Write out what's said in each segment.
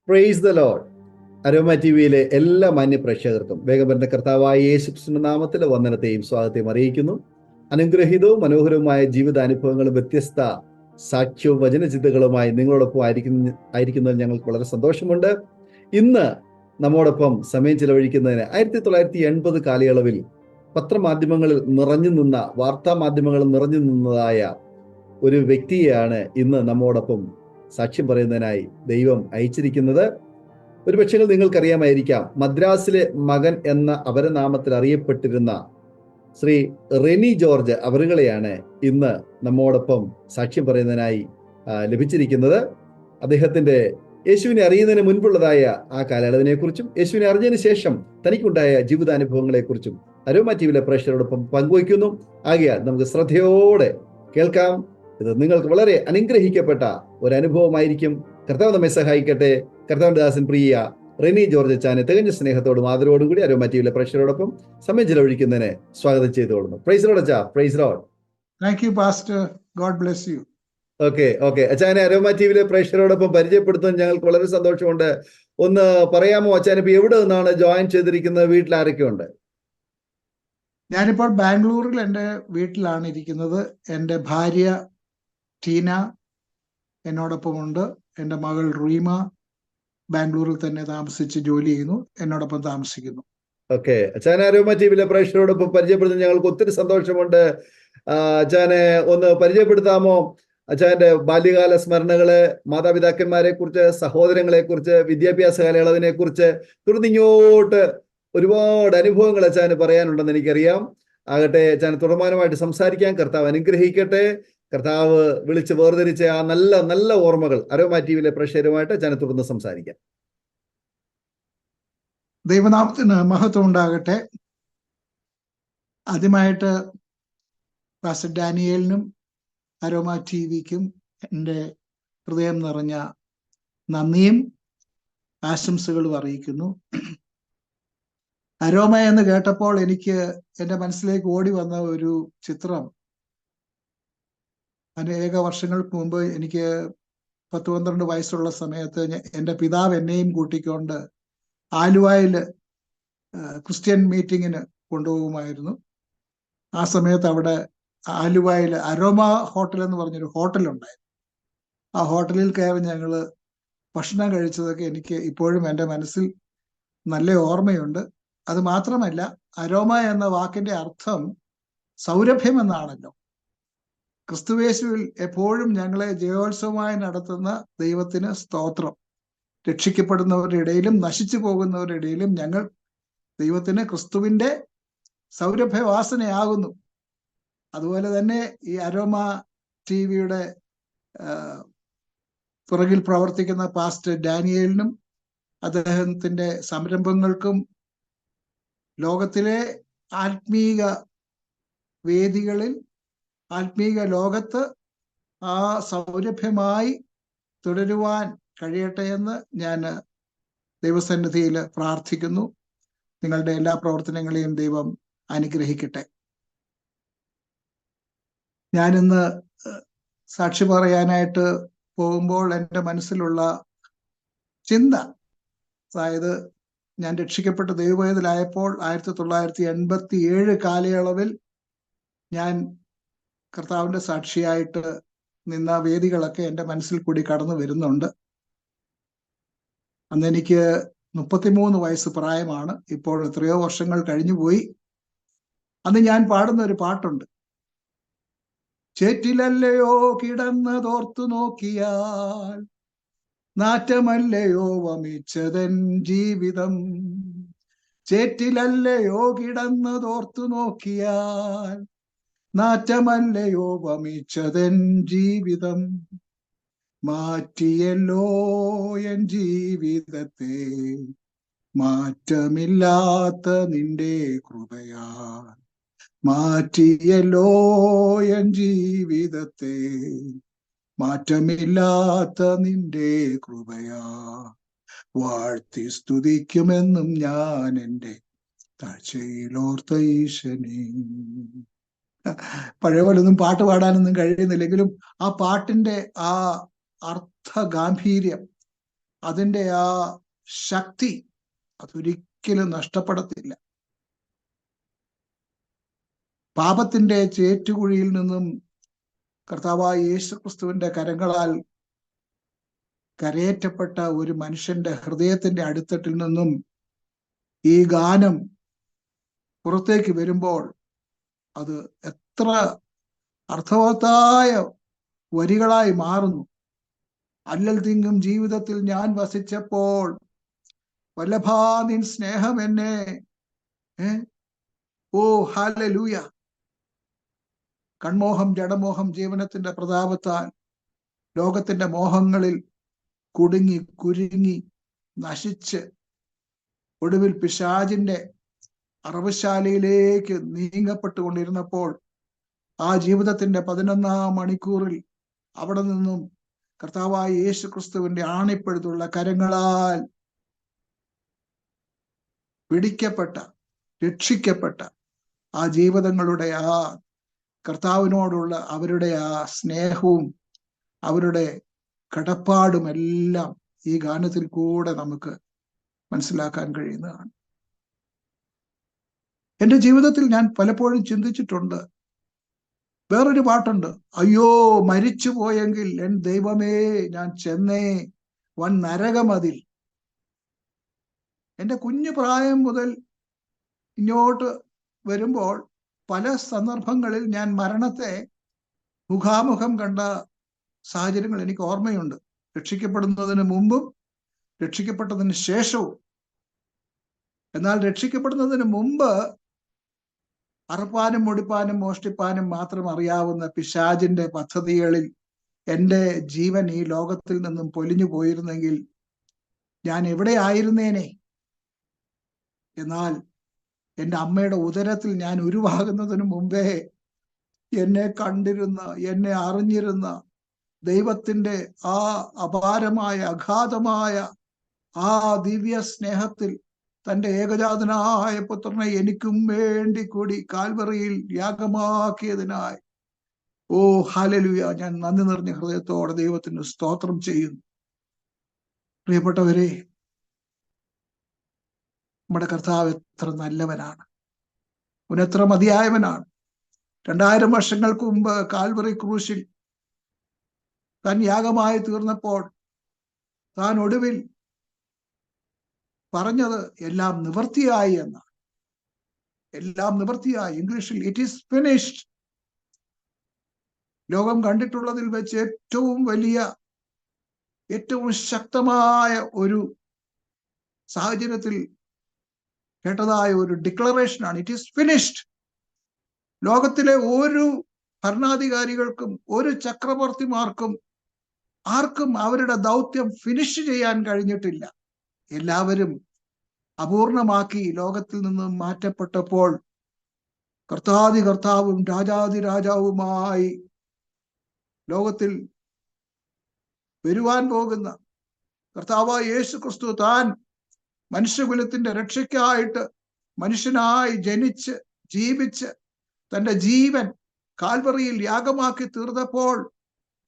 Price the Lord. Aroma T വിയിലെ എല്ലാ മാന്യ പ്രേക്ഷകർക്കും വേഗം വരുന്ന കർത്താവായ യേശുക്രിസ്തുവിന്റെ നാമത്തിലെ വന്ദനത്തെയും സ്വാഗതത്തെയും അറിയിക്കുന്നു. അനുഗ്രഹീതവും മനോഹരവുമായ ജീവിതാനുഭവങ്ങളും വ്യത്യസ്ത സാക്ഷ്യവും വചനചിന്തകളുമായി നിങ്ങളോടൊപ്പം ആയിരിക്കുന്നതിൽ ഞങ്ങൾക്ക് വളരെ സന്തോഷമുണ്ട്. ഇന്ന് നമ്മോടൊപ്പം സമയം ചിലവഴിക്കുന്നതിന് 1980 കാലയളവിൽ പത്രമാധ്യമങ്ങളിൽ നിറഞ്ഞു നിന്ന, വാർത്താ മാധ്യമങ്ങളിൽ നിറഞ്ഞു നിന്നതായ ഒരു വ്യക്തിയെയാണ് ഇന്ന് നമ്മോടൊപ്പം സാക്ഷ്യം പറയുന്നതിനായി ദൈവം അയച്ചിരിക്കുന്നത്. ഒരുപക്ഷെ നിങ്ങൾക്കറിയാമായിരിക്കാം, മദ്രാസിലെ മകൻ എന്ന അപരനാമത്തിൽ അറിയപ്പെട്ടിരുന്ന ശ്രീ റെനി ജോർജ് അവറുകളെയാണ് ഇന്ന് നമ്മോടൊപ്പം സാക്ഷ്യം പറയുന്നതിനായി ലഭിച്ചിരിക്കുന്നത്. അദ്ദേഹത്തിന്റെ യേശുവിനെ അറിയുന്നതിന് മുൻപുള്ളതായ ആ കാലയളവിനെ കുറിച്ചും യേശുവിനെ അറിഞ്ഞതിന് ശേഷം തനിക്കുണ്ടായ ജീവിതാനുഭവങ്ങളെ കുറിച്ചും അരോമ ടി വിയിലെ പ്രേക്ഷകരോടൊപ്പം പങ്കുവയ്ക്കുന്നു. ആകയാൽ നമുക്ക് ശ്രദ്ധയോടെ കേൾക്കാം. ഇത് നിങ്ങൾക്ക് വളരെ അനുഗ്രഹിക്കപ്പെട്ട ഒരു അനുഭവമായിരിക്കും. കർത്താവ് നമ്മെ സഹായിക്കട്ടെ. കർത്താവിന്റെ ദാസൻ പ്രിയ റെനി ജോർജ് അച്ചാനെ തികഞ്ഞ സ്നേഹത്തോടും ആദരവോടും കൂടി അരോമ ടി വിയിലെ പ്രേക്ഷകരോടൊപ്പം സമയം ചെലവഴിക്കുന്നതിനെ സ്വാഗതം ചെയ്തുകൊള്ളുന്നു. പ്രൈസ് ലോർഡ് അച്ചാ. Praise Lord. Thank you pastor. God bless you. Okay അച്ചാനെ അരോമ ടി വിയിലെ പ്രേക്ഷകരോടൊപ്പം പരിചയപ്പെടുത്താൻ ഞങ്ങൾക്ക് വളരെ സന്തോഷമുണ്ട്. ഒന്ന് പറയാമോ അച്ചാൻ, ഇപ്പൊ എവിടെ നിന്നാണ് ജോയിൻ ചെയ്തിരിക്കുന്നത്? വീട്ടിൽ ആരൊക്കെ ഉണ്ട്? ഞാനിപ്പോൾ ബാംഗ്ലൂരിൽ എൻ്റെ വീട്ടിലാണ് ഇരിക്കുന്നത്. എൻ്റെ ഭാര്യ ടീന എന്നോടൊപ്പമുണ്ട്. എൻ്റെ മകൾ റീമ ബാംഗ്ലൂരിൽ തന്നെ താമസിച്ച് ജോലി ചെയ്യുന്നു, എന്നോടൊപ്പം താമസിക്കുന്നു. ഓക്കെ, അച്ചാനെ അരോമ ടി വിയിലെ പ്രേക്ഷകരോടൊപ്പം പരിചയപ്പെടുത്താൻ ഞങ്ങൾക്ക് ഒത്തിരി സന്തോഷമുണ്ട്. അച്ചാനെ ഒന്ന് പരിചയപ്പെടുത്താമോ? അച്ചാന്റെ ബാല്യകാല സ്മരണകള്, മാതാപിതാക്കന്മാരെ കുറിച്ച്, സഹോദരങ്ങളെ കുറിച്ച്, വിദ്യാഭ്യാസ കാലയളവിനെ കുറിച്ച്, തുടർന്ന് ഇങ്ങോട്ട് ഒരുപാട് അനുഭവങ്ങൾ അച്ചാന് പറയാനുണ്ടെന്ന് എനിക്കറിയാം. ആകട്ടെ, അച്ചാന് തുടർമാനമായിട്ട് സംസാരിക്കാൻ കർത്താവ് അനുഗ്രഹിക്കട്ടെ. കർത്താവ് വിളിച്ച് വേർതിരിച്ച ആ നല്ല നല്ല ഓർമ്മകൾ അരോമ ടി വിയിലെ പ്രേക്ഷകരുമായിട്ട് അച്ചാന് തുടർന്ന് സംസാരിക്കാം. ദൈവനാമത്തിന് മഹത്വം ഉണ്ടാകട്ടെ. ആദ്യമായിട്ട് പാസ്റ്റർ ഡാനിയേലിനും അരോമ ടി വിക്കും എൻ്റെ ഹൃദയം നിറഞ്ഞ നന്ദിയും ആശംസകളും അറിയിക്കുന്നു. അരോമ എന്ന് കേട്ടപ്പോൾ എനിക്ക് എൻ്റെ മനസ്സിലേക്ക് ഓടി വന്ന ഒരു ചിത്രം, അനേക വർഷങ്ങൾക്ക് മുമ്പ് എനിക്ക് 10-12 വയസ്സുള്ള സമയത്ത് എൻ്റെ പിതാവ് എന്നെയും കൂട്ടിക്കൊണ്ട് ആലുവയിൽ ക്രിസ്ത്യൻ മീറ്റിങ്ങിന് കൊണ്ടുപോകുമായിരുന്നു. ആ സമയത്ത് അവിടെ ആലുവയിൽ അരോമ ഹോട്ടൽ എന്ന് പറഞ്ഞൊരു ഹോട്ടലുണ്ടായിരുന്നു. ആ ഹോട്ടലിൽ കയറി ഞങ്ങൾ ഭക്ഷണം കഴിച്ചതൊക്കെ എനിക്ക് ഇപ്പോഴും എൻ്റെ മനസ്സിൽ നല്ല ഓർമ്മയുണ്ട്. അത് മാത്രമല്ല, അരോമ എന്ന വാക്കിന്റെ അർത്ഥം സൗരഭ്യം എന്നാണല്ലോ. ക്രിസ്തുവേശുവിൽ എപ്പോഴും ഞങ്ങളെ ജയോത്സവമായി നടത്തുന്ന ദൈവത്തിന് സ്തോത്രം. രക്ഷിക്കപ്പെടുന്നവരുടെ ഇടയിലും നശിച്ചു പോകുന്നവരുടെ ഇടയിലും ഞങ്ങൾ ദൈവത്തിന് ക്രിസ്തുവിന്റെ സൗരഭ്യവാസനയാകുന്നു. അതുപോലെ തന്നെ ഈ അരോമ ടി വിയുടെ പുറകിൽ പ്രവർത്തിക്കുന്ന പാസ്റ്റർ ഡാനിയേലിനും അദ്ദേഹത്തിന്റെ സംരംഭങ്ങൾക്കും ലോകത്തിലെ ആത്മീക വേദികളിൽ, ആത്മീക ലോകത്ത് ആ സൗരഭ്യമായി തുടരുവാൻ കഴിയട്ടെ എന്ന് ഞാൻ ദൈവസന്നിധിയിൽ പ്രാർത്ഥിക്കുന്നു. നിങ്ങളുടെ എല്ലാ പ്രവർത്തനങ്ങളെയും ദൈവം അനുഗ്രഹിക്കട്ടെ. ഞാനിന്ന് സാക്ഷി പറയാനായിട്ട് പോകുമ്പോൾ എൻ്റെ മനസ്സിലുള്ള ചിന്ത, അതായത് ഞാൻ രക്ഷിക്കപ്പെട്ട ദൈവവേദലായപ്പോൾ 1987 കാലയളവിൽ ഞാൻ കർത്താവിൻ്റെ സാക്ഷിയായിട്ട് നിന്ന വേദികളൊക്കെ എൻ്റെ മനസ്സിൽ കൂടി കടന്നു വരുന്നുണ്ട്. അന്ന് എനിക്ക് 33 വയസ്സ് പ്രായമാണ്. ഇപ്പോൾ എത്രയോ വർഷങ്ങൾ കഴിഞ്ഞുപോയി. അന്ന് ഞാൻ പാടുന്ന ഒരു പാട്ടുണ്ട്. ചേറ്റിലല്ലയോ കിടന്നതോർത്തു നോക്കിയാൽ, നാറ്റമല്ലയോ വമിച്ചതൻ ജീവിതം. ചേറ്റിലല്ലയോ കിടന്നതോർത്തു നോക്കിയാൽ, നാറ്റമല്ലയോ വമിച്ചതൻ ജീവിതം. മാറ്റിയല്ലോ എൻ ജീവിതത്തെ മാറ്റമില്ലാത്ത നിന്റെ കൃപയാൽ. മാറ്റിയല്ലോ എൻ ജീവിതത്തെ മാറ്റമില്ലാത്ത നിന്റെ കൃപയാ. വാഴ്ത്തി സ്തുതിക്കുമെന്നും ഞാൻ എൻ്റെ താഴ്ചയിലോർത്ത ഈശനെ. പഴയ പോലൊന്നും പാട്ട് പാടാനൊന്നും കഴിയുന്നില്ലെങ്കിലും ആ പാട്ടിന്റെ ആ അർത്ഥ ഗാംഭീര്യം അതിൻ്റെ ആ ശക്തി അതൊരിക്കലും നഷ്ടപ്പെടത്തില്ല. പാപത്തിന്റെ ചേറ്റുകുഴിയിൽ നിന്നും കർത്താവായ യേശുക്രിസ്തുവിന്റെ കരങ്ങളാൽ കരയേറ്റപ്പെട്ട ഒരു മനുഷ്യന്റെ ഹൃദയത്തിന്റെ അടിത്തട്ടിൽ നിന്നും ഈ ഗാനം പുറത്തേക്ക് വരുമ്പോൾ അത് എത്ര അർത്ഥവത്തായ വരികളായി മാറുന്നു. അല്ലൽ തിങ്ങും ജീവിതത്തിൽ ഞാൻ വസിച്ചപ്പോൾ വല്ലഭാ നിൻ സ്നേഹം എന്നെ ഓ ഹല്ലേലൂയ. കൺമോഹം, ജഡമോഹം, ജീവനത്തിന്റെ പ്രതാപത്താൽ ലോകത്തിന്റെ മോഹങ്ങളിൽ കുടുങ്ങി കുരുങ്ങി നശിച്ച് ഒടുവിൽ പിശാചിന്റെ അറവശാലയിലേക്ക് നീങ്ങപ്പെട്ടുകൊണ്ടിരുന്നപ്പോൾ ആ ജീവിതത്തിന്റെ 11-ാം മണിക്കൂറിൽ അവിടെ നിന്നും കർത്താവായ യേശു ക്രിസ്തുവിന്റെ ആണിപ്പഴുതുള്ള കരങ്ങളാൽ പിടിക്കപ്പെട്ട, രക്ഷിക്കപ്പെട്ട ആ ജീവിതങ്ങളുടെ ആ കർത്താവിനോടുള്ള അവരുടെ ആ സ്നേഹവും അവരുടെ കടപ്പാടും എല്ലാം ഈ ഗാനത്തിൽ കൂടെ നമുക്ക് മനസ്സിലാക്കാൻ കഴിയുന്നതാണ്. എൻ്റെ ജീവിതത്തിൽ ഞാൻ പലപ്പോഴും ചിന്തിച്ചിട്ടുണ്ട്. വേറൊരു പാട്ടുണ്ട്, അയ്യോ മരിച്ചു പോയെങ്കിൽ എൻ ദൈവമേ ഞാൻ ചെന്നേ വൻ നരകമതിൽ. എൻ്റെ കുഞ്ഞു പ്രായം മുതൽ ഇങ്ങോട്ട് വരുമ്പോൾ പല സന്ദർഭങ്ങളിൽ ഞാൻ മരണത്തെ മുഖാമുഖം കണ്ട സാഹചര്യങ്ങൾ എനിക്ക് ഓർമ്മയുണ്ട്. രക്ഷിക്കപ്പെടുന്നതിന് മുമ്പും രക്ഷിക്കപ്പെട്ടതിന് ശേഷവും. എന്നാൽ രക്ഷിക്കപ്പെടുന്നതിന് മുമ്പ് അറുപ്പാനും മുടിപ്പാനും മോഷ്ടിപ്പാനും മാത്രം അറിയാവുന്ന പിശാചിന്റെ പദ്ധതികളിൽ എൻ്റെ ജീവൻ ഈ ലോകത്തിൽ നിന്നും പൊലിഞ്ഞു പോയിരുന്നെങ്കിൽ ഞാൻ എവിടെ ആയിരുന്നേനെ. എന്നാൽ എൻ്റെ അമ്മയുടെ ഉദരത്തിൽ ഞാൻ ഉരുവാകുന്നതിന് മുമ്പേ എന്നെ കണ്ടിരുന്ന, എന്നെ അറിഞ്ഞിരുന്ന ദൈവത്തിന്റെ ആ അപാരമായ അഗാധമായ ആ ദിവ്യ സ്നേഹത്തിൽ തൻ്റെ ഏകജാതനായ പുത്രനെ എനിക്കും വേണ്ടി കൂടി കാൽവറിയിൽ യാഗമാക്കിയതിനായി ഓ ഹല്ലേലൂയ, ഞാൻ നന്ദി നിറഞ്ഞ ഹൃദയത്തോടെ ദൈവത്തിന് സ്തോത്രം ചെയ്യുന്നു. പ്രിയപ്പെട്ടവരെ, നമ്മുടെ കർത്താവ് എത്ര നല്ലവനാണ്, അവനെത്ര മതിയായവനാണ്. 2000 വർഷങ്ങൾക്ക് മുമ്പ് കാൽവറി ക്രൂശിൽ താൻ യാഗമായി തീർന്നപ്പോൾ താൻ ഒടുവിൽ പറഞ്ഞത് എല്ലാം നിവൃത്തിയായി എന്നാണ്. എല്ലാം നിവൃത്തിയായി. ഇംഗ്ലീഷിൽ ഇറ്റ് ഈസ് ഫിനിഷ്ഡ്. ലോകം കണ്ടിട്ടുള്ളതിൽ വെച്ച് ഏറ്റവും വലിയ, ഏറ്റവും ശക്തമായ ഒരു സാഹചര്യത്തിൽ കേട്ടതായ ഒരു ഡിക്ലറേഷനാണ് ഇറ്റ് ഈസ് ഫിനിഷ്ഡ്. ലോകത്തിലെ ഒരു ഭരണാധികാരികൾക്കും ഒരു ചക്രവർത്തിമാർക്കും ആർക്കും അവരുടെ ദൗത്യം ഫിനിഷ് ചെയ്യാൻ കഴിഞ്ഞിട്ടില്ല. എല്ലാവരും അപൂർണമാക്കി ലോകത്തിൽ നിന്നും മാറ്റപ്പെട്ടപ്പോൾ കർത്താതി കർത്താവും രാജാതി രാജാവുമായി ലോകത്തിൽ വരുവാൻ പോകുന്ന കർത്താവായ യേശു ക്രിസ്തു താൻ മനുഷ്യകുലത്തിന്റെ രക്ഷയ്ക്കായിട്ട് മനുഷ്യനായി ജനിച്ച് ജീവിച്ച് തൻ്റെ ജീവൻ കാൽവറിയിൽ യാഗമാക്കി തീർന്നപ്പോൾ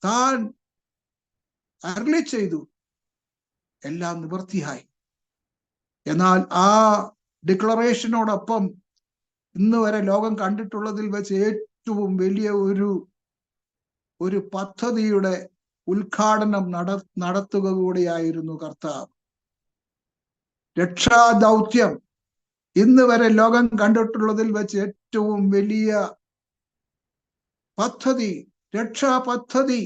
താൻ അരുളി ചെയ്തു എല്ലാം നിവൃത്തിയായി. എന്നാൽ ആ ഡിക്ലറേഷനോടൊപ്പം ഇന്ന് വരെ ലോകം കണ്ടിട്ടുള്ളതിൽ വെച്ച് ഏറ്റവും വലിയ ഒരു പദ്ധതിയുടെ ഉദ്ഘാടനം നടത്തുക കൂടിയായിരുന്നു കർത്താവ്. രക്ഷാദൗത്യം ഇന്ന് വരെ ലോകം കണ്ടിട്ടുള്ളതിൽ വെച്ച് ഏറ്റവും വലിയ പദ്ധതി, രക്ഷാപദ്ധതി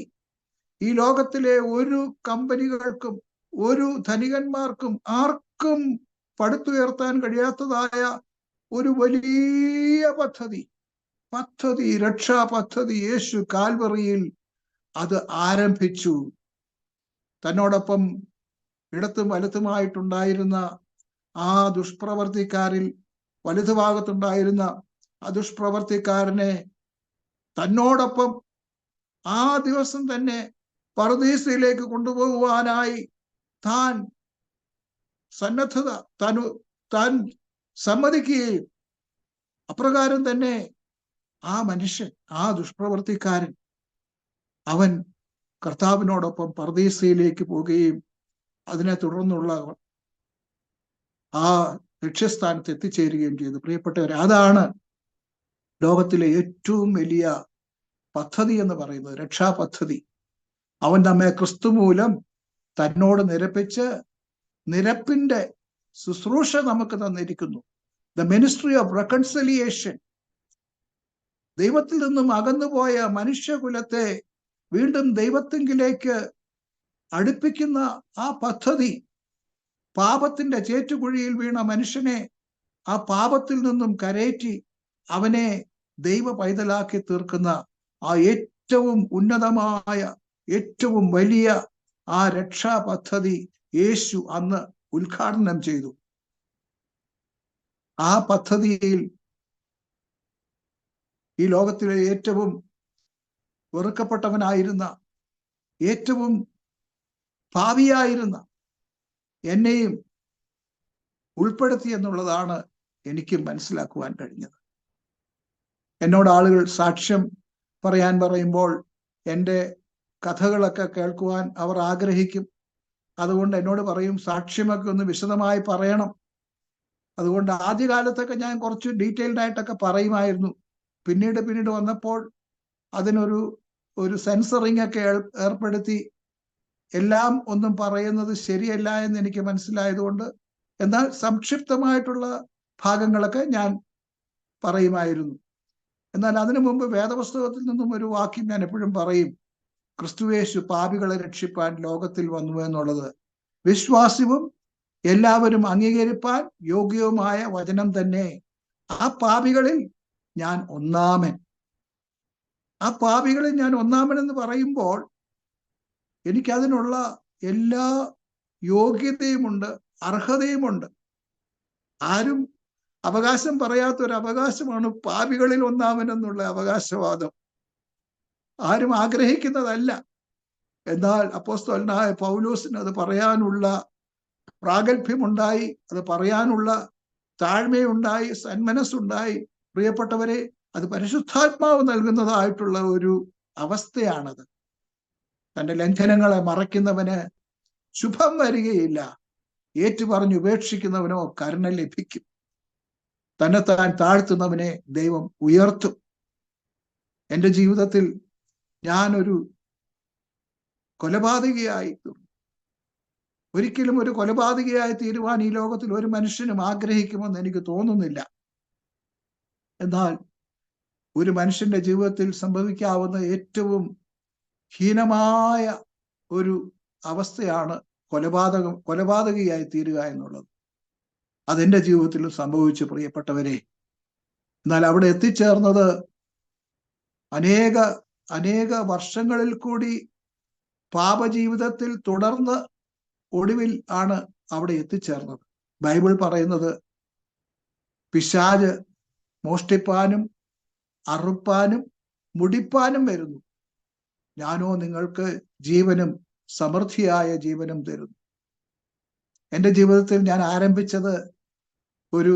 ഈ ലോകത്തിലെ ഒരു കമ്പനികൾക്കും ഒരു ധനികന്മാർക്കും ആർക്കും പടുത്തുയർത്താൻ കഴിയാത്തതായ ഒരു വലിയ പദ്ധതി, രക്ഷാപദ്ധതി യേശു കാൽവറിയിൽ അത് ആരംഭിച്ചു. തന്നോടൊപ്പം ഇടത്തും വലത്തുമായിട്ടുണ്ടായിരുന്ന ആ ദുഷ്പ്രവർത്തിക്കാരിൽ വലതുഭാഗത്തുണ്ടായിരുന്ന ആ ദുഷ്പ്രവർത്തിക്കാരനെ തന്നോടൊപ്പം ആ ദിവസം തന്നെ പറുദീസയിലേക്ക് കൊണ്ടുപോകുവാനായി താൻ സന്നദ്ധത താൻ സമ്മതിക്കുകയും അപ്രകാരം തന്നെ ആ മനുഷ്യൻ, ആ ദുഷ്പ്രവർത്തിക്കാരൻ, അവൻ കർത്താവിനോടൊപ്പം പറുദീസയിലേക്ക് പോവുകയും അതിനെ തുടർന്നുള്ള ആ ലക്ഷ്യസ്ഥാനത്ത് എത്തിച്ചേരുകയും ചെയ്തു. പ്രിയപ്പെട്ടവർ, അതാണ് ലോകത്തിലെ ഏറ്റവും വലിയ പദ്ധതി എന്ന് പറയുന്നത്, രക്ഷാപദ്ധതി. അവൻ നമ്മെ ക്രിസ്തു മൂലം തന്നോട് നിരപ്പിച്ച് നിരപ്പിന്റെ ശുശ്രൂഷ നമുക്ക് തന്നിരിക്കുന്നു. The ministry of reconciliation. ദൈവത്തിൽ നിന്നും അകന്നുപോയ മനുഷ്യകുലത്തെ വീണ്ടും ദൈവത്തിങ്കിലേക്ക് അടുപ്പിക്കുന്ന ആ പദ്ധതി, പാപത്തിന്റെ ചേറ്റുകുഴിയിൽ വീണ മനുഷ്യനെ ആ പാപത്തിൽ നിന്നും കരേറ്റി അവനെ ദൈവ പൈതലാക്കി തീർക്കുന്ന ആ ഏറ്റവും ഉന്നതമായ, ഏറ്റവും വലിയ ആ രക്ഷാ പദ്ധതി യേശു അന്ന് ഉദ്ഘാടനം ചെയ്തു. ആ പദ്ധതിയിൽ ഈ ലോകത്തിലെ ഏറ്റവും വെറുക്കപ്പെട്ടവനായിരുന്ന, ഏറ്റവും പാപിയായിരുന്ന എന്നെയും ഉൾപ്പെടുത്തി എന്നുള്ളതാണ് എനിക്ക് മനസ്സിലാക്കുവാൻ കഴിഞ്ഞത്. എന്നോട് ആളുകൾ സാക്ഷ്യം പറയാൻ പറയുമ്പോൾ എൻ്റെ കഥകളൊക്കെ കേൾക്കുവാൻ അവർ ആഗ്രഹിക്കും. അതുകൊണ്ട് എന്നോട് പറയും, സാക്ഷ്യമൊക്കെ ഒന്ന് വിശദമായി പറയണം. അതുകൊണ്ട് ആദ്യകാലത്തൊക്കെ ഞാൻ കുറച്ച് ഡീറ്റെയിൽഡ് ആയിട്ടൊക്കെ പറയുമായിരുന്നു. പിന്നീട് വന്നപ്പോൾ അതിനൊരു സെൻസറിങ് ഒക്കെ ഏർപ്പെടുത്തി എല്ലാം ഒന്നും പറയുന്നത് ശരിയല്ല എന്ന് എനിക്ക് മനസ്സിലായതുകൊണ്ട്, എന്നാൽ സംക്ഷിപ്തമായിട്ടുള്ള ഭാഗങ്ങളൊക്കെ ഞാൻ പറയുമായിരുന്നു. എന്നാൽ അതിനു മുമ്പ് വേദപുസ്തകത്തിൽ നിന്നും ഒരു വാക്യം ഞാൻ എപ്പോഴും പറയും. ക്രിസ്തുയേശു പാപികളെ രക്ഷിപ്പാൻ ലോകത്തിൽ വന്നു എന്നുള്ളത് വിശ്വാസ്യവും എല്ലാവരും അംഗീകരിപ്പാൻ യോഗ്യവുമായ വചനം തന്നെ. ആ പാപികളിൽ ഞാൻ ഒന്നാമൻ. ആ പാപികളിൽ ഞാൻ ഒന്നാമൻ എന്ന് പറയുമ്പോൾ എനിക്കതിനുള്ള എല്ലാ യോഗ്യതയുമുണ്ട്, അർഹതയുമുണ്ട്. ആരും അവകാശം പറയാത്തൊരു അവകാശമാണ് പാപികളിൽ ഒന്നാമൻ എന്നുള്ള അവകാശവാദം. ആരും ആഗ്രഹിക്കുന്നതല്ല. എന്നാൽ അപ്പോസ്തലനായ പൗലോസിന് അത് പറയാനുള്ള പ്രാഗൽഭ്യമുണ്ടായി, അത് പറയാനുള്ള താഴ്മയുണ്ടായി, സന്മനസ്സുണ്ടായി. പ്രിയപ്പെട്ടവരെ, അത് പരിശുദ്ധാത്മാവ് നൽകുന്നതായിട്ടുള്ള ഒരു അവസ്ഥയാണത്. തന്റെ ലംഘനങ്ങളെ മറയ്ക്കുന്നവന് ശുഭം വരികയില്ല, ഏറ്റുപറഞ്ഞ് ഉപേക്ഷിക്കുന്നവനോ കരുണ ലഭിക്കും. തന്നെത്താൻ താഴ്ത്തുന്നവനെ ദൈവം ഉയർത്തും. എൻ്റെ ജീവിതത്തിൽ ഞാനൊരു കൊലപാതകിയായി തീർന്നു. ഒരിക്കലും ഒരു കൊലപാതകിയായി തീരുവാൻ ഈ ലോകത്തിൽ ഒരു മനുഷ്യനും ആഗ്രഹിക്കുമെന്ന് എനിക്ക് തോന്നുന്നില്ല. എന്നാൽ ഒരു മനുഷ്യന്റെ ജീവിതത്തിൽ സംഭവിക്കാവുന്ന ഏറ്റവും ഹീനമായ ഒരു അവസ്ഥയാണ് കൊലപാതകിയായി തീരുക എന്നുള്ളത്. അതെന്റെ ജീവിതത്തിൽ സംഭവിച്ചു, പ്രിയപ്പെട്ടവരെ. എന്നാൽ അവിടെ എത്തിച്ചേർന്നത് അനേക വർഷങ്ങളിൽ കൂടി പാപജീവിതത്തിൽ തുടർന്ന് ഒടുവിൽ ആണ് അവിടെ എത്തിച്ചേർന്നത്. ബൈബിൾ പറയുന്നത്, പിശാച് മോഷ്ടിപ്പാനും അറുപ്പാനും മുടിപ്പാനും വരുന്നു, ഞാനോ നിങ്ങൾക്ക് ജീവനും സമൃദ്ധിയായ ജീവനും തരുന്നു. എൻ്റെ ജീവിതത്തിൽ ഞാൻ ആരംഭിച്ചത് ഒരു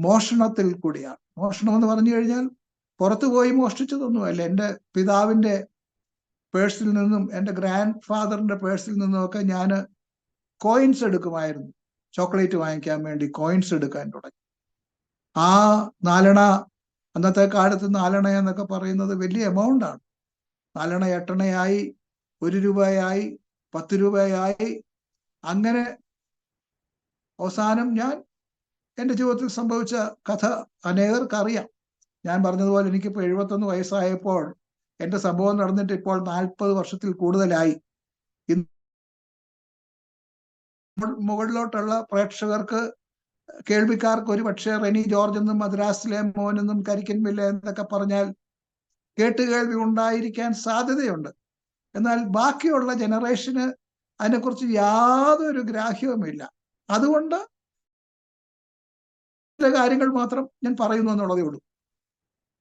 മോഷണത്തിൽ കൂടിയാണ്. മോഷണം എന്ന് പറഞ്ഞു കഴിഞ്ഞാൽ പുറത്തു പോയി മോഷ്ടിച്ചതൊന്നുമല്ല. എൻ്റെ പിതാവിൻ്റെ പേഴ്സിൽ നിന്നും എൻ്റെ ഗ്രാൻഡ് ഫാദറിൻ്റെ പേഴ്സിൽ നിന്നുമൊക്കെ ഞാൻ കോയിൻസ് എടുക്കുമായിരുന്നു. ചോക്ലേറ്റ് വാങ്ങിക്കാൻ വേണ്ടി കോയിൻസ് എടുക്കാൻ തുടങ്ങി. ആ 4 അണ, അന്നത്തെ കാലത്ത് 4 അണ എന്നൊക്കെ പറയുന്നത് വലിയ എമൗണ്ടാണ്. 4 അണ 8 അണയായി, 1 രൂപയായി, 10 രൂപയായി. അങ്ങനെ അവസാനം ഞാൻ എൻ്റെ ജീവിതത്തിൽ സംഭവിച്ച കഥ അനേകർക്ക് അറിയാം. ഞാൻ പറഞ്ഞതുപോലെ എനിക്കിപ്പോൾ 71 വയസ്സായപ്പോൾ എൻ്റെ സംഭവം നടന്നിട്ട് ഇപ്പോൾ 40 വർഷത്തിൽ കൂടുതലായി. മുകളിലോട്ടുള്ള പ്രേക്ഷകർക്ക്, കേൾവിക്കാർക്ക് ഒരു പക്ഷേ റെനി ജോർജ് എന്നും മദ്രാസിലെ മോനെന്നും കരിക്കൻവില്ല എന്നൊക്കെ പറഞ്ഞാൽ കേട്ടുകേൾവി ഉണ്ടായിരിക്കാൻ സാധ്യതയുണ്ട്. എന്നാൽ ബാക്കിയുള്ള ജനറേഷന് അതിനെക്കുറിച്ച് യാതൊരു ഗ്രാഹ്യവുമില്ല. അതുകൊണ്ട് ചില കാര്യങ്ങൾ മാത്രം ഞാൻ പറയുന്നു എന്നുള്ളതേ ഉള്ളൂ.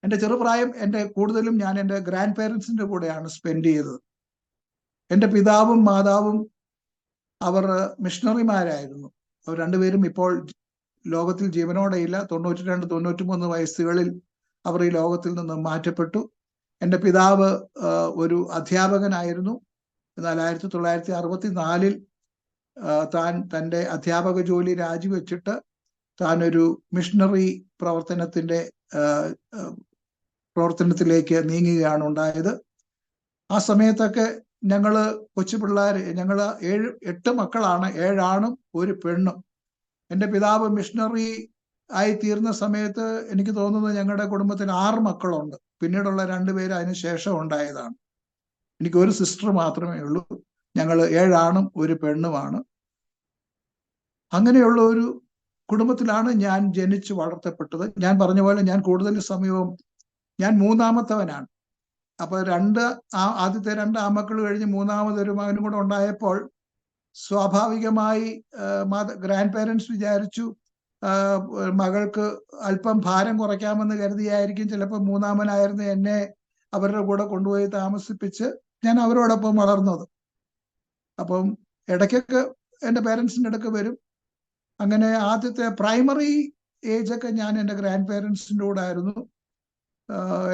എൻ്റെ ചെറുപ്രായം കൂടുതലും ഞാൻ എൻ്റെ ഗ്രാൻഡ് പേരൻസിൻ്റെ കൂടെയാണ് സ്പെൻഡ് ചെയ്തത്. എൻ്റെ പിതാവും മാതാവും അവർ മിഷണറിമാരായിരുന്നു. അവർ രണ്ടുപേരും ഇപ്പോൾ ലോകത്തിൽ ജീവനോടെയില്ല. 92-93 വയസ്സുകളിൽ അവർ ഈ ലോകത്തിൽ നിന്ന് മാറ്റപ്പെട്ടു. എൻ്റെ പിതാവ് ഒരു അധ്യാപകനായിരുന്നു. എന്നാൽ 1964 താൻ തൻ്റെ അധ്യാപക ജോലി രാജിവെച്ചിട്ട് താൻ ഒരു മിഷണറി പ്രവർത്തനത്തിലേക്ക് നീങ്ങുകയാണ് ഉണ്ടായത്. ആ സമയത്തൊക്കെ ഞങ്ങള് കൊച്ചു പിള്ളേർ, ഞങ്ങള് 8 മക്കളാണ്, 7 ആണും 1 പെണ്ണും. എൻ്റെ പിതാവ് മിഷണറി ആയി തീർന്ന സമയത്ത് എനിക്ക് തോന്നുന്നത് ഞങ്ങളുടെ കുടുംബത്തിൽ 6 മക്കളുണ്ട്. പിന്നീടുള്ള 2 പേര് അതിന് ശേഷം ഉണ്ടായതാണ്. എനിക്ക് ഒരു സിസ്റ്റർ മാത്രമേ ഉള്ളൂ. ഞങ്ങൾ 7 ആണും 1 പെണ്ണുമാണ്. അങ്ങനെയുള്ള ഒരു കുടുംബത്തിലാണ് ഞാൻ ജനിച്ചു വളർത്തപ്പെട്ടത്. ഞാൻ പറഞ്ഞ പോലെ ഞാൻ കൂടുതൽ സമയവും, ഞാൻ 3ാമത്തവനാണ്. അപ്പൊ ആദ്യത്തെ 2 ആമക്കൾ കഴിഞ്ഞ് 3ാമതൊരു മകനും കൂടെ ഉണ്ടായപ്പോൾ സ്വാഭാവികമായി ഗ്രാൻഡ് പേരൻസ് വിചാരിച്ചു മകൾക്ക് അല്പം ഭാരം കുറയ്ക്കാമെന്ന് കരുതിയായിരിക്കും ചിലപ്പോൾ 3ാമനായിരുന്ന എന്നെ അവരുടെ കൂടെ കൊണ്ടുപോയി താമസിപ്പിച്ച് ഞാൻ അവരോടൊപ്പം വളർന്നത്. അപ്പം ഇടയ്ക്കൊക്കെ എൻ്റെ പേരൻസിൻ്റെ അടുക്ക് വരും. അങ്ങനെ ആദ്യത്തെ പ്രൈമറി ഏജൊക്കെ ഞാൻ എൻ്റെ ഗ്രാൻഡ് പേരൻസിൻ്റെ കൂടെ ആയിരുന്നു.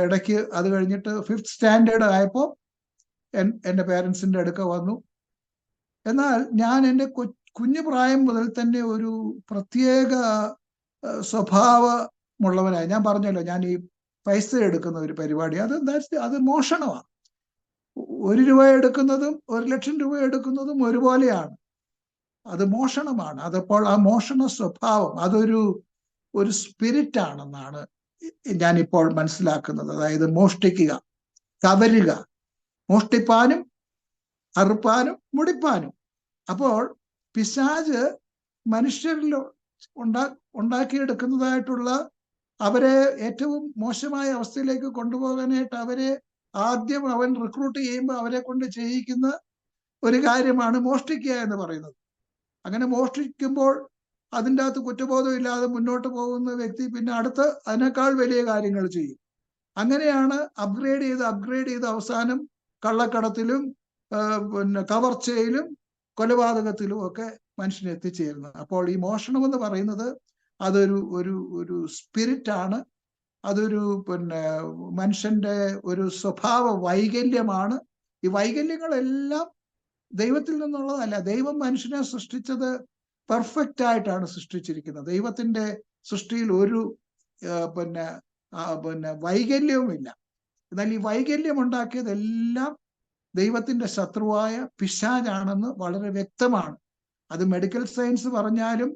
ഇടയ്ക്ക് അത് കഴിഞ്ഞിട്ട് 5th സ്റ്റാൻഡേർഡ് ആയപ്പോൾ എൻ്റെ പേരൻസിൻ്റെ അടുക്ക വന്നു. എന്നാൽ ഞാൻ എൻ്റെ കുഞ്ഞു പ്രായം മുതൽ തന്നെ ഒരു പ്രത്യേക സ്വഭാവമുള്ളവനായി. ഞാൻ പറഞ്ഞല്ലോ, ഞാൻ ഈ പൈസ എടുക്കുന്ന ഒരു പരിപാടി, അത് മോഷണമാണ്. 1 രൂപ എടുക്കുന്നതും 1 ലക്ഷം രൂപ എടുക്കുന്നതും ഒരുപോലെയാണ്. അത് മോഷണമാണ്. അതപ്പോൾ ആ മോഷണ സ്വഭാവം അതൊരു സ്പിരിറ്റ് ആണെന്നാണ് ഞാനിപ്പോൾ മനസ്സിലാക്കുന്നത്. അതായത് മോഷ്ടിക്കുക, കവരുക, മോഷ്ടിപ്പാനും അറുപ്പാനും മുടിപ്പാനും. അപ്പോൾ പിശാച് മനുഷ്യരിൽ ഉണ്ടാക്കിയെടുക്കുന്നതായിട്ടുള്ള അവരെ ഏറ്റവും മോശമായ അവസ്ഥയിലേക്ക് കൊണ്ടുപോകാനായിട്ട് അവരെ ആദ്യം അവൻ റിക്രൂട്ട് ചെയ്യുമ്പോൾ അവരെ കൊണ്ട് ചെയ്യിക്കുന്ന ഒരു കാര്യമാണ് മോഷ്ടിക്കുക എന്ന് പറയുന്നത്. അങ്ങനെ മോഷ്ടിക്കുമ്പോൾ അതിൻ്റെ അകത്ത് കുറ്റബോധം ഇല്ലാതെ മുന്നോട്ട് പോകുന്ന വ്യക്തി പിന്നെ അടുത്ത് അതിനേക്കാൾ വലിയ കാര്യങ്ങൾ ചെയ്യും. അങ്ങനെയാണ് അപ്ഗ്രേഡ് ചെയ്ത് അവസാനം കള്ളക്കടത്തിലും കവർച്ചയിലും കൊലപാതകത്തിലും ഒക്കെ മനുഷ്യൻ എത്തിച്ചേരുന്നത്. അപ്പോൾ ഈ മോഷണം എന്ന് പറയുന്നത് അതൊരു സ്പിരിറ്റ് ആണ്. അതൊരു മനുഷ്യന്റെ ഒരു സ്വഭാവ വൈകല്യമാണ്. ഈ വൈകല്യങ്ങളെല്ലാം ദൈവത്തിൽ നിന്നുള്ളതല്ല. ദൈവം മനുഷ്യനെ സൃഷ്ടിച്ചത് പെർഫെക്റ്റ് ആയിട്ടാണ് സൃഷ്ടിച്ചിരിക്കുന്നത്. ദൈവത്തിന്റെ സൃഷ്ടിയിൽ ഒരു വൈകല്യവുമില്ല. എന്നാൽ ഈ വൈകല്യം ഉണ്ടാക്കിയതെല്ലാം ദൈവത്തിന്റെ ശത്രുവായ പിശാചാണെന്ന് വളരെ വ്യക്തമാണ്. അത് മെഡിക്കൽ സയൻസ് പറഞ്ഞാലും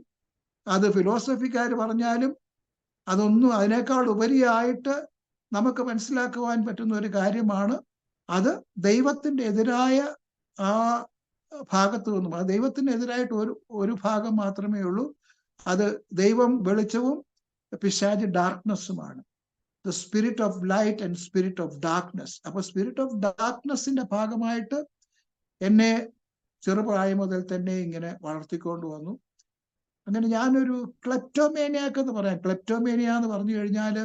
അത് ഫിലോസഫിക്കാർ പറഞ്ഞാലും അതൊന്നും അതിനേക്കാൾ ഉപരിയായിട്ട് നമുക്ക് മനസ്സിലാക്കുവാൻ പറ്റുന്ന ഒരു കാര്യമാണ്. അത് ദൈവത്തിന്റെ എതിരായ ആ ഭാഗത്ത് നിന്നും, അത് ദൈവത്തിനെതിരായിട്ട് ഒരു ഭാഗം മാത്രമേ ഉള്ളൂ. അത് ദൈവം വെളിച്ചവും പിശാച് ഡാർക്ക്നെസ്സുമാണ്. The spirit of light and spirit of darkness. അപ്പൊ സ്പിരിറ്റ് ഓഫ് ഡാർക്ക്നെസ്സിന്റെ ഭാഗമായിട്ട് എന്നെ ചെറുപ്രായം മുതൽ തന്നെ ഇങ്ങനെ വളർത്തിക്കൊണ്ട് വന്നു. അങ്ങനെ ഞാനൊരു ക്ലെപ്റ്റോമേനിയാക്ക് എന്ന് പറയാം. ക്ലെപ്റ്റോമേനിയ എന്ന് പറഞ്ഞു കഴിഞ്ഞാൽ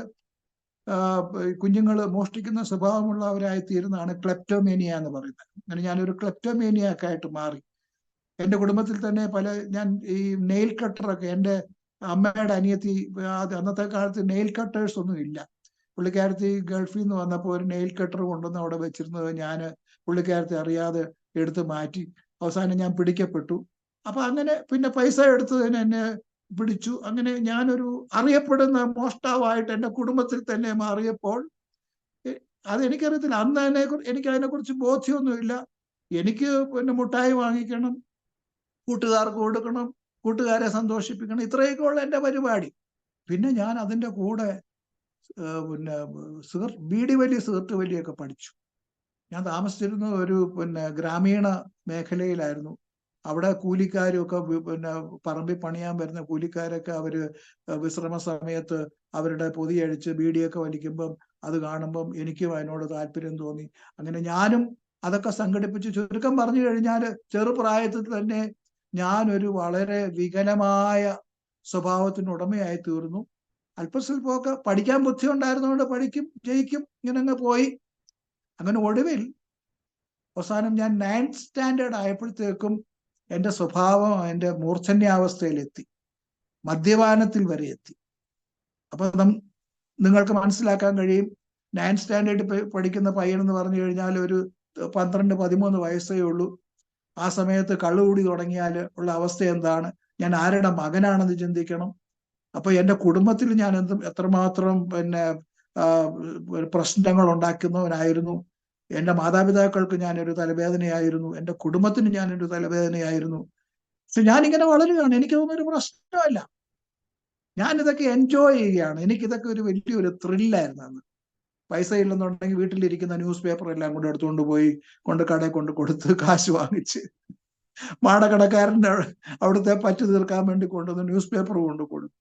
കുഞ്ഞുങ്ങൾ മോഷ്ടിക്കുന്ന സ്വഭാവമുള്ളവരായി തീരുന്നതാണ് ക്ലെപ്റ്റോമേനിയ എന്ന് പറയുന്നത്. അങ്ങനെ ഞാനൊരു ക്ലെപ്റ്റോമേനിയാക്കായിട്ട് മാറി. എൻ്റെ കുടുംബത്തിൽ തന്നെ ഞാൻ ഈ നെയിൽ കട്ടറൊക്കെ, എൻ്റെ അമ്മയുടെ അനിയത്തി, അന്നത്തെ കാലത്ത് നെയിൽ കട്ടേഴ്സ് ഒന്നും ഇല്ല. പുള്ളിക്കാരത്തി ഗൾഫിൽ നിന്ന് വന്നപ്പോൾ ഒരു നെയിൽ കട്ടർ കൊണ്ടുവന്ന് അവിടെ വെച്ചിരുന്നത് ഞാൻ പുള്ളിക്കാരത്തി അറിയാതെ എടുത്ത് മാറ്റി. അവസാനം ഞാൻ പിടിക്കപ്പെട്ടു. അപ്പൊ അങ്ങനെ പിന്നെ പൈസ എടുത്തതിന് എന്നെ പിടിച്ചു. അങ്ങനെ ഞാനൊരു അറിയപ്പെടുന്ന മോഷ്ടാവായിട്ട് എൻ്റെ കുടുംബത്തിൽ തന്നെ മാറിയപ്പോൾ അതെനിക്കറിയത്തില്ല. അന്ന് എനിക്ക് അതിനെക്കുറിച്ച് ബോധ്യമൊന്നുമില്ല. എനിക്ക് മുട്ടായി വാങ്ങിക്കണം, കൂട്ടുകാർക്ക് കൊടുക്കണം, കൂട്ടുകാരെ സന്തോഷിപ്പിക്കണം, ഇത്രയൊക്കെ ഉള്ള എൻ്റെ പരിപാടി. പിന്നെ ഞാൻ അതിൻ്റെ കൂടെ ബീഡി വലി, സിഗരറ്റ് വലിയൊക്കെ പഠിച്ചു. ഞാൻ താമസിച്ചിരുന്ന ഒരു ഗ്രാമീണ മേഖലയിലായിരുന്നു. അവിടെ കൂലിക്കാരും ഒക്കെ പറമ്പിൽ പണിയാൻ വരുന്ന കൂലിക്കാരൊക്കെ അവര് വിശ്രമ സമയത്ത് അവരുടെ പൊതിയഴിച്ച് ബീഡിയൊക്കെ വലിക്കുമ്പം അത് കാണുമ്പം എനിക്കും അതിനോട് താല്പര്യം തോന്നി. അങ്ങനെ ഞാനും അതൊക്കെ സംഘടിപ്പിച്ച്, ചുരുക്കം പറഞ്ഞു കഴിഞ്ഞാൽ ചെറുപ്രായത്തിൽ തന്നെ ഞാനൊരു വളരെ വികലമായ സ്വഭാവത്തിന് ഉടമയായി തീർന്നു. അല്പസ്വല്പമൊക്കെ പഠിക്കാൻ ബുദ്ധി ഉണ്ടായിരുന്നതുകൊണ്ട് പഠിക്കും, ജയിക്കും, ഇങ്ങനെ അങ്ങ് പോയി. അങ്ങനെ ഒടുവിൽ അവസാനം ഞാൻ 9th സ്റ്റാൻഡേർഡ് ആയപ്പോഴത്തേക്കും എൻ്റെ സ്വഭാവം എൻ്റെ മൂർധന്യാവസ്ഥയിലെത്തി, മദ്യപാനത്തിൽ വരെ എത്തി. അപ്പൊ നിങ്ങൾക്ക് മനസ്സിലാക്കാൻ കഴിയും, 9th സ്റ്റാൻഡേർഡ് പഠിക്കുന്ന പയ്യനെന്ന് പറഞ്ഞു കഴിഞ്ഞാൽ ഒരു 12-13 വയസ്സേ ഉള്ളൂ. ആ സമയത്ത് കള്ളുകൂടി തുടങ്ങിയാൽ ഉള്ള അവസ്ഥ എന്താണ്? ഞാൻ ആരുടെ മകനാണെന്ന് ചിന്തിക്കണം. അപ്പൊ എൻ്റെ കുടുംബത്തിൽ ഞാൻ എത്രമാത്രം പ്രശ്നങ്ങൾ ഉണ്ടാക്കുന്നവനായിരുന്നു. എൻ്റെ മാതാപിതാക്കൾക്ക് ഞാനൊരു തലവേദനയായിരുന്നു. എൻ്റെ കുടുംബത്തിന് ഞാനൊരു തലവേദനയായിരുന്നു. പക്ഷെ ഞാനിങ്ങനെ വളരുകയാണ്. എനിക്കൊന്നും ഒരു പ്രശ്നമല്ല. ഞാനിതൊക്കെ എൻജോയ് ചെയ്യുകയാണ്. എനിക്കിതൊക്കെ ഒരു വലിയൊരു ത്രില്ലായിരുന്നു അന്ന്. പൈസ ഇല്ലെന്നുണ്ടെങ്കിൽ വീട്ടിലിരിക്കുന്ന ന്യൂസ് പേപ്പർ എല്ലാം കൊണ്ട് എടുത്തുകൊണ്ട് പോയി കടയിൽ കൊണ്ട് കൊടുത്ത് കാശ് വാങ്ങിച്ച് മാടക്കടക്കാരൻ്റെ അവിടുത്തെ പറ്റു തീർക്കാൻ വേണ്ടി കൊണ്ടുവന്ന് ന്യൂസ് പേപ്പർ കൊണ്ട് കൊടുത്തു.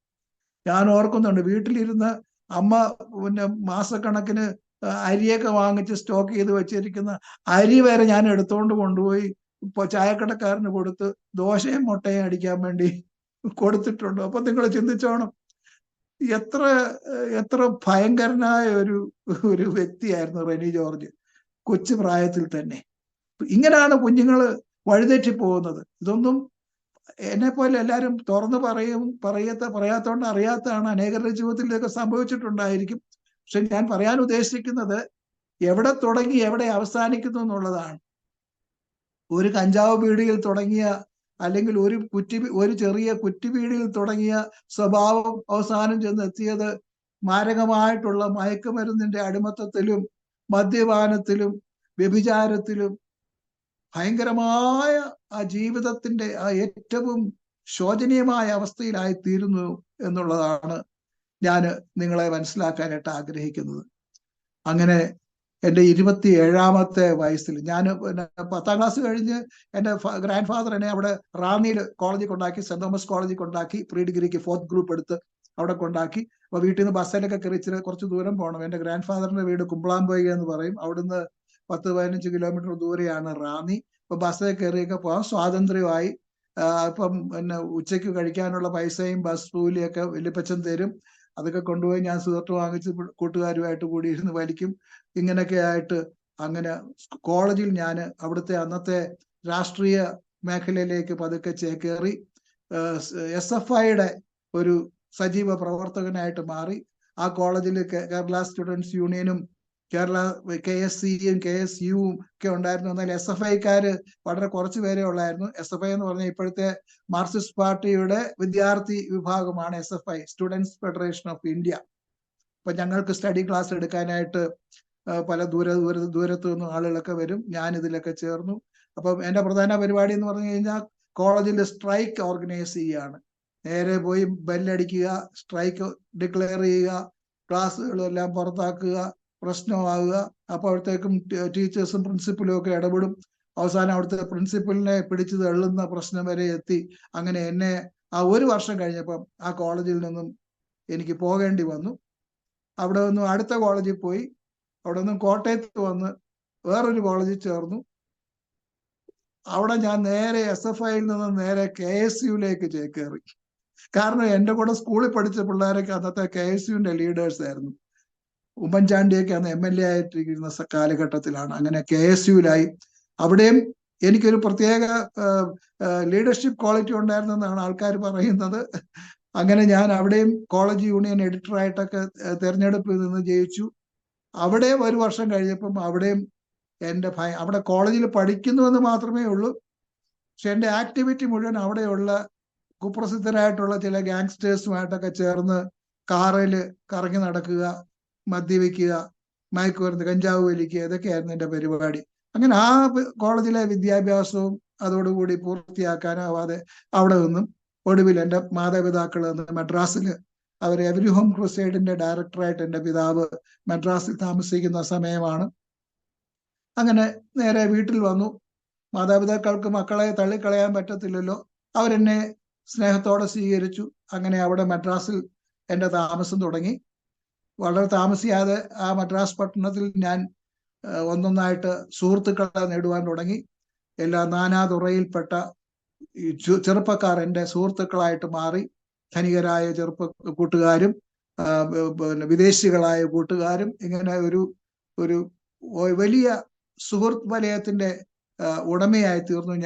ഞാൻ ഓർക്കുന്നുണ്ട്, വീട്ടിലിരുന്ന് അമ്മ മാസക്കണക്കിന് അരിയൊക്കെ വാങ്ങിച്ച് സ്റ്റോക്ക് ചെയ്ത് വെച്ചിരിക്കുന്ന അരി വരെ ഞാൻ എടുത്തുകൊണ്ട് കൊണ്ടുപോയി ഇപ്പൊ ചായക്കടക്കാരന് കൊടുത്ത് ദോശയും മുട്ടയും അടിക്കാൻ വേണ്ടി കൊടുത്തിട്ടുണ്ട്. അപ്പൊ നിങ്ങൾ ചിന്തിച്ചോണം, എത്ര എത്ര ഭയങ്കരനായ ഒരു വ്യക്തിയായിരുന്നു റെനി ജോർജ് കൊച്ചു പ്രായത്തിൽ തന്നെ. ഇങ്ങനെയാണ് കുഞ്ഞുങ്ങൾ വഴിതെറ്റി പോകുന്നത്. ഇതൊന്നും എന്നെ പോലെ എല്ലാവരും തുറന്ന് പറയാത്തോണ്ട് അറിയാത്തതാണ്. അനേകരുടെ ജീവിതത്തിൽ ഇതൊക്കെ സംഭവിച്ചിട്ടുണ്ടായിരിക്കും. പക്ഷെ ഞാൻ പറയാൻ ഉദ്ദേശിക്കുന്നത് എവിടെ തുടങ്ങി എവിടെ അവസാനിക്കുന്നു എന്നുള്ളതാണ്. ഒരു കഞ്ചാവ് ബീഡിയിൽ തുടങ്ങിയ, അല്ലെങ്കിൽ ഒരു ചെറിയ കുറ്റിബീഡിയിൽ തുടങ്ങിയ സ്വഭാവം അവസാനം ചെന്നെത്തിയത് മാരകമായിട്ടുള്ള മയക്കുമരുന്നിന്റെ അടിമത്തത്തിലും മദ്യപാനത്തിലും വ്യഭിചാരത്തിലും ഭയങ്കരമായ ആ ജീവിതത്തിന്റെ ആ ഏറ്റവും ശോചനീയമായ അവസ്ഥയിലായി തീരുന്നു എന്നുള്ളതാണ് ഞാൻ നിങ്ങളെ മനസ്സിലാക്കാനായിട്ട് ആഗ്രഹിക്കുന്നത്. അങ്ങനെ എൻ്റെ 27ാമത്തെ വയസ്സിൽ ഞാൻ 10ാം ക്ലാസ് കഴിഞ്ഞ് എൻ്റെ ഗ്രാൻഡ് ഫാദർ എന്നെ അവിടെ റാന്നിയിൽ കോളേജിൽ കൊണ്ടാക്കി, സെന്റ് തോമസ് കോളേജിൽ കൊണ്ടാക്കി. പ്രീ ഡിഗ്രിക്ക് 4th ഗ്രൂപ്പ് എടുത്ത് അവിടെ കൊണ്ടാക്കി. അപ്പൊ വീട്ടിൽ നിന്ന് ബസ്സിലൊക്കെ കയറി കുറച്ച് ദൂരം പോകണം. എൻ്റെ ഗ്രാൻഡ് ഫാദറിന്റെ വീട് കുമ്പളാമ്പൊയ്ക എന്ന് പറയും. അവിടുന്ന് 10-15 കിലോമീറ്റർ ദൂരെയാണ് റാന്നി. ഇപ്പൊ ബസ്സിൽ കയറിയൊക്കെ പോകാം, സ്വാതന്ത്ര്യമായി. ഇപ്പം ഉച്ചയ്ക്ക് കഴിക്കാനുള്ള പൈസയും ബസ് കൂലിയൊക്കെ വല്യപ്പച്ചൻ തരും. അതൊക്കെ കൊണ്ടുപോയി ഞാൻ സിഗരറ്റ് വാങ്ങിച്ച് കൂട്ടുകാരുമായിട്ട് കൂടി ഇരുന്ന് വലിക്കും. ഇങ്ങനെയൊക്കെ ആയിട്ട് അങ്ങനെ കോളേജിൽ ഞാൻ അവിടുത്തെ അന്നത്തെ രാഷ്ട്രീയ മേഖലയിലേക്ക് പതുക്കെ ചേക്കേറി. SFIയുടെ ഒരു സജീവ പ്രവർത്തകനായിട്ട് മാറി. ആ കോളേജിൽ കേരള സ്റ്റുഡൻസ് യൂണിയനും കേരള KSCയും KSUവും ഒക്കെ ഉണ്ടായിരുന്നു. എന്നാൽ SFIക്കാര് വളരെ കുറച്ച് പേരെ ഉള്ളായിരുന്നു. SFI എന്ന് പറഞ്ഞാൽ ഇപ്പോഴത്തെ മാർക്സിസ്റ്റ് പാർട്ടിയുടെ വിദ്യാർത്ഥി വിഭാഗമാണ് SFI, students federation of India. അപ്പൊ ഞങ്ങൾക്ക് സ്റ്റഡി ക്ലാസ് എടുക്കാനായിട്ട് പല ദൂരത്തു നിന്നും ആളുകളൊക്കെ വരും. ഞാൻ ഇതിലൊക്കെ ചേർന്നു. അപ്പം എൻ്റെ പ്രധാന പരിപാടി എന്ന് പറഞ്ഞു കഴിഞ്ഞാൽ കോളേജിൽ സ്ട്രൈക്ക് ഓർഗനൈസ് ചെയ്യുകയാണ്. നേരെ പോയി ബെല്ലടിക്കുക, സ്ട്രൈക്ക് ഡിക്ലെയർ ചെയ്യുക, ക്ലാസ്സുകളെല്ലാം പുറത്താക്കുക, പ്രശ്നമാകുക. അപ്പോഴത്തേക്കും ടീച്ചേഴ്സും പ്രിൻസിപ്പലും ഒക്കെ ഇടപെടും. അവസാനം അവിടുത്തെ പ്രിൻസിപ്പലിനെ പിടിച്ചു തള്ളുന്ന പ്രശ്നം വരെ എത്തി. അങ്ങനെ എന്നെ ആ 1 വർഷം കഴിഞ്ഞപ്പം ആ കോളേജിൽ നിന്നും എനിക്ക് പോകേണ്ടി വന്നു. അവിടെ നിന്നും അടുത്ത കോളേജിൽ പോയി. അവിടെ നിന്നും കോട്ടയത്ത് വന്ന് വേറൊരു കോളേജിൽ ചേർന്നു. അവിടെ ഞാൻ നേരെ SFIയിൽ നിന്ന് നേരെ KSUവിലേക്ക് ചേക്കേറി. കാരണം എൻ്റെ കൂടെ സ്കൂളിൽ പഠിച്ച പിള്ളേരൊക്കെ അന്നത്തെ KSUവിന്റെ ലീഡേഴ്സ് ആയിരുന്നു. ഉമ്മൻചാണ്ടിയൊക്കെ അന്ന് MLA ആയിട്ടിരിക്കുന്ന കാലഘട്ടത്തിലാണ്. അങ്ങനെ KSUവിലായി. അവിടെയും എനിക്കൊരു പ്രത്യേക ലീഡർഷിപ്പ് ക്വാളിറ്റി ഉണ്ടായിരുന്നെന്നാണ് ആൾക്കാർ പറയുന്നത്. അങ്ങനെ ഞാൻ അവിടെയും കോളേജ് യൂണിയൻ എഡിറ്ററായിട്ടൊക്കെ തെരഞ്ഞെടുപ്പിൽ നിന്ന് ജയിച്ചു. അവിടെയും 1 വർഷം കഴിഞ്ഞപ്പം അവിടെയും അവിടെ കോളേജിൽ പഠിക്കുന്നുവെന്ന് മാത്രമേ ഉള്ളൂ. പക്ഷെ എൻ്റെ ആക്ടിവിറ്റി മുഴുവൻ അവിടെയുള്ള കുപ്രസിദ്ധരായിട്ടുള്ള ചില ഗാങ്സ്റ്റേഴ്സുമായിട്ടൊക്കെ ചേർന്ന് കാറിൽ കറങ്ങി നടക്കുക, മദ്യപിക്കുക, മയക്കുമരുന്ന്, കഞ്ചാവ് വലിക്കുക, ഇതൊക്കെയായിരുന്നു എൻ്റെ പരിപാടി. അങ്ങനെ ആ കോളേജിലെ വിദ്യാഭ്യാസവും അതോടുകൂടി പൂർത്തിയാക്കാനാവാതെ അവിടെ നിന്നും ഒടുവിൽ എൻ്റെ മാതാപിതാക്കൾ മദ്രാസിൽ, അവർ എവരി ഹോം ക്രൂസൈഡിന്റെ ഡയറക്ടറായിട്ട് എൻ്റെ പിതാവ് മദ്രാസിൽ താമസിക്കുന്ന സമയമാണ്. അങ്ങനെ നേരെ വീട്ടിൽ വന്നു. മാതാപിതാക്കൾക്ക് മക്കളെ തള്ളിക്കളയാൻ പറ്റത്തില്ലല്ലോ. അവരെന്നെ സ്നേഹത്തോടെ സ്വീകരിച്ചു. അങ്ങനെ അവിടെ മദ്രാസിൽ എൻ്റെ താമസം തുടങ്ങി. വളരെ താമസിയാതെ ആ മദ്രാസ് പട്ടണത്തിൽ ഞാൻ ഒന്നൊന്നായിട്ട് സുഹൃത്തുക്കളെ നേടുവാൻ തുടങ്ങി. എല്ലാ നാനാതുറയിൽപ്പെട്ട ചെറുപ്പക്കാർ എൻ്റെ സുഹൃത്തുക്കളായിട്ട് മാറി. ധനികരായ കൂട്ടുകാരും വിദേശികളായ കൂട്ടുകാരും, ഇങ്ങനെ ഒരു വലിയ സുഹൃത്ത് വലയത്തിന്റെ ഉടമയായി തീർന്നു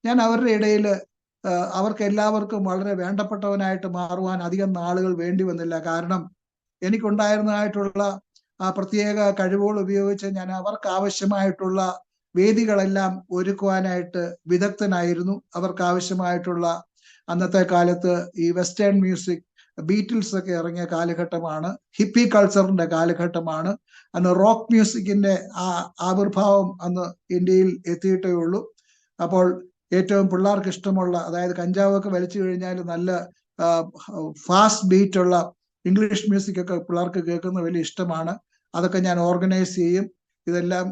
ഞാൻ അവരുടെ ഇടയിൽ അവർക്ക് എല്ലാവർക്കും വളരെ വേണ്ടപ്പെട്ടവനായിട്ട് മാറുവാൻ അധികം നാളുകൾ വേണ്ടി വന്നില്ല. കാരണം എനിക്കുണ്ടായിരുന്നതായിട്ടുള്ള ആ പ്രത്യേക കഴിവുകൾ ഉപയോഗിച്ച് ഞാൻ അവർക്ക് ആവശ്യമായിട്ടുള്ള വേദികളെല്ലാം ഒരുക്കുവാനായിട്ട് വിദഗ്ധനായിരുന്നു. അവർക്ക് ആവശ്യമായിട്ടുള്ള, അന്നത്തെ കാലത്ത് ഈ വെസ്റ്റേൺ മ്യൂസിക്, ബീറ്റിൽസ് ഒക്കെ ഇറങ്ങിയ കാലഘട്ടമാണ്, ഹിപ്പി കൾച്ചറിന്റെ കാലഘട്ടമാണ്. അന്ന് റോക്ക് മ്യൂസിക്കിന്റെ ആവിർഭാവം അന്ന് ഇന്ത്യയിൽ എത്തിയിട്ടേ ഉള്ളൂ. അപ്പോൾ ഏറ്റവും പിള്ളേർക്ക് ഇഷ്ടമുള്ള, അതായത് കഞ്ചാവൊക്കെ വലിച്ചു കഴിഞ്ഞാൽ നല്ല ഫാസ്റ്റ് ബീറ്റ് ഉള്ള ഇംഗ്ലീഷ് മ്യൂസിക് ഒക്കെ പിള്ളേർക്ക് കേൾക്കുന്നത് വലിയ ഇഷ്ടമാണ്. അതൊക്കെ ഞാൻ ഓർഗനൈസ് ചെയ്യും. ഇതെല്ലാം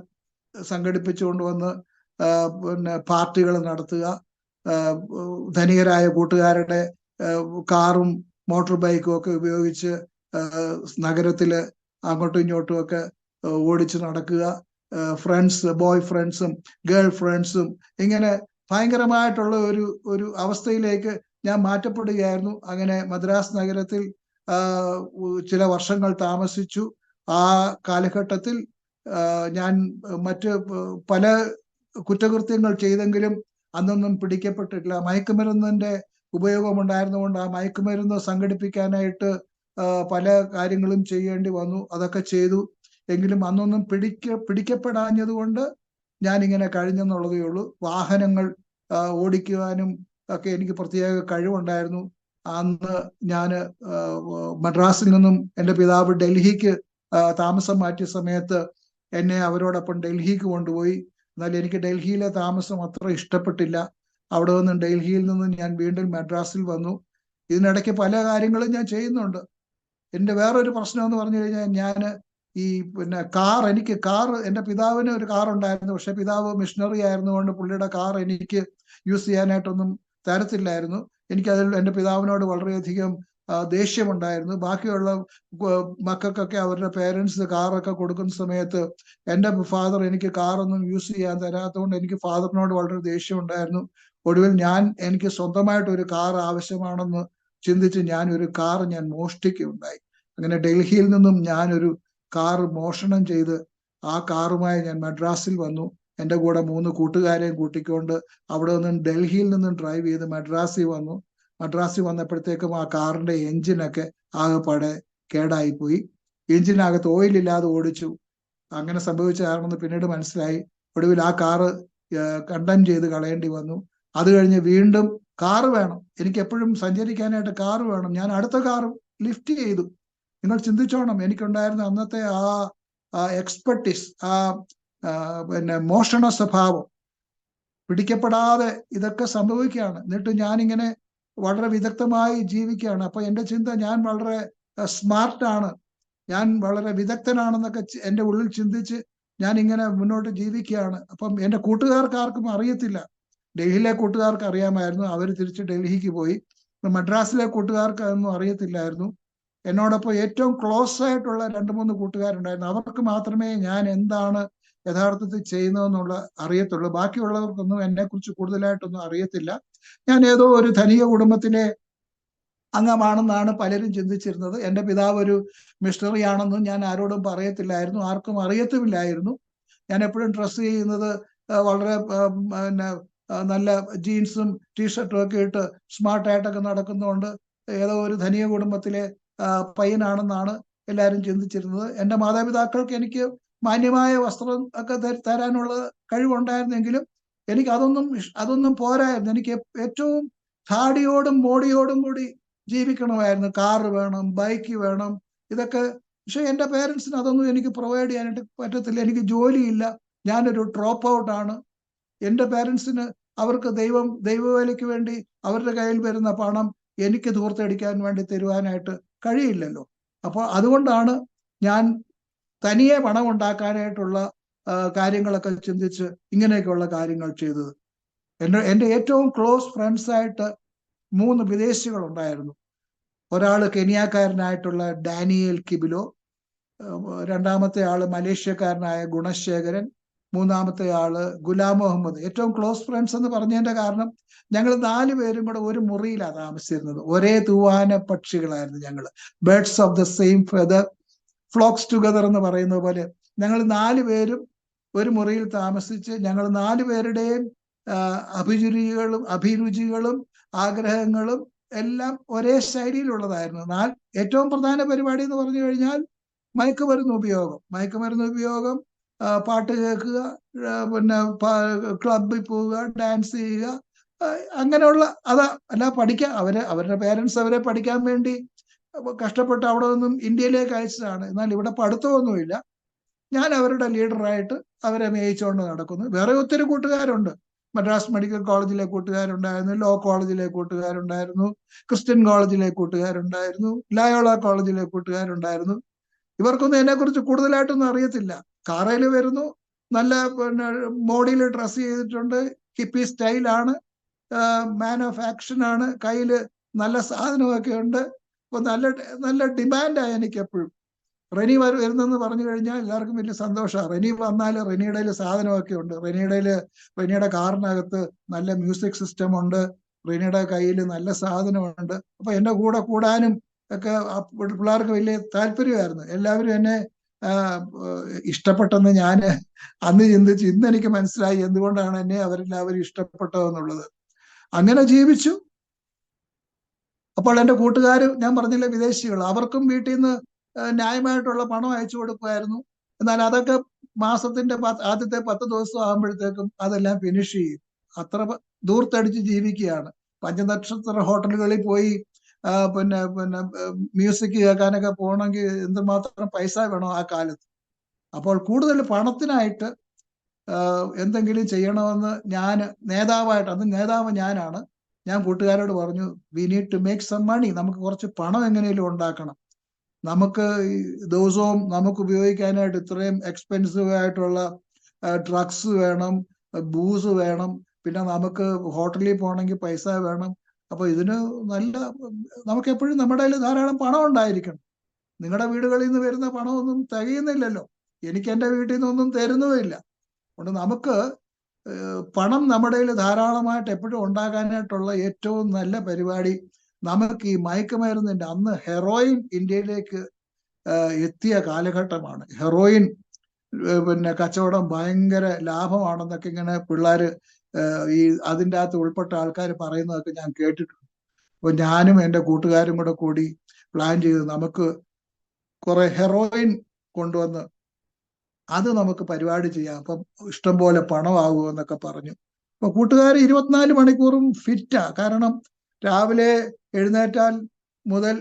സംഘടിപ്പിച്ചുകൊണ്ട് വന്ന് പിന്നെ പാർട്ടികൾ നടത്തുക, ധനികരായ കൂട്ടുകാരുടെ കാറും മോട്ടോർ ബൈക്കും ഒക്കെ ഉപയോഗിച്ച് നഗരത്തില് അങ്ങോട്ടും ഇങ്ങോട്ടും ഒക്കെ ഓടിച്ചു നടക്കുക, ബോയ് ഫ്രണ്ട്സും ഗേൾ ഫ്രണ്ട്സും, ഇങ്ങനെ ഭയങ്കരമായിട്ടുള്ള ഒരു അവസ്ഥയിലേക്ക് ഞാൻ മാറ്റപ്പെടുകയായിരുന്നു. അങ്ങനെ മദ്രാസ് നഗരത്തിൽ ചില വർഷങ്ങൾ താമസിച്ചു. ആ കാലഘട്ടത്തിൽ ഞാൻ മറ്റ് പല കുറ്റകൃത്യങ്ങൾ ചെയ്തെങ്കിലും അന്നൊന്നും പിടിക്കപ്പെട്ടിട്ടില്ല. മയക്കുമരുന്നിന്റെ ഉപയോഗം ഉണ്ടായിരുന്നുകൊണ്ട് ആ മയക്കുമരുന്ന് സംഘടിപ്പിക്കാനായിട്ട് പല കാര്യങ്ങളും ചെയ്യേണ്ടി വന്നു. അതൊക്കെ ചെയ്തു. എങ്കിലും അന്നൊന്നും പിടിക്കപ്പെടാഞ്ഞത് കൊണ്ട് ഞാനിങ്ങനെ കഴിഞ്ഞെന്നുള്ളതേ ഉള്ളൂ. വാഹനങ്ങൾ ഓടിക്കുവാനും ഒക്കെ എനിക്ക് പ്രത്യേക കഴിവുണ്ടായിരുന്നു. അന്ന് ഞാൻ മദ്രാസിൽ നിന്നും എൻ്റെ പിതാവ് ഡൽഹിക്ക് താമസം മാറ്റിയ സമയത്ത് എന്നെ അവരോടൊപ്പം ഡൽഹിക്ക് കൊണ്ടുപോയി. എന്നാൽ എനിക്ക് ഡൽഹിയിലെ താമസം അത്ര ഇഷ്ടപ്പെട്ടില്ല. അവിടെ നിന്നും ഡൽഹിയിൽ നിന്നും ഞാൻ വീണ്ടും മദ്രാസിൽ വന്നു. ഇതിനിടയ്ക്ക് പല കാര്യങ്ങളും ഞാൻ ചെയ്യുന്നുണ്ട്. എൻ്റെ വേറൊരു പ്രശ്നം എന്ന് പറഞ്ഞു കഴിഞ്ഞാൽ, ഞാൻ ഈ എനിക്ക് എൻ്റെ പിതാവിന് ഒരു കാർ ഉണ്ടായിരുന്നു. പക്ഷെ പിതാവ് മിഷണറി ആയിരുന്നുകൊണ്ട് പുള്ളിയുടെ കാർ എനിക്ക് യൂസ് ചെയ്യാനായിട്ടൊന്നും തരത്തില്ലായിരുന്നു. എനിക്കതിൽ എൻ്റെ പിതാവിനോട് വളരെയധികം ദേഷ്യമുണ്ടായിരുന്നു. ബാക്കിയുള്ള മക്കൾക്കൊക്കെ അവരുടെ പേരൻസ് കാറൊക്കെ കൊടുക്കുന്ന സമയത്ത് എൻ്റെ ഫാദർ എനിക്ക് കാറൊന്നും യൂസ് ചെയ്യാൻ തരാത്തതുകൊണ്ട് എനിക്ക് ഫാദറിനോട് വളരെ ദേഷ്യമുണ്ടായിരുന്നു. ഒടുവിൽ എനിക്ക് സ്വന്തമായിട്ട് ഒരു കാർ ആവശ്യമാണെന്ന് ചിന്തിച്ച് ഒരു കാർ മോഷ്ടിക്കുകയുണ്ടായി. അങ്ങനെ ഡൽഹിയിൽ നിന്നും ഞാനൊരു കാർ മോഷണം ചെയ്ത് ആ കാറുമായി ഞാൻ മദ്രാസിൽ വന്നു. എൻ്റെ കൂടെ 3 കൂട്ടുകാരെയും കൂട്ടിക്കൊണ്ട് അവിടെ നിന്നും ഡൽഹിയിൽ നിന്നും ഡ്രൈവ് ചെയ്ത് മദ്രാസിൽ വന്നു. മദ്രാസിൽ വന്നപ്പോഴത്തേക്കും ആ കാറിന്റെ എഞ്ചിനൊക്കെ ആകെപ്പാടെ കേടായിപ്പോയി. എഞ്ചിനകത്ത് ഓയിൽ ഇല്ലാതെ ഓടിച്ചു. അങ്ങനെ സംഭവിച്ചതാണെന്ന് പിന്നീട് മനസ്സിലായി. ഒടുവിൽ ആ കാറ് കണ്ടം ചെയ്ത് കളയേണ്ടി വന്നു. അത് കഴിഞ്ഞ് വീണ്ടും കാറ് വേണം, എനിക്ക് എപ്പോഴും സഞ്ചരിക്കാനായിട്ട് കാറ് വേണം. ഞാൻ അടുത്ത കാറ് ലിഫ്റ്റ് ചെയ്തു. നിങ്ങൾ ചിന്തിച്ചോണം, എനിക്കുണ്ടായിരുന്ന അന്നത്തെ ആ എക്സ്പെർട്ടീസ്, മോഷണ സ്വഭാവം പിടിക്കപ്പെടാതെ ഇതൊക്കെ സംഭവിക്കുകയാണ്. എന്നിട്ട് ഞാനിങ്ങനെ വളരെ വിദഗ്ധമായി ജീവിക്കുകയാണ്. അപ്പൊ എൻ്റെ ചിന്ത, ഞാൻ വളരെ സ്മാർട്ടാണ്, ഞാൻ വളരെ വിദഗ്ധനാണെന്നൊക്കെ എൻ്റെ ഉള്ളിൽ ചിന്തിച്ച് ഞാൻ ഇങ്ങനെ മുന്നോട്ട് ജീവിക്കുകയാണ്. അപ്പം എൻ്റെ കൂട്ടുകാർക്ക് ആർക്കും അറിയത്തില്ല. ഡൽഹിയിലെ കൂട്ടുകാർക്ക് അറിയാമായിരുന്നു, അവർ തിരിച്ച് ഡൽഹിക്ക് പോയി. മദ്രാസിലെ കൂട്ടുകാർക്ക് അതൊന്നും അറിയത്തില്ലായിരുന്നു. എന്നോടൊപ്പം ഏറ്റവും ക്ലോസ് ആയിട്ടുള്ള 2-3 കൂട്ടുകാരുണ്ടായിരുന്നു. അവർക്ക് മാത്രമേ ഞാൻ എന്താണ് യഥാർത്ഥത്തിൽ ചെയ്യുന്നതെന്നുള്ള അറിയത്തുള്ളൂ. ബാക്കിയുള്ളവർക്കൊന്നും എന്നെക്കുറിച്ച് കൂടുതലായിട്ടൊന്നും അറിയത്തില്ല. ഞാൻ ഏതോ ഒരു ധനിക കുടുംബത്തിലെ അംഗമാണെന്നാണ് പലരും ചിന്തിച്ചിരുന്നത്. എൻ്റെ പിതാവ് ഒരു മിഷണറി ആണെന്നും ഞാൻ ആരോടും പറയത്തില്ലായിരുന്നു, ആർക്കും അറിയത്തുമില്ലായിരുന്നു. ഞാൻ എപ്പോഴും ഡ്രസ്സ് ചെയ്യുന്നത് വളരെ നല്ല ജീൻസും ടീഷർട്ടും ഒക്കെ ഇട്ട് സ്മാർട്ടായിട്ടൊക്കെ നടക്കുന്നതുകൊണ്ട് ഏതോ ഒരു ധനിക കുടുംബത്തിലെ പയ്യനാണെന്നാണ് എല്ലാവരും ചിന്തിച്ചിരുന്നത്. എൻ്റെ മാതാപിതാക്കൾക്ക് എനിക്ക് മാന്യമായ വസ്ത്രം ഒക്കെ തരാനുള്ള കഴിവുണ്ടായിരുന്നെങ്കിലും എനിക്ക് അതൊന്നും പോരായിരുന്നു. എനിക്ക് ഏറ്റവും ധാടിയോടും മോടിയോടും കൂടി ജീവിക്കണമായിരുന്നു. കാറ് വേണം, ബൈക്ക് വേണം, ഇതൊക്കെ. പക്ഷെ എൻ്റെ പേരൻസിന് അതൊന്നും എനിക്ക് പ്രൊവൈഡ് ചെയ്യാനായിട്ട് പറ്റത്തില്ല. എനിക്ക് ജോലിയില്ല, ഞാനൊരു ഡ്രോപ്പ് ഔട്ടാണ്. എൻ്റെ പേരൻസിന് അവർക്ക് ദൈവവേലയ്ക്ക് വേണ്ടി അവരുടെ കയ്യിൽ വരുന്ന പണം എനിക്ക് ധൂർത്തടിക്കാൻ വേണ്ടി തരുവാനായിട്ട് കഴിയില്ലല്ലോ. അപ്പോൾ അതുകൊണ്ടാണ് ഞാൻ തനിയെ പണം ഉണ്ടാക്കാനായിട്ടുള്ള കാര്യങ്ങളൊക്കെ ചിന്തിച്ച് ഇങ്ങനെയൊക്കെയുള്ള കാര്യങ്ങൾ ചെയ്തത്. എൻ്റെ ഏറ്റവും ക്ലോസ് ഫ്രണ്ട്സായിട്ട് 3 വിദേശികൾ ഉണ്ടായിരുന്നു. ഒരാൾ കെനിയാക്കാരനായിട്ടുള്ള ഡാനിയേൽ കിബിലോ, രണ്ടാമത്തെ ആള് മലേഷ്യക്കാരനായ ഗുണശേഖരൻ, മൂന്നാമത്തെ ആള് ഗുലാം മുഹമ്മദ്. ഏറ്റവും ക്ലോസ് ഫ്രണ്ട്സ് എന്ന് പറഞ്ഞതിന്റെ കാരണം, ഞങ്ങൾ 4 പേരും കൂടെ ഒരു മുറിയിലാണ് താമസിച്ചിരുന്നത്. ഒരേ തൂവാന പക്ഷികളായിരുന്നു ഞങ്ങൾ. Birds of the same feather flocks together എന്ന് പറയുന്നത് പോലെ ഞങ്ങൾ 4 പേരും ഒരു മുറിയിൽ താമസിച്ച് ഞങ്ങൾ 4 പേരുടെയും അഭിരുചികളും ആഗ്രഹങ്ങളും എല്ലാം ഒരേ ശൈലിയിലുള്ളതായിരുന്നു. ഏറ്റവും പ്രധാന പരിപാടി എന്ന് പറഞ്ഞു കഴിഞ്ഞാൽ മയക്കുമരുന്ന് ഉപയോഗം. പാട്ട് കേൾക്കുക, പിന്നെ ക്ലബിൽ പോവുക, ഡാൻസ് ചെയ്യുക, അങ്ങനെയുള്ള അതാ. അല്ല പഠിക്കാൻ അവരുടെ പേരൻസ് അവരെ പഠിക്കാൻ വേണ്ടി കഷ്ടപ്പെട്ട് അവിടെ നിന്നും ഇന്ത്യയിലേക്ക് അയച്ചതാണ്. എന്നാൽ ഇവിടെ പഠിത്തമൊന്നുമില്ല. ഞാൻ അവരുടെ ലീഡറായിട്ട് അവരെ മേയിച്ചുകൊണ്ട് നടക്കുന്നു. വേറെ ഒത്തിരി കൂട്ടുകാരുണ്ട്. മദ്രാസ് മെഡിക്കൽ കോളേജിലെ കൂട്ടുകാരുണ്ടായിരുന്നു, ലോ കോളേജിലെ കൂട്ടുകാരുണ്ടായിരുന്നു, ക്രിസ്ത്യൻ കോളേജിലെ കൂട്ടുകാരുണ്ടായിരുന്നു, ലയോള കോളേജിലെ കൂട്ടുകാരുണ്ടായിരുന്നു. ഇവർക്കൊന്നും എന്നെക്കുറിച്ച് കൂടുതലായിട്ടൊന്നും അറിയത്തില്ല. കാറയിൽ വരുന്നു, നല്ല പിന്നെ മോഡിയിൽ ഡ്രസ്സ് ചെയ്തിട്ടുണ്ട്, ഹിപ്പി സ്റ്റൈലാണ്, മാൻ ഓഫ് ആക്ഷൻ ആണ്, കയ്യിൽ നല്ല സാധനമൊക്കെ ഉണ്ട്. അപ്പൊ നല്ല നല്ല ഡിമാൻഡാണ് എനിക്ക് എപ്പോഴും. റെനി വരുന്നെന്ന് പറഞ്ഞു കഴിഞ്ഞാൽ എല്ലാവർക്കും വലിയ സന്തോഷമാണ്. റെനി വന്നാൽ റെനിയുടെ സാധനമൊക്കെ ഉണ്ട്. റെനിയുടെ കാറിനകത്ത് നല്ല മ്യൂസിക് സിസ്റ്റം ഉണ്ട്, റെനിയുടെ കയ്യിൽ നല്ല സാധനമുണ്ട്. അപ്പൊ എന്റെ കൂടെ കൂടാനും ഒക്കെ പിള്ളേർക്ക് വലിയ താല്പര്യമായിരുന്നു. എല്ലാവരും എന്നെ ഇഷ്ടപ്പെട്ടെന്ന് ഞാൻ അന്ന് ചിന്തിച്ച് ഇന്ന് എനിക്ക് മനസ്സിലായി എന്തുകൊണ്ടാണ് എന്നെ അവരെല്ലാവരും ഇഷ്ടപ്പെട്ടതെന്നുള്ളത്. അങ്ങനെ ജീവിച്ചു. അപ്പോൾ എൻ്റെ കൂട്ടുകാർ, ഞാൻ പറഞ്ഞില്ല വിദേശികൾ, അവർക്കും വീട്ടിൽ നിന്ന് ന്യായമായിട്ടുള്ള പണം അയച്ചു കൊടുക്കുമായിരുന്നു. എന്നാൽ അതൊക്കെ മാസത്തിന്റെ ആദ്യത്തെ 10 ദിവസം ആകുമ്പോഴത്തേക്കും അതെല്ലാം ഫിനിഷ് ചെയ്യും. അത്ര ദൂർത്തടിച്ച് ജീവിക്കുകയാണ്. പഞ്ചനക്ഷത്ര ഹോട്ടലുകളിൽ പോയി പിന്നെ മ്യൂസിക് കേൾക്കാനൊക്കെ പോകണമെങ്കിൽ എന്തുമാത്രം പൈസ വേണം ആ കാലത്ത്. അപ്പോൾ കൂടുതൽ പണത്തിനായിട്ട് എന്തെങ്കിലും ചെയ്യണമെന്ന് ഞാൻ നേതാവായിട്ട്, അന്ന് നേതാവ് ഞാനാണ്, ഞാൻ കൂട്ടുകാരോട് പറഞ്ഞു, we need to make some money. നമുക്ക് കുറച്ച് പണം എങ്ങനെയും ഉണ്ടാക്കണം. നമുക്ക് ദിവസവും നമുക്ക് ഉപയോഗിക്കാനായിട്ട് ഇത്രയും എക്സ്പെൻസീവ് ആയിട്ടുള്ള ഡ്രഗ്സ് വേണം, ബൂസ് വേണം, പിന്നെ നമുക്ക് ഹോട്ടലിൽ പോകണമെങ്കിൽ പൈസ വേണം. അപ്പൊ ഇതിന് നമുക്ക് എപ്പോഴും നമ്മുടെ കയ്യിൽ ധാരാളം പണം ഉണ്ടായിരിക്കണം. നിങ്ങളുടെ വീടുകളിൽ നിന്ന് വരുന്ന പണമൊന്നും തികയുന്നില്ലല്ലോ, എനിക്ക് എൻ്റെ വീട്ടിൽ നിന്നൊന്നും തരുന്നുമില്ല. അതുകൊണ്ട് നമുക്ക് പണം നമ്മുടെ കയ്യിൽ ധാരാളമായിട്ട് എപ്പോഴും ഉണ്ടാകാനായിട്ടുള്ള ഏറ്റവും നല്ല പരിപാടി നമുക്ക് ഈ മയക്കുമരുന്നിന്റെ, അന്ന് ഹെറോയിൻ ഇന്ത്യയിലേക്ക് എത്തിയ കാലഘട്ടമാണ്. ഹെറോയിൻ കച്ചവടം ഭയങ്കര ലാഭമാണെന്നൊക്കെ ഇങ്ങനെ പിള്ളേർ ഈ അതിൻ്റെ അകത്ത് ഉൾപ്പെട്ട ആൾക്കാർ പറയുന്നതൊക്കെ ഞാൻ കേട്ടിട്ടുണ്ട്. അപ്പൊ ഞാനും എൻ്റെ കൂട്ടുകാരും കൂടി പ്ലാൻ ചെയ്ത് നമുക്ക് കുറെ ഹെറോയിൻ കൊണ്ടുവന്ന് അത് നമുക്ക് പരിപാടി ചെയ്യാം, അപ്പം ഇഷ്ടംപോലെ പണമാകുമെന്നൊക്കെ പറഞ്ഞു. അപ്പൊ കൂട്ടുകാർ 24 മണിക്കൂറും ഫിറ്റാ. കാരണം രാവിലെ എഴുന്നേറ്റാൽ മുതൽ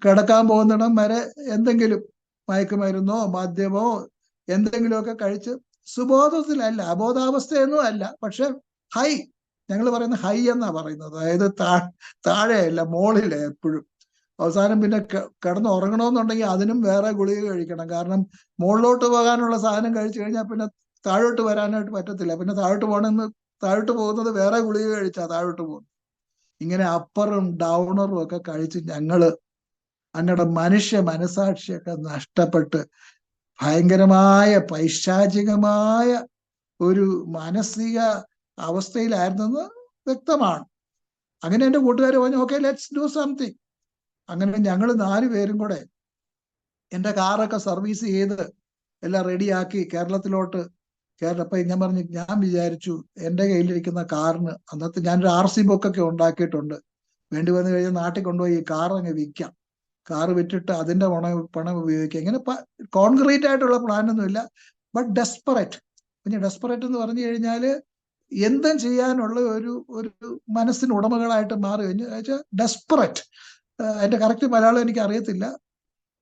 കിടക്കാൻ പോകുന്നിടം വരെ എന്തെങ്കിലും മയക്കുമരുന്നോ മദ്യമോ എന്തെങ്കിലുമൊക്കെ കഴിച്ച്, സുബോധത്തിലല്ല, അബോധാവസ്ഥയൊന്നും അല്ല, പക്ഷെ ഹൈ, ഞങ്ങൾ പറയുന്ന ഹൈ എന്നാ പറയുന്നത്. അതായത് താഴെയല്ല, മോളിലെ എപ്പോഴും. അവസാനം പിന്നെ കിടന്ന് ഉറങ്ങണമെന്നുണ്ടെങ്കിൽ അതിനും വേറെ ഗുളിക കഴിക്കണം. കാരണം മുകളിലോട്ട് പോകാനുള്ള സാധനം കഴിച്ചു കഴിഞ്ഞാൽ പിന്നെ താഴോട്ട് വരാനായിട്ട് പറ്റത്തില്ല. പിന്നെ താഴോട്ട് പോകുന്നത് വേറെ ഗുളിക കഴിച്ചാ താഴോട്ട് പോകുന്നത്. ഇങ്ങനെ അപ്പറും ഡൗണറും ഒക്കെ കഴിച്ച് ഞങ്ങള് അങ്ങടെ മനുഷ്യ മനസാക്ഷിയൊക്കെ നഷ്ടപ്പെട്ട് ഭയങ്കരമായ പൈശാചികമായ ഒരു മാനസിക അവസ്ഥയിലായിരുന്നെന്ന് വ്യക്തമാണ്. അങ്ങനെ എൻ്റെ കൂട്ടുകാർ പറഞ്ഞു, ഓക്കെ ലെറ്റ്സ് ഡു സംതിങ്. അങ്ങനെ ഞങ്ങൾ 4 പേരും കൂടെ എൻ്റെ കാറൊക്കെ സർവീസ് ചെയ്ത് എല്ലാം റെഡിയാക്കി കേരളത്തിലോട്ട് അപ്പൊ ഞാൻ വിചാരിച്ചു എൻ്റെ കയ്യിലിരിക്കുന്ന കാറിന്, അന്നത്തെ ഞാനൊരു RC ബുക്കൊക്കെ ഉണ്ടാക്കിയിട്ടുണ്ട്, വേണ്ടി വന്നു കഴിഞ്ഞാൽ നാട്ടിൽ കൊണ്ടുപോയി ഈ കാർ അങ്ങ് വിൽക്കാം, കാറ് വിറ്റിട്ട് അതിന്റെ പണം ഉപയോഗിക്കാം. ഇങ്ങനെ കോൺക്രീറ്റ് ആയിട്ടുള്ള പ്ലാനൊന്നുമില്ല, ബട്ട് ഡെസ്പറേറ്റ്. പിന്നെ ഡെസ്പറേറ്റ് എന്ന് പറഞ്ഞു കഴിഞ്ഞാൽ എന്തും ചെയ്യാനുള്ള ഒരു മനസ്സിന് ഉടമകളായിട്ട് മാറി കഴിഞ്ഞാൽ ഡെസ്പറേറ്റ്. അതിന്റെ കറക്റ്റ് മലയാളം എനിക്ക് അറിയത്തില്ല.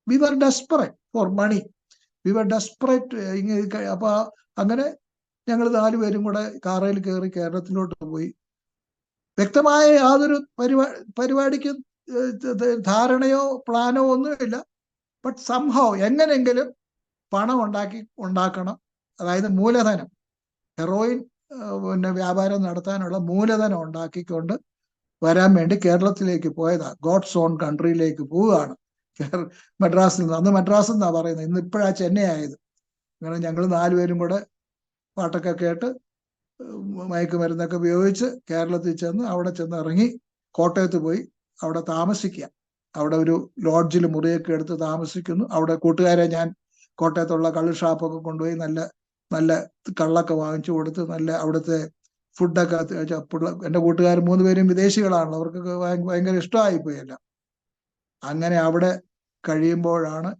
We were desperate for money, we were desperate. അപ്പൊ അങ്ങനെ ഞങ്ങൾ 4 പേരും കൂടെ കാറിൽ കയറി കേരളത്തിലോട്ട് പോയി. വ്യക്തമായ യാതൊരു പരിപാടിക്കും ധാരണയോ പ്ലാനോ ഒന്നുമില്ല. ബട്ട് സംഭവം എങ്ങനെയെങ്കിലും പണം ഉണ്ടാക്കണം. അതായത് മൂലധനം, ഹെറോയിൻ വ്യാപാരം നടത്താനുള്ള മൂലധനം ഉണ്ടാക്കിക്കൊണ്ട് വരാൻ വേണ്ടി കേരളത്തിലേക്ക് പോയതാ. ഗോഡ്സ് ഓൺ കൺട്രിയിലേക്ക് പോവുകയാണ് മദ്രാസിൽ നിന്ന്. അന്ന് മദ്രാസ് എന്നാ പറയുന്നത്, ഇന്ന് ഇപ്പോഴാ ചെന്നൈ ആയത്. അങ്ങനെ ഞങ്ങൾ 4 പേരും കൂടെ പാട്ടൊക്കെ കേട്ട് മയക്കുമരുന്നൊക്കെ ഉപയോഗിച്ച് കേരളത്തിൽ ചെന്ന് അവിടെ ചെന്ന് ഇറങ്ങി കോട്ടയത്ത് പോയി അവിടെ താമസിക്കുക. അവിടെ ഒരു ലോഡ്ജിൽ മുറിയൊക്കെ എടുത്ത് താമസിക്കുന്നു. അവിടെ കൂട്ടുകാരെ ഞാൻ കോട്ടയത്തുള്ള കള്ള് ഷാപ്പൊക്കെ കൊണ്ടുപോയി നല്ല നല്ല കള്ളൊക്കെ വാങ്ങിച്ചു കൊടുത്ത് നല്ല അവിടുത്തെ ഫുഡൊക്കെ എൻ്റെ കൂട്ടുകാർ 3 പേരും വിദേശികളാണല്ലോ, അവർക്കൊക്കെ ഭയങ്കര ഇഷ്ടമായി പോയി എല്ലാം. അങ്ങനെ അവിടെ കഴിയുമ്പോഴാണ്,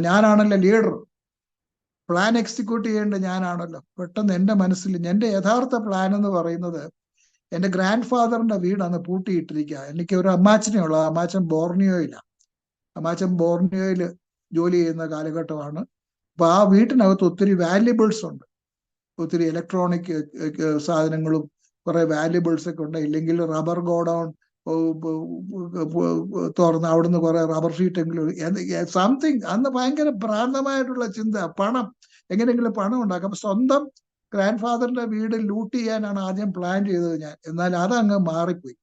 ഞാനാണല്ലോ ലീഡർ, പ്ലാൻ എക്സിക്യൂട്ട് ചെയ്യേണ്ടത് ഞാനാണല്ലോ. പെട്ടെന്ന് എൻ്റെ മനസ്സിൽ എൻ്റെ യഥാർത്ഥ പ്ലാൻ എന്ന് പറയുന്നത്, എൻ്റെ ഗ്രാൻഡ് ഫാദറിന്റെ വീട് അന്ന് പൂട്ടിയിട്ടിരിക്കുക. എനിക്ക് ഒരു അമ്മാച്ചനെ ഉള്ളത്. അമ്മാച്ചൻ ബോർണിയോയിലാണ്. അമ്മാച്ചൻ ബോർണിയോയിൽ ജോലി ചെയ്യുന്ന കാലഘട്ടമാണ്. അപ്പൊ ആ വീട്ടിനകത്ത് ഒത്തിരി വാല്യുബിൾസ് ഉണ്ട്. ഒത്തിരി ഇലക്ട്രോണിക് സാധനങ്ങളും കുറെ വാല്യുബിൾസ് ഒക്കെ ഉണ്ട്. ഇല്ലെങ്കിൽ റബ്ബർ ഗോഡൗൺ തുറന്ന് അവിടുന്ന് കുറെ റബ്ബർ ഷീറ്റെങ്കിലും സംതിങ്. അന്ന് ഭയങ്കര ഭ്രാന്തമായിട്ടുള്ള ചിന്ത, പണം എങ്ങനെയെങ്കിലും പണം ഉണ്ടാക്കാം. അപ്പൊ സ്വന്തം ഗ്രാൻഡ് ഫാദറിന്റെ വീട് ലൂട്ട് ചെയ്യാനാണ് ആദ്യം പ്ലാൻ ചെയ്തത് ഞാൻ. എന്നാൽ അതങ്ങ് മാറിപ്പോയി.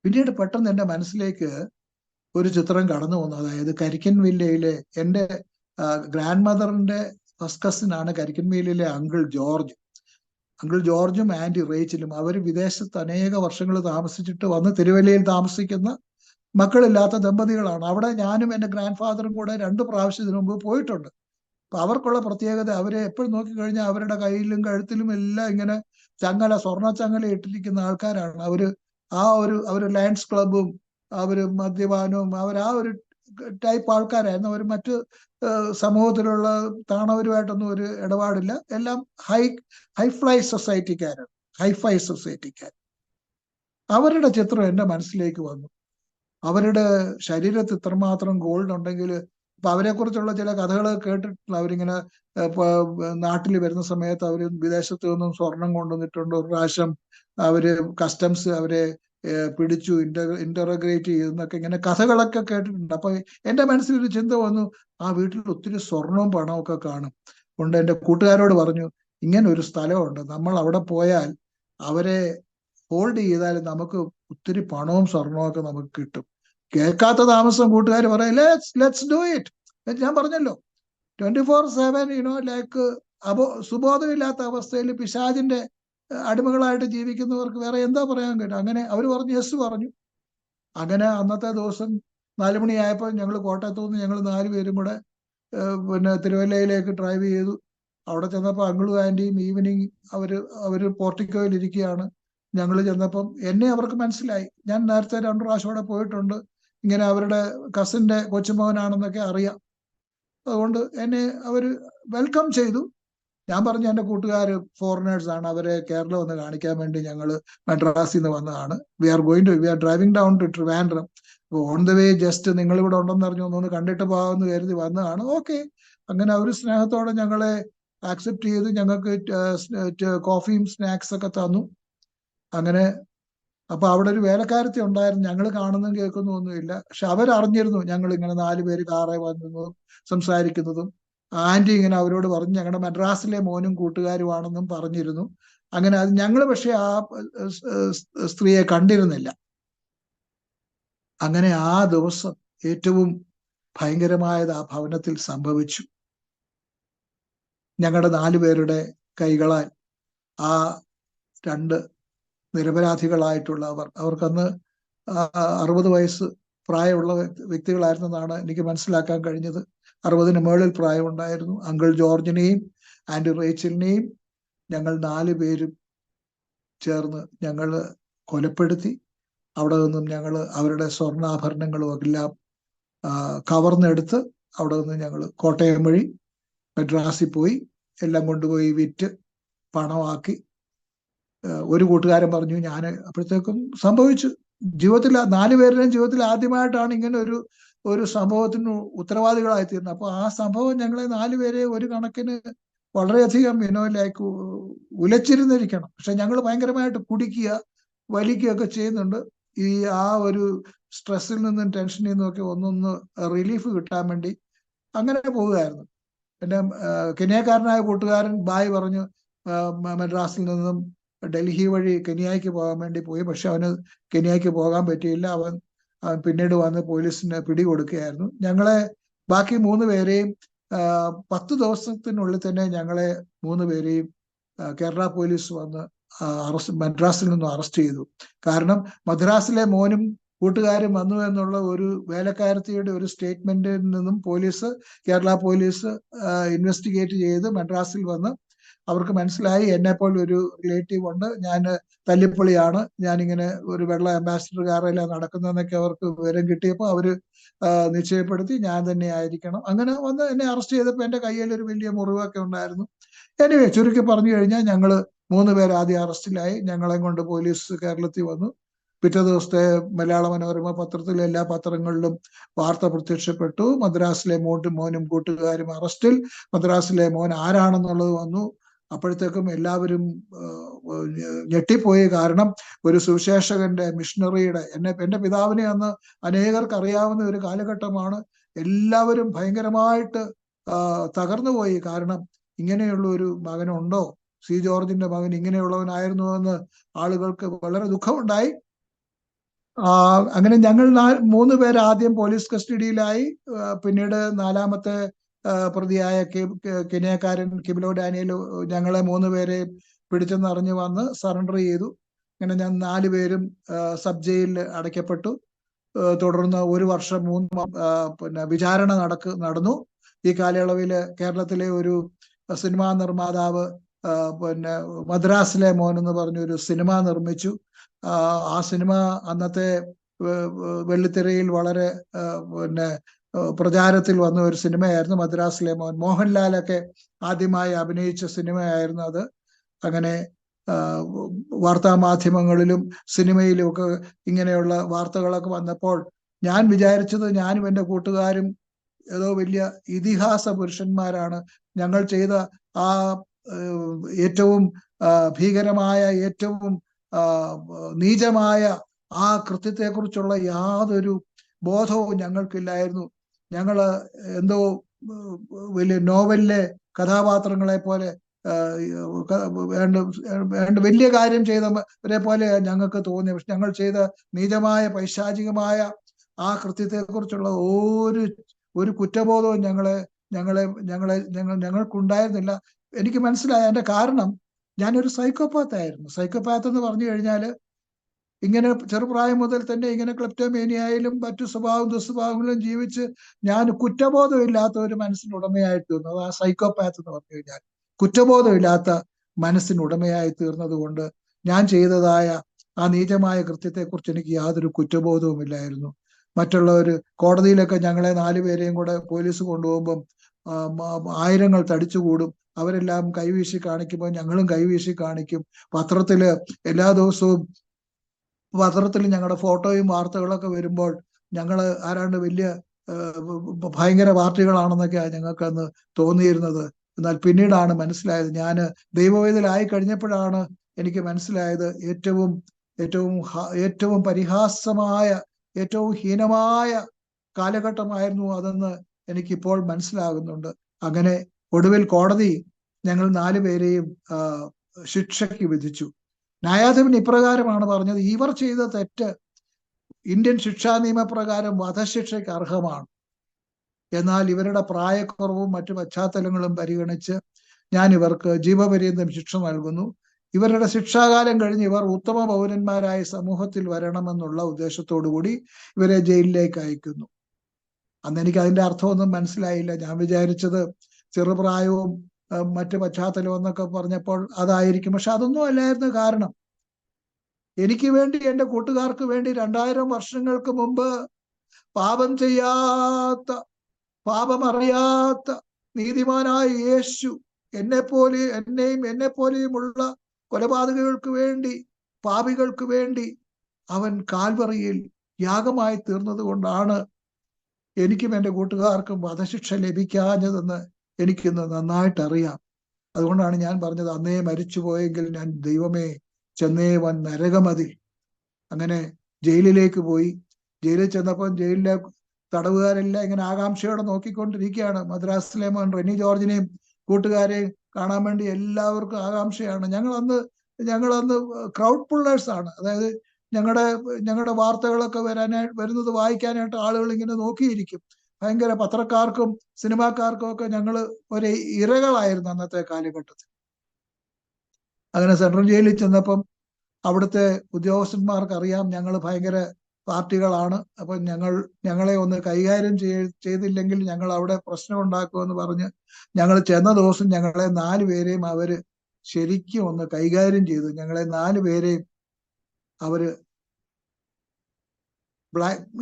പിന്നീട് പെട്ടെന്ന് എൻ്റെ മനസ്സിലേക്ക് ഒരു ചിത്രം കടന്നു വന്നു. അതായത് കരിക്കൻ വില്ലയിലെ എൻ്റെ grand മദറിന്റെ first കസിനാണ് കരിക്കൻ വില്ലയിലെ uncle George. Uncle ജോർജും ആന്റി റേച്ചലും അവർ വിദേശത്ത് അനേക വർഷങ്ങൾ താമസിച്ചിട്ട് വന്ന് തിരുവല്ലയിൽ താമസിക്കുന്ന മക്കളില്ലാത്ത ദമ്പതികളാണ്. അവിടെ ഞാനും എൻ്റെ ഗ്രാൻഡ് ഫാദറും കൂടെ 2 പ്രാവശ്യം ഇതിനു മുമ്പ് പോയിട്ടുണ്ട്. അപ്പൊ അവർക്കുള്ള പ്രത്യേകത, അവരെ എപ്പോഴും നോക്കിക്കഴിഞ്ഞാൽ അവരുടെ കയ്യിലും കഴുത്തിലും എല്ലാം ഇങ്ങനെ ചങ്ങല, സ്വർണ്ണ ചങ്ങല ഇട്ടിരിക്കുന്ന ആൾക്കാരാണ്. അവര് ലയൺസ് ക്ലബും അവര് മദ്യപാനവും ആ ഒരു ടൈപ്പ് ആൾക്കാരായിരുന്നു. അവർ മറ്റ് സമൂഹത്തിലുള്ള താണവരുമായിട്ടൊന്നും ഒരു ഇടപാടില്ല. എല്ലാം ഹൈഫൈ സൊസൈറ്റിക്കാർ. അവരുടെ ചിത്രം എൻ്റെ മനസ്സിലേക്ക് വന്നു. അവരുടെ ശരീരത്തിൽ ഇത്രമാത്രം ഗോൾഡ് ഉണ്ടെങ്കിൽ, അപ്പൊ അവരെ കുറിച്ചുള്ള ചില കഥകൾ കേട്ടിട്ടുള്ള, അവരിങ്ങനെ നാട്ടിൽ വരുന്ന സമയത്ത് അവർ വിദേശത്ത് നിന്നും സ്വർണം കൊണ്ടുവന്നിട്ടുണ്ട്. ഒരു പ്രാവശ്യം അവര് കസ്റ്റംസ് അവരെ പിടിച്ചു, ഇന്ററഗ്രേറ്റ് ചെയ്തെന്നൊക്കെ ഇങ്ങനെ കഥകളൊക്കെ കേട്ടിട്ടുണ്ട്. അപ്പൊ എൻ്റെ മനസ്സിലൊരു ചിന്ത വന്നു, ആ വീട്ടിൽ ഒത്തിരി സ്വർണവും പണവും ഒക്കെ കാണും. കൊണ്ട് എൻ്റെ കൂട്ടുകാരോട് പറഞ്ഞു, ഇങ്ങനെ ഒരു സ്ഥലമുണ്ട്, നമ്മൾ അവിടെ പോയാൽ അവരെ ഹോൾഡ് ചെയ്താൽ നമുക്ക് ഒത്തിരി പണവും സ്വർണവും ഒക്കെ നമുക്ക് കിട്ടും. കേൾക്കാത്ത താമസം കൂട്ടുകാർ പറയാം, ലെറ്റ്സ് ഡു ഇറ്റ്. ഞാൻ പറഞ്ഞല്ലോ 24/7 ലൈക്ക് സുബോധമില്ലാത്ത അവസ്ഥയിൽ പിശാചിന്റെ അടിമകളായിട്ട് ജീവിക്കുന്നവർക്ക് വേറെ എന്താ പറയാൻ കേട്ടോ. അങ്ങനെ അവർ പറഞ്ഞു, യെസ് പറഞ്ഞു. അങ്ങനെ അന്നത്തെ ദിവസം 4 മണിയായപ്പോൾ ഞങ്ങൾ കോട്ടയത്തു നിന്ന് ഞങ്ങൾ 4 പേരും കൂടെ പിന്നെ തിരുവല്ലയിലേക്ക് ഡ്രൈവ് ചെയ്തു. അവിടെ ചെന്നപ്പോൾ അങ്കിളും ആന്റിയും ഈവനിങ് അവര് പോർട്ടിക്കോയിൽ ഇരിക്കുകയാണ്. ഞങ്ങൾ ചെന്നപ്പം എന്നെ അവർക്ക് മനസ്സിലായി. ഞാൻ നേരത്തെ 2 പ്രാവശ്യം അവിടെ പോയിട്ടുണ്ട്. ഇങ്ങനെ അവരുടെ കസിന്റെ കൊച്ചുമകനാണെന്നൊക്കെ അറിയാം. അതുകൊണ്ട് എന്നെ അവര് വെൽക്കം ചെയ്തു. ഞാൻ പറഞ്ഞു, എൻ്റെ കൂട്ടുകാർ ഫോറിനേഴ്സ് ആണ്, അവരെ കേരളം ഒന്ന് കാണിക്കാൻ വേണ്ടി ഞങ്ങൾ മദ്രാസിൽ നിന്ന് വന്നതാണ്. We are driving down to Trivandrum. On the way just നിങ്ങൾ ഇവിടെ ഉണ്ടെന്ന് അറിഞ്ഞു ഒന്ന് കണ്ടിട്ട് പോകാമെന്ന് കരുതി വന്നതാണ്. ഓക്കെ. അങ്ങനെ അവർ സ്നേഹത്തോടെ ഞങ്ങളെ ആക്സെപ്റ്റ് ചെയ്ത് ഞങ്ങൾക്ക് കോഫിയും സ്നാക്സ് ഒക്കെ തന്നു. അങ്ങനെ അപ്പൊ അവിടെ ഒരു വേലക്കാരത്തി ഉണ്ടായിരുന്നു. ഞങ്ങൾ കാണുന്നതും കേൾക്കുന്നതും ഒന്നുമില്ല. പക്ഷെ അവരറിഞ്ഞിരുന്നു ഞങ്ങൾ ഇങ്ങനെ 4 പേര് കാറെ വന്നതും സംസാരിക്കുന്നതും. ആന്റി ഇങ്ങനെ അവരോട് പറഞ്ഞു ഞങ്ങളുടെ മദ്രാസിലെ മോനും കൂട്ടുകാരുമാണെന്നും പറഞ്ഞിരുന്നു. അങ്ങനെ അത് ഞങ്ങൾ പക്ഷെ ആ സ്ത്രീയെ കണ്ടിരുന്നില്ല. അങ്ങനെ ആ ദിവസം ഏറ്റവും ഭയങ്കരമായത് ആ ഭവനത്തിൽ സംഭവിച്ചു. ഞങ്ങളുടെ 4 പേരുടെ കൈകളാൽ ആ 2 നിരപരാധികളായിട്ടുള്ളവർ, അവർക്കന്ന് 60 വയസ്സ് പ്രായമുള്ള വ്യക്തികളായിരുന്നെന്നാണ് എനിക്ക് മനസ്സിലാക്കാൻ കഴിഞ്ഞത്. 60-ന് മുകളിൽ പ്രായമുണ്ടായിരുന്നു. അങ്കിൾ ജോർജിനെയും ആന്റി റേച്ചലിനെയും ഞങ്ങൾ 4 പേരും ചേർന്ന് ഞങ്ങൾ കൊലപ്പെടുത്തി. അവിടെ നിന്നും ഞങ്ങൾ അവരുടെ സ്വർണ്ണാഭരണങ്ങളും എല്ലാം കവർന്നെടുത്ത് അവിടെ നിന്ന് ഞങ്ങൾ കോട്ടയം വഴി മദ്രാസിൽ പോയി എല്ലാം കൊണ്ടുപോയി വിറ്റ് പണമാക്കി. ഒരു കൂട്ടുകാരൻ പറഞ്ഞു, ഞാൻ അപ്പോഴത്തേക്കും സംഭവിച്ചു ജീവിതത്തിൽ 4 പേരുടെയും ജീവിതത്തിൽ ആദ്യമായിട്ടാണ് ഇങ്ങനെ ഒരു സംഭവത്തിന് ഉത്തരവാദികളായി തീർന്നത്. അപ്പൊ ആ സംഭവം ഞങ്ങളെ 4 പേരെ ഒരു കണക്കിന് വളരെയധികം ലൈക്ക് ഉലച്ചിരുന്നിരിക്കണം. പക്ഷെ ഞങ്ങൾ ഭയങ്കരമായിട്ട് കുടിക്കുക വലിക്കുക ഒക്കെ ചെയ്യുന്നുണ്ട്. ആ ഒരു സ്ട്രെസ്സിൽ നിന്നും ടെൻഷനിൽ നിന്നും ഒക്കെ ഒന്നൊന്ന് റിലീഫ് കിട്ടാൻ വേണ്ടി അങ്ങനെ പോവുകയായിരുന്നു. പിന്നെ കെനിയക്കാരനായ കൂട്ടുകാരൻ ബായ് പറഞ്ഞു മദ്രാസിൽ നിന്നും ഡൽഹി വഴി കെനിയയ്ക്ക് പോകാൻ വേണ്ടി പോയി. പക്ഷെ അവന് കെനിയയ്ക്ക് പോകാൻ പറ്റിയില്ല. അവൻ പിന്നീട് വന്ന് പോലീസിന് പിടികൊടുക്കുകയായിരുന്നു. ഞങ്ങളെ ബാക്കി 3 പേരെയും 10 ദിവസത്തിനുള്ളിൽ തന്നെ ഞങ്ങളെ 3 പേരെയും കേരള പോലീസ് വന്ന് മദ്രാസിൽ നിന്നും അറസ്റ്റ് ചെയ്തു. കാരണം മദ്രാസിലെ മോനും കൂട്ടുകാരും വന്നു എന്നുള്ള ഒരു വേലക്കാരത്തിയുടെ ഒരു സ്റ്റേറ്റ്മെന്റിൽ നിന്നും കേരള പോലീസ് ഇൻവെസ്റ്റിഗേറ്റ് ചെയ്ത് മദ്രാസിൽ വന്ന് അവർക്ക് മനസ്സിലായി എന്നെപ്പോലെ ഒരു റിലേറ്റീവ് ഉണ്ട്, ഞാൻ തല്ലിപ്പൊളിയാണ്, ഞാനിങ്ങനെ ഒരു വെള്ള അംബാസിഡർ കാറിലാണ് നടക്കുന്നതെന്നൊക്കെ അവർക്ക് വിവരം കിട്ടിയപ്പോൾ അവര് നിശ്ചയപ്പെടുത്തി ഞാൻ തന്നെ ആയിരിക്കണം. അങ്ങനെ വന്ന് എന്നെ അറസ്റ്റ് ചെയ്തപ്പോൾ എൻ്റെ കയ്യിൽ ഒരു വലിയ മുറിവൊക്കെ ഉണ്ടായിരുന്നു. എനിവേ ചുരുക്കി പറഞ്ഞു കഴിഞ്ഞാൽ ഞങ്ങള് 3 പേര് ആദ്യം അറസ്റ്റിലായി. ഞങ്ങളെ കൊണ്ട് പോലീസ് കേരളത്തിൽ വന്നു. പിറ്റേ ദിവസത്തെ മലയാള മനോരമ പത്രത്തിലെ എല്ലാ പത്രങ്ങളിലും വാർത്ത പ്രത്യക്ഷപ്പെട്ടു. മദ്രാസിലെ മോനും കൂട്ടുകാരും അറസ്റ്റിൽ. മദ്രാസിലെ മോൻ ആരാണെന്നുള്ളത് വന്നു. അപ്പോഴത്തേക്കും എല്ലാവരും ഞെട്ടിപ്പോയി. കാരണം ഒരു സുവിശേഷകന്റെ, മിഷണറിയുടെ, എന്റെ പിതാവിനെ അന്ന് അനേകർക്ക് അറിയാവുന്ന ഒരു കാലഘട്ടമാണ്. എല്ലാവരും ഭയങ്കരമായിട്ട് തകർന്നുപോയി. കാരണം ഇങ്ങനെയുള്ള ഒരു മകനുണ്ടോ, സി ജോർജിന്റെ മകൻ ഇങ്ങനെയുള്ളവനായിരുന്നു എന്ന് ആളുകൾക്ക് വളരെ ദുഃഖമുണ്ടായി. അങ്ങനെ ഞങ്ങൾ 3 പേര് ആദ്യം പോലീസ് കസ്റ്റഡിയിലായി. പിന്നീട് 4ാമത്തെ പ്രതിയായ കെനിയക്കാരൻ കിബിലോ ഡാനിയൽ ഞങ്ങളെ 3 പേരെ പിടിച്ചെന്നറിഞ്ഞ് വന്ന് സറണ്ടർ ചെയ്തു. അങ്ങനെ ഞാൻ 4 പേരും സബ് ജയിലിൽ അടയ്ക്കപ്പെട്ടു. തുടർന്ന് 1 വർഷം 3 വിചാരണ നടന്നു. ഈ കാലയളവിൽ കേരളത്തിലെ ഒരു സിനിമാ നിർമ്മാതാവ് മദ്രാസിലെ മോൻ എന്ന് പറഞ്ഞൊരു സിനിമ നിർമ്മിച്ചു. ആ സിനിമ അന്നത്തെ വെള്ളിത്തിരയിൽ വളരെ പ്രചാരത്തിൽ വന്ന ഒരു സിനിമയായിരുന്നു മദ്രാസിലെ മോൻ. മോഹൻലാലൊക്കെ ആദ്യമായി അഭിനയിച്ച സിനിമയായിരുന്നു അത്. അങ്ങനെ വാർത്താ മാധ്യമങ്ങളിലും സിനിമയിലും ഒക്കെ ഇങ്ങനെയുള്ള വാർത്തകളൊക്കെ വന്നപ്പോൾ ഞാൻ വിചാരിച്ചത് ഞാനും എൻ്റെ കൂട്ടുകാരും ഏതോ വലിയ ഇതിഹാസ പുരുഷന്മാരാണ്. ഞങ്ങൾ ചെയ്ത ആ ഏറ്റവും ഭീകരമായ, ഏറ്റവും നീചമായ ആ കൃത്യത്തെക്കുറിച്ചുള്ള യാതൊരു ബോധവും ഞങ്ങൾക്കില്ലായിരുന്നു. ഞങ്ങള് എന്തോ വലിയ നോവലിലെ കഥാപാത്രങ്ങളെ പോലെ വേണ്ട വലിയ കാര്യം ചെയ്തവരെ പോലെ ഞങ്ങൾക്ക് തോന്നി. പക്ഷെ ഞങ്ങൾ ചെയ്ത നീചമായ, പൈശാചികമായ ആ കൃത്യത്തെക്കുറിച്ചുള്ള ഒരു കുറ്റബോധവും ഞങ്ങൾക്കുണ്ടായിരുന്നില്ല. എനിക്ക് മനസ്സിലായ അതിന്റെ കാരണം, ഞാനൊരു സൈക്കോപാത്ത് ആയിരുന്നു. സൈക്കോപാത്ത് എന്ന് പറഞ്ഞു കഴിഞ്ഞാല് ഇങ്ങനെ ചെറുപ്രായം മുതൽ തന്നെ ഇങ്ങനെ ക്ലെപ്റ്റോമേനിയയിലും മറ്റു ദുസ്വഭാവങ്ങളിലും ജീവിച്ച് ഞാൻ കുറ്റബോധമില്ലാത്ത ഒരു മനസ്സിനുടമയായി തീർന്നു. അത് ആ സൈക്കോപാത്ത് എന്ന് പറഞ്ഞു കഴിഞ്ഞാൽ കുറ്റബോധമില്ലാത്ത മനസ്സിനുടമയായി തീർന്നത് കൊണ്ട് ഞാൻ ചെയ്തതായ ആ നീചമായ കൃത്യത്തെക്കുറിച്ച് എനിക്ക് യാതൊരു കുറ്റബോധവുമില്ലായിരുന്നു. മറ്റുള്ളവർ കോടതിയിലൊക്കെ ഞങ്ങളെ 4 പേരെയും കൂടെ പോലീസ് കൊണ്ടുപോകുമ്പം ആയിരങ്ങൾ തടിച്ചുകൂടും. അവരെല്ലാം കൈവീശി കാണിക്കുമ്പോൾ ഞങ്ങളും കൈവീശി കാണിക്കും. പത്രത്തില് എല്ലാ ദിവസവും ഞങ്ങളുടെ ഫോട്ടോയും വാർത്തകളൊക്കെ വരുമ്പോൾ ഞങ്ങൾ ആരാണ്ട് വലിയ ഭയങ്കര പാർട്ടികളാണെന്നൊക്കെയാണ് ഞങ്ങൾക്ക് അന്ന് തോന്നിയിരുന്നത്. എന്നാൽ പിന്നീടാണ് മനസ്സിലായത്, ഞാൻ ദൈവവേദയിലായി കഴിഞ്ഞപ്പോഴാണ് എനിക്ക് മനസ്സിലായത് ഏറ്റവും പരിഹാസമായ, ഏറ്റവും ഹീനമായ കാലഘട്ടമായിരുന്നു അതെന്ന് എനിക്കിപ്പോൾ മനസ്സിലാകുന്നുണ്ട്. അങ്ങനെ ഒടുവിൽ കോടതി ഞങ്ങൾ 4 പേരെയും ശിക്ഷയ്ക്ക് വിധിച്ചു. ന്യായാധിപൻ ഇപ്രകാരമാണ് പറഞ്ഞത്: ഇവർ ചെയ്ത തെറ്റ് ഇന്ത്യൻ ശിക്ഷാ നിയമപ്രകാരം വധശിക്ഷയ്ക്ക് അർഹമാണ്. എന്നാൽ ഇവരുടെ പ്രായക്കുറവും മറ്റു പശ്ചാത്തലങ്ങളും പരിഗണിച്ച് ഞാൻ ഇവർക്ക് ജീവപര്യന്തം ശിക്ഷ നൽകുന്നു. ഇവരുടെ ശിക്ഷാകാലം കഴിഞ്ഞ് ഇവർ ഉത്തമ പൗരന്മാരായി സമൂഹത്തിൽ വരണമെന്നുള്ള ഉദ്ദേശത്തോടു കൂടി ഇവരെ ജയിലിലേക്ക് അയക്കുന്നു. അന്ന് എനിക്ക് അതിന്റെ അർത്ഥമൊന്നും മനസ്സിലായില്ല. ഞാൻ വിചാരിച്ചത് ചെറുപ്രായവും മറ്റു പശ്ചാത്തലവും എന്നൊക്കെ പറഞ്ഞപ്പോൾ അതായിരിക്കും. പക്ഷെ അതൊന്നും അല്ലായിരുന്നു. കാരണം എനിക്ക് വേണ്ടി, എൻ്റെ കൂട്ടുകാർക്ക് വേണ്ടി 2000 വർഷങ്ങൾക്ക് മുമ്പ് പാപം ചെയ്യാത്ത, പാപമറിയാത്ത നീതിമാനായ യേശു എന്നെയും എന്നെപ്പോലെയുമുള്ള കൊലപാതകങ്ങൾക്ക് വേണ്ടി, പാപികൾക്ക് വേണ്ടി അവൻ കാൽവറിയിൽ യാഗമായി തീർന്നത് കൊണ്ടാണ് എനിക്കും എൻ്റെ കൂട്ടുകാർക്കും വധശിക്ഷ ലഭിക്കാഞ്ഞതെന്ന് എനിക്കിന്ന് നന്നായിട്ട് അറിയാം. അതുകൊണ്ടാണ് ഞാൻ പറഞ്ഞത്, അന്നേ മരിച്ചു പോയെങ്കിൽ ഞാൻ ദൈവമേ ചെന്നേ വൻ നരകമതിൽ. അങ്ങനെ ജയിലിലേക്ക് പോയി. ജയിലിൽ ചെന്നപ്പോൾ ജയിലിലെ തടവുകാരെല്ലാം ഇങ്ങനെ ആകാംക്ഷയോടെ നോക്കിക്കൊണ്ടിരിക്കുകയാണ്. മദ്രാസിലെ മോൻ റെനി ജോർജിനെയും കൂട്ടുകാരെയും കാണാൻ വേണ്ടി എല്ലാവർക്കും ആകാംക്ഷയാണ്. ഞങ്ങളന്ന് ക്രൗഡ് പുള്ളേഴ്സ് ആണ്. അതായത് ഞങ്ങളുടെ വാർത്തകളൊക്കെ വരുന്നത് വായിക്കാനായിട്ട് ആളുകൾ ഇങ്ങനെ നോക്കിയിരിക്കും. ഭയങ്കര പത്രക്കാർക്കും സിനിമാക്കാർക്കും ഒക്കെ ഞങ്ങൾ ഒരു ഇരകളായിരുന്നു അന്നത്തെ കാലഘട്ടത്തിൽ. അങ്ങനെ സെൻട്രൽ ജയിലിൽ ചെന്നപ്പം അവിടുത്തെ ഉദ്യോഗസ്ഥന്മാർക്ക് അറിയാം ഞങ്ങൾ ഭയങ്കര പാർട്ടികളാണ്. അപ്പൊ ഞങ്ങളെ ഒന്ന് കൈകാര്യം ചെയ്തില്ലെങ്കിൽ ഞങ്ങൾ അവിടെ പ്രശ്നം ഉണ്ടാക്കുമെന്ന് പറഞ്ഞ് ഞങ്ങൾ ചെന്ന ദിവസം ഞങ്ങളെ 4 പേരെയും അവര് ശരിക്കും ഒന്ന് കൈകാര്യം ചെയ്തു. ഞങ്ങളെ 4 പേരെയും അവര്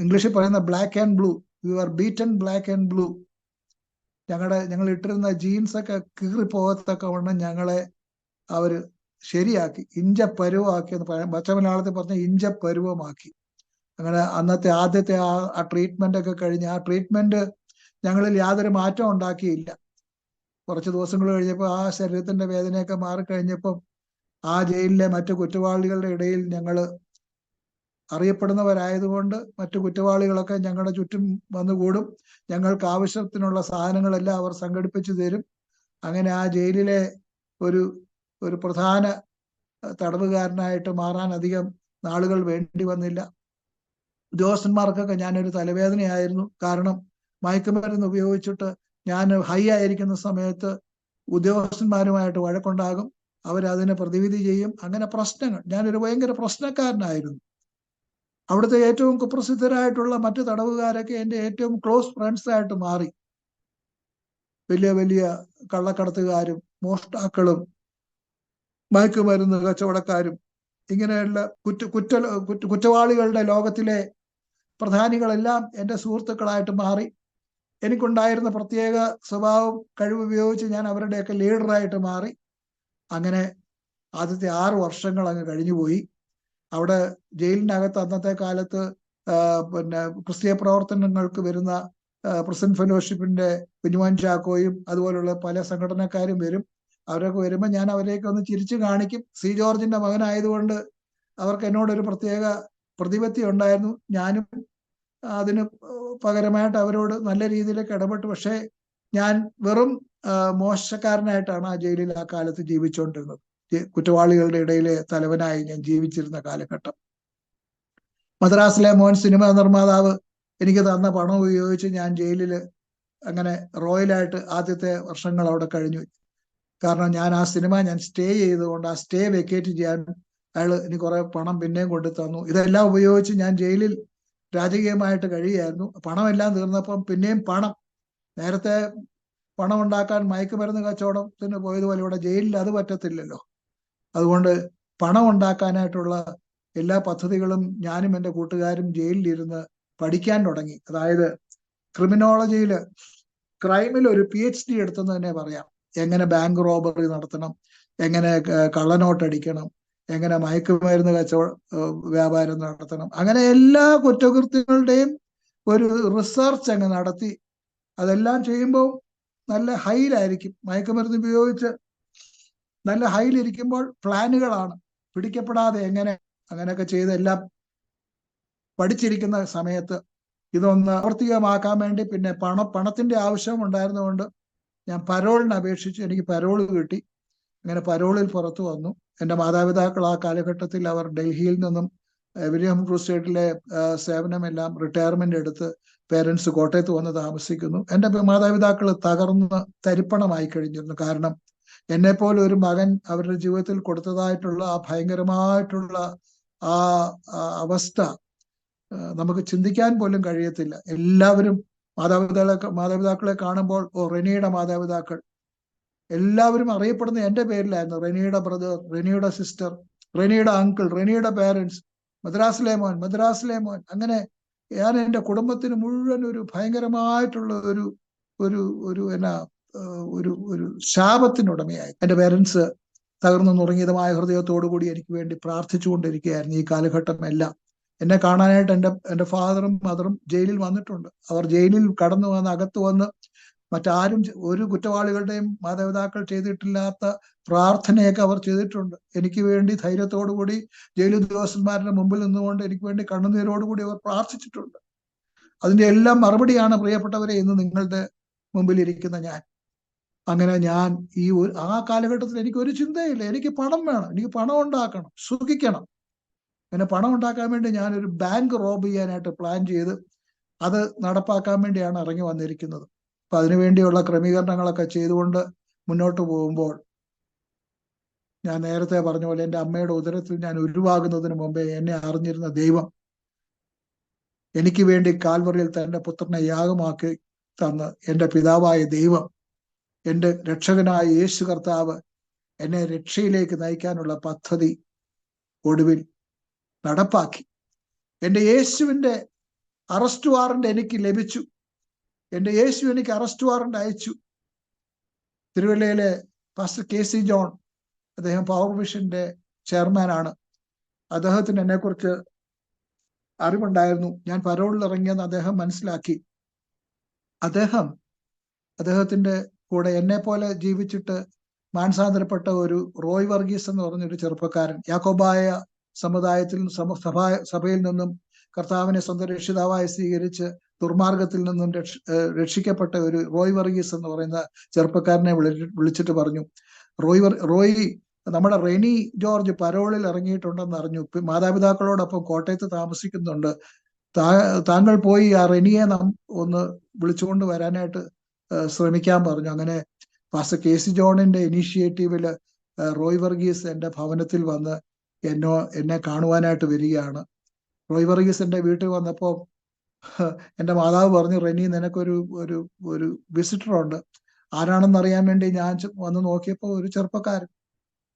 ഇംഗ്ലീഷിൽ പറയുന്ന black and blue, we are beaten black and blue. ഞങ്ങൾ ഇട്ടിരുന്ന ജീൻസ് ഒക്കെ കീറിപ്പോകത്തക്കവണ്ണം ഞങ്ങളെ അവര് ശരിയാക്കി, ഇഞ്ചപ്പരുവമാക്കി എന്ന് പറയാം, പച്ച മലയാളത്തിൽ പറഞ്ഞ ഇഞ്ചപ്പരുവമാക്കി. അങ്ങനെ അന്നത്തെ ആദ്യത്തെ ആ ട്രീറ്റ്മെന്റ് ഒക്കെ കഴിഞ്ഞ്, ആ ട്രീറ്റ്മെന്റ് ഞങ്ങളിൽ യാതൊരു മാറ്റം ഉണ്ടാക്കിയില്ല. കുറച്ച് ദിവസങ്ങൾ കഴിഞ്ഞപ്പോൾ ആ ശരീരത്തിന്റെ വേദനയൊക്കെ മാറിക്കഴിഞ്ഞപ്പം ആ ജയിലിലെ മറ്റു കുറ്റവാളികളുടെ ഇടയിൽ ഞങ്ങൾ അറിയപ്പെടുന്നവരായതുകൊണ്ട് മറ്റു കുറ്റവാളികളൊക്കെ ഞങ്ങളുടെ ചുറ്റും വന്നുകൂടും. ഞങ്ങൾക്ക് ആവശ്യത്തിനുള്ള സാധനങ്ങളെല്ലാം അവർ സംഘടിപ്പിച്ചു തരും. അങ്ങനെ ആ ജയിലിലെ ഒരു പ്രധാന തടവുകാരനായിട്ട് മാറാൻ അധികം നാളുകൾ വേണ്ടി വന്നില്ല. ഉദ്യോഗസ്ഥന്മാർക്കൊക്കെ ഞാനൊരു തലവേദനയായിരുന്നു. കാരണം മയക്കുമരുന്ന് ഉപയോഗിച്ചിട്ട് ഞാൻ ഹൈ ആയിരിക്കുന്ന സമയത്ത് ഉദ്യോഗസ്ഥന്മാരുമായിട്ട് വഴക്കുണ്ടാകും, അവരതിനെ പ്രതിവിധി ചെയ്യും. അങ്ങനെ പ്രശ്നങ്ങൾ, ഞാനൊരു ഭയങ്കര പ്രശ്നക്കാരനായിരുന്നു. അവിടുത്തെ ഏറ്റവും കുപ്രസിദ്ധരായിട്ടുള്ള മറ്റു തടവുകാരൊക്കെ എൻ്റെ ഏറ്റവും ക്ലോസ് ഫ്രണ്ട്സ് ആയിട്ട് മാറി. വലിയ വലിയ കള്ളക്കടത്തുകാരും മോഷ്ടാക്കളും മയക്കുമരുന്ന് കച്ചവടക്കാരും ഇങ്ങനെയുള്ള കുറ്റവാളികളുടെ ലോകത്തിലെ പ്രധാനികളെല്ലാം എൻ്റെ സുഹൃത്തുക്കളായിട്ട് മാറി. എനിക്കുണ്ടായിരുന്ന പ്രത്യേക സ്വഭാവം കഴിവ് ഉപയോഗിച്ച് ഞാൻ അവരുടെയൊക്കെ ലീഡറായിട്ട് മാറി. അങ്ങനെ ആദ്യത്തെ 6 വർഷങ്ങൾ അങ്ങ് കഴിഞ്ഞുപോയി. അവിടെ ജയിലിനകത്ത് അന്നത്തെ കാലത്ത് പിന്നെ ക്രിസ്തീയ പ്രവർത്തനങ്ങൾക്ക് വരുന്ന പ്രിസൺ ഫെലോഷിപ്പിന്റെ കുഞ്ഞുമോൻ ചാക്കോയും അതുപോലുള്ള പല സംഘടനക്കാരും വരും. അവരൊക്കെ വരുമ്പോൾ ഞാൻ അവരെയൊക്കെ ഒന്ന് ചിരിച്ചു കാണിക്കും. സി ജോർജിന്റെ മകനായതുകൊണ്ട് അവർക്ക് എന്നോടൊരു പ്രത്യേക പ്രതിപത്തി ഉണ്ടായിരുന്നു. ഞാനും അതിന് പകരമായിട്ട് അവരോട് നല്ല രീതിയിലേക്ക് ഇടപെട്ടു. പക്ഷേ ഞാൻ വെറും മോശക്കാരനായിട്ടാണ് ആ ജയിലിൽ ആ കാലത്ത് ജീവിച്ചുകൊണ്ടിരുന്നത്. കുറ്റവാളികളുടെ ഇടയിലെ തലവനായി ഞാൻ ജീവിച്ചിരുന്ന കാലഘട്ടം. മദ്രാസിലെ മോൻ സിനിമ നിർമ്മാതാവ് എനിക്ക് തന്ന പണം ഉപയോഗിച്ച് ഞാൻ ജയിലിൽ അങ്ങനെ റോയലായിട്ട് ആദ്യത്തെ വർഷങ്ങൾ അവിടെ കഴിഞ്ഞു. കാരണം ഞാൻ ആ സിനിമ സ്റ്റേ ചെയ്തുകൊണ്ട് ആ സ്റ്റേ വെക്കേറ്റ് ചെയ്യാൻ അയാൾ എനിക്ക് കുറെ പണം പിന്നെയും കൊണ്ടു തന്നു. ഇതെല്ലാം ഉപയോഗിച്ച് ഞാൻ ജയിലിൽ രാജകീയമായിട്ട് കഴിയുകയായിരുന്നു. പണമെല്ലാം തീർന്നപ്പം പിന്നെയും പണം, നേരത്തെ പണം ഉണ്ടാക്കാൻ മയക്കുമരുന്ന് കച്ചവടത്തിന് പോയതുപോലെ ഇവിടെ ജയിലിൽ അത് പറ്റത്തില്ലല്ലോ. അതുകൊണ്ട് പണം ഉണ്ടാക്കാനായിട്ടുള്ള എല്ലാ പദ്ധതികളും ഞാനും എൻ്റെ കൂട്ടുകാരും ജയിലിലിരുന്ന് പഠിക്കാൻ തുടങ്ങി. അതായത് ക്രൈമിൽ ഒരു PhD എടുത്തെന്ന് തന്നെ പറയാം. എങ്ങനെ ബാങ്ക് റോബറി നടത്തണം, എങ്ങനെ കള്ളനോട്ട് അടിക്കണം, എങ്ങനെ മയക്കുമരുന്ന് വ്യാപാരം നടത്തണം, അങ്ങനെ എല്ലാ കുറ്റകൃത്യങ്ങളുടെയും ഒരു റിസർച്ച് അങ്ങ് നടത്തി. അതെല്ലാം ചെയ്യുമ്പോൾ നല്ല ഹൈയിലായിരിക്കും. മയക്കുമരുന്ന് ഉപയോഗിച്ച് നല്ല ഹൈയിലിരിക്കുമ്പോൾ പ്ലാനുകളാണ്, പിടിക്കപ്പെടാതെ എങ്ങനെ, അങ്ങനെയൊക്കെ ചെയ്ത് എല്ലാം പഠിച്ചിരിക്കുന്ന സമയത്ത് ഇതൊന്ന് പ്രാവർത്തികമാക്കാൻ വേണ്ടി പിന്നെ പണത്തിന്റെ ആവശ്യം ഉണ്ടായിരുന്നതുകൊണ്ട് ഞാൻ പരോളിന് അപേക്ഷിച്ചു. എനിക്ക് പരോൾ കിട്ടി. അങ്ങനെ പരോളിൽ പുറത്തു വന്നു. എൻ്റെ മാതാപിതാക്കൾ ആ കാലഘട്ടത്തിൽ അവർ ഡൽഹിയിൽ നിന്നും വില്യം ക്രൂസേഡിലെ സേവനമെല്ലാം റിട്ടയർമെന്റ് എടുത്ത് പേരൻസ് കോട്ടയത്ത് വന്ന് താമസിക്കുന്നു. എൻ്റെ മാതാപിതാക്കൾ തകർന്ന് തരിപ്പണമായി കഴിഞ്ഞിരുന്നു. കാരണം എന്നെപ്പോലെ ഒരു മകൻ അവരുടെ ജീവിതത്തിൽ കൊടുത്തതായിട്ടുള്ള ആ ഭയങ്കരമായിട്ടുള്ള ആ അവസ്ഥ നമുക്ക് ചിന്തിക്കാൻ പോലും കഴിയത്തില്ല. എല്ലാവരും മാതാപിതാക്കളെ കാണുമ്പോൾ, റെനിയുടെ മാതാപിതാക്കൾ എല്ലാവരും അറിയപ്പെടുന്ന എൻ്റെ പേരിലായിരുന്നു. റെനിയുടെ ബ്രദർ, റെനിയുടെ സിസ്റ്റർ, റെനിയുടെ അങ്കിൾ, റെനിയുടെ പേരൻസ്, മദ്രാസിലെ മോൻ. അങ്ങനെ ഞാൻ എൻ്റെ കുടുംബത്തിന് മുഴുവൻ ഒരു ഭയങ്കരമായിട്ടുള്ള ഒരു ശാപത്തിനുടമയായി. എൻ്റെ പേരൻസ് തകർന്നു നുറങ്ങിയതുമായ ഹൃദയത്തോടു കൂടി എനിക്ക് വേണ്ടി പ്രാർത്ഥിച്ചുകൊണ്ടിരിക്കുകയായിരുന്നു ഈ കാലഘട്ടം എല്ലാം. എന്നെ കാണാനായിട്ട് എൻ്റെ ഫാദറും മദറും ജയിലിൽ വന്നിട്ടുണ്ട്. അവർ ജയിലിൽ കടന്നു വന്ന് അകത്ത് വന്ന് മറ്റാരും, ഒരു കുറ്റവാളികളുടെയും മാതാപിതാക്കൾ ചെയ്തിട്ടില്ലാത്ത പ്രാർത്ഥനയൊക്കെ അവർ ചെയ്തിട്ടുണ്ട്. എനിക്ക് വേണ്ടി ധൈര്യത്തോടുകൂടി ജയിൽ ഉദ്യോഗസ്ഥന്മാരുടെ മുമ്പിൽ നിന്നുകൊണ്ട് എനിക്ക് വേണ്ടി കണ്ണുനീരോടുകൂടി അവർ പ്രാർത്ഥിച്ചിട്ടുണ്ട്. അതിന്റെ എല്ലാം മറുപടിയാണ് പ്രിയപ്പെട്ടവരെ ഇന്ന് നിങ്ങളുടെ മുമ്പിൽ ഇരിക്കുന്ന ഞാൻ. അങ്ങനെ ഞാൻ ആ കാലഘട്ടത്തിൽ എനിക്ക് ഒരു ചിന്തയില്ല. എനിക്ക് പണം വേണം, എനിക്ക് പണം ഉണ്ടാക്കണം, സുഖിക്കണം. അങ്ങനെ പണം ഉണ്ടാക്കാൻ വേണ്ടി ഞാനൊരു ബാങ്ക് റോബ് ചെയ്യാനായിട്ട് പ്ലാൻ ചെയ്ത് അത് നടപ്പാക്കാൻ വേണ്ടിയാണ് ഇറങ്ങി വന്നിരിക്കുന്നത്. അപ്പൊ അതിനുവേണ്ടിയുള്ള ക്രമീകരണങ്ങളൊക്കെ ചെയ്തുകൊണ്ട് മുന്നോട്ട് പോകുമ്പോൾ, ഞാൻ നേരത്തെ പറഞ്ഞ പോലെ എൻ്റെ അമ്മയുടെ ഉദരത്തിൽ ഞാൻ ഉരുവാകുന്നതിന് മുമ്പേ എന്നെ അറിഞ്ഞിരുന്ന ദൈവം എനിക്ക് വേണ്ടി കാൽവറിയിൽ തന്റെ പുത്രനെ യാഗമാക്കി തന്ന് എൻ്റെ പിതാവായ ദൈവം, എൻ്റെ രക്ഷകനായ യേശു കർത്താവ് എന്നെ രക്ഷയിലേക്ക് നയിക്കാനുള്ള പദ്ധതി ഒടുവിൽ നടപ്പാക്കി. എൻ്റെ യേശുവിൻ്റെ അറസ്റ്റ് വാറണ്ട് എനിക്ക് ലഭിച്ചു. എൻ്റെ യേശു എനിക്ക് അറസ്റ്റ് വാറണ്ട് അയച്ചു. തിരുവല്ലയിലെ പാസ്റ്റർ KC ജോൺ, അദ്ദേഹം പവർ വിഷന്റെ ചെയർമാനാണ്. അദ്ദേഹത്തിന് എന്നെക്കുറിച്ച് അറിവുണ്ടായിരുന്നു. ഞാൻ പരോളിൽ ഇറങ്ങിയെന്ന് അദ്ദേഹം മനസ്സിലാക്കി. അദ്ദേഹത്തിന്റെ കൂടെ എന്നെ പോലെ ജീവിച്ചിട്ട് മാനസാന്തരപ്പെട്ട ഒരു റോയ് വർഗീസ് എന്ന് പറഞ്ഞൊരു ചെറുപ്പക്കാരൻ, യാക്കോബായ സമുദായത്തിൽ സഭയിൽ നിന്നും കർത്താവിനെ സ്വന്തം രക്ഷിതാവായി സ്വീകരിച്ച് ദുർമാർഗത്തിൽ നിന്നും രക്ഷിക്കപ്പെട്ട ഒരു റോയ് വർഗീസ് എന്ന് പറയുന്ന ചെറുപ്പക്കാരനെ വിളിച്ചിട്ട് പറഞ്ഞു, റോയ് നമ്മുടെ റെനി ജോർജ് പരോളിൽ ഇറങ്ങിയിട്ടുണ്ടെന്ന് അറിഞ്ഞു. മാതാപിതാക്കളോടൊപ്പം കോട്ടയത്ത് താമസിക്കുന്നുണ്ട്. താങ്കൾ പോയി ആ റെനിയെ ഒന്ന് വിളിച്ചുകൊണ്ട് വരാനായിട്ട് ശ്രമിക്കാൻ പറഞ്ഞു. അങ്ങനെ പാസ്റ്റർ KC ജോണിന്റെ ഇനീഷ്യേറ്റീവില് റോയ് വർഗീസ് എൻ്റെ ഭവനത്തിൽ വന്ന് എന്നെ കാണുവാനായിട്ട് വരികയാണ്. റോയ് വർഗീസ് എൻ്റെ വീട്ടിൽ വന്നപ്പോൾ എൻ്റെ മാതാവ് പറഞ്ഞു, റെനി, നിനക്കൊരു ഒരു ഒരു വിസിറ്റർ ഉണ്ട്. ആരാണെന്ന് അറിയാൻ വേണ്ടി ഞാൻ വന്ന് നോക്കിയപ്പോൾ ഒരു ചെറുപ്പക്കാരൻ,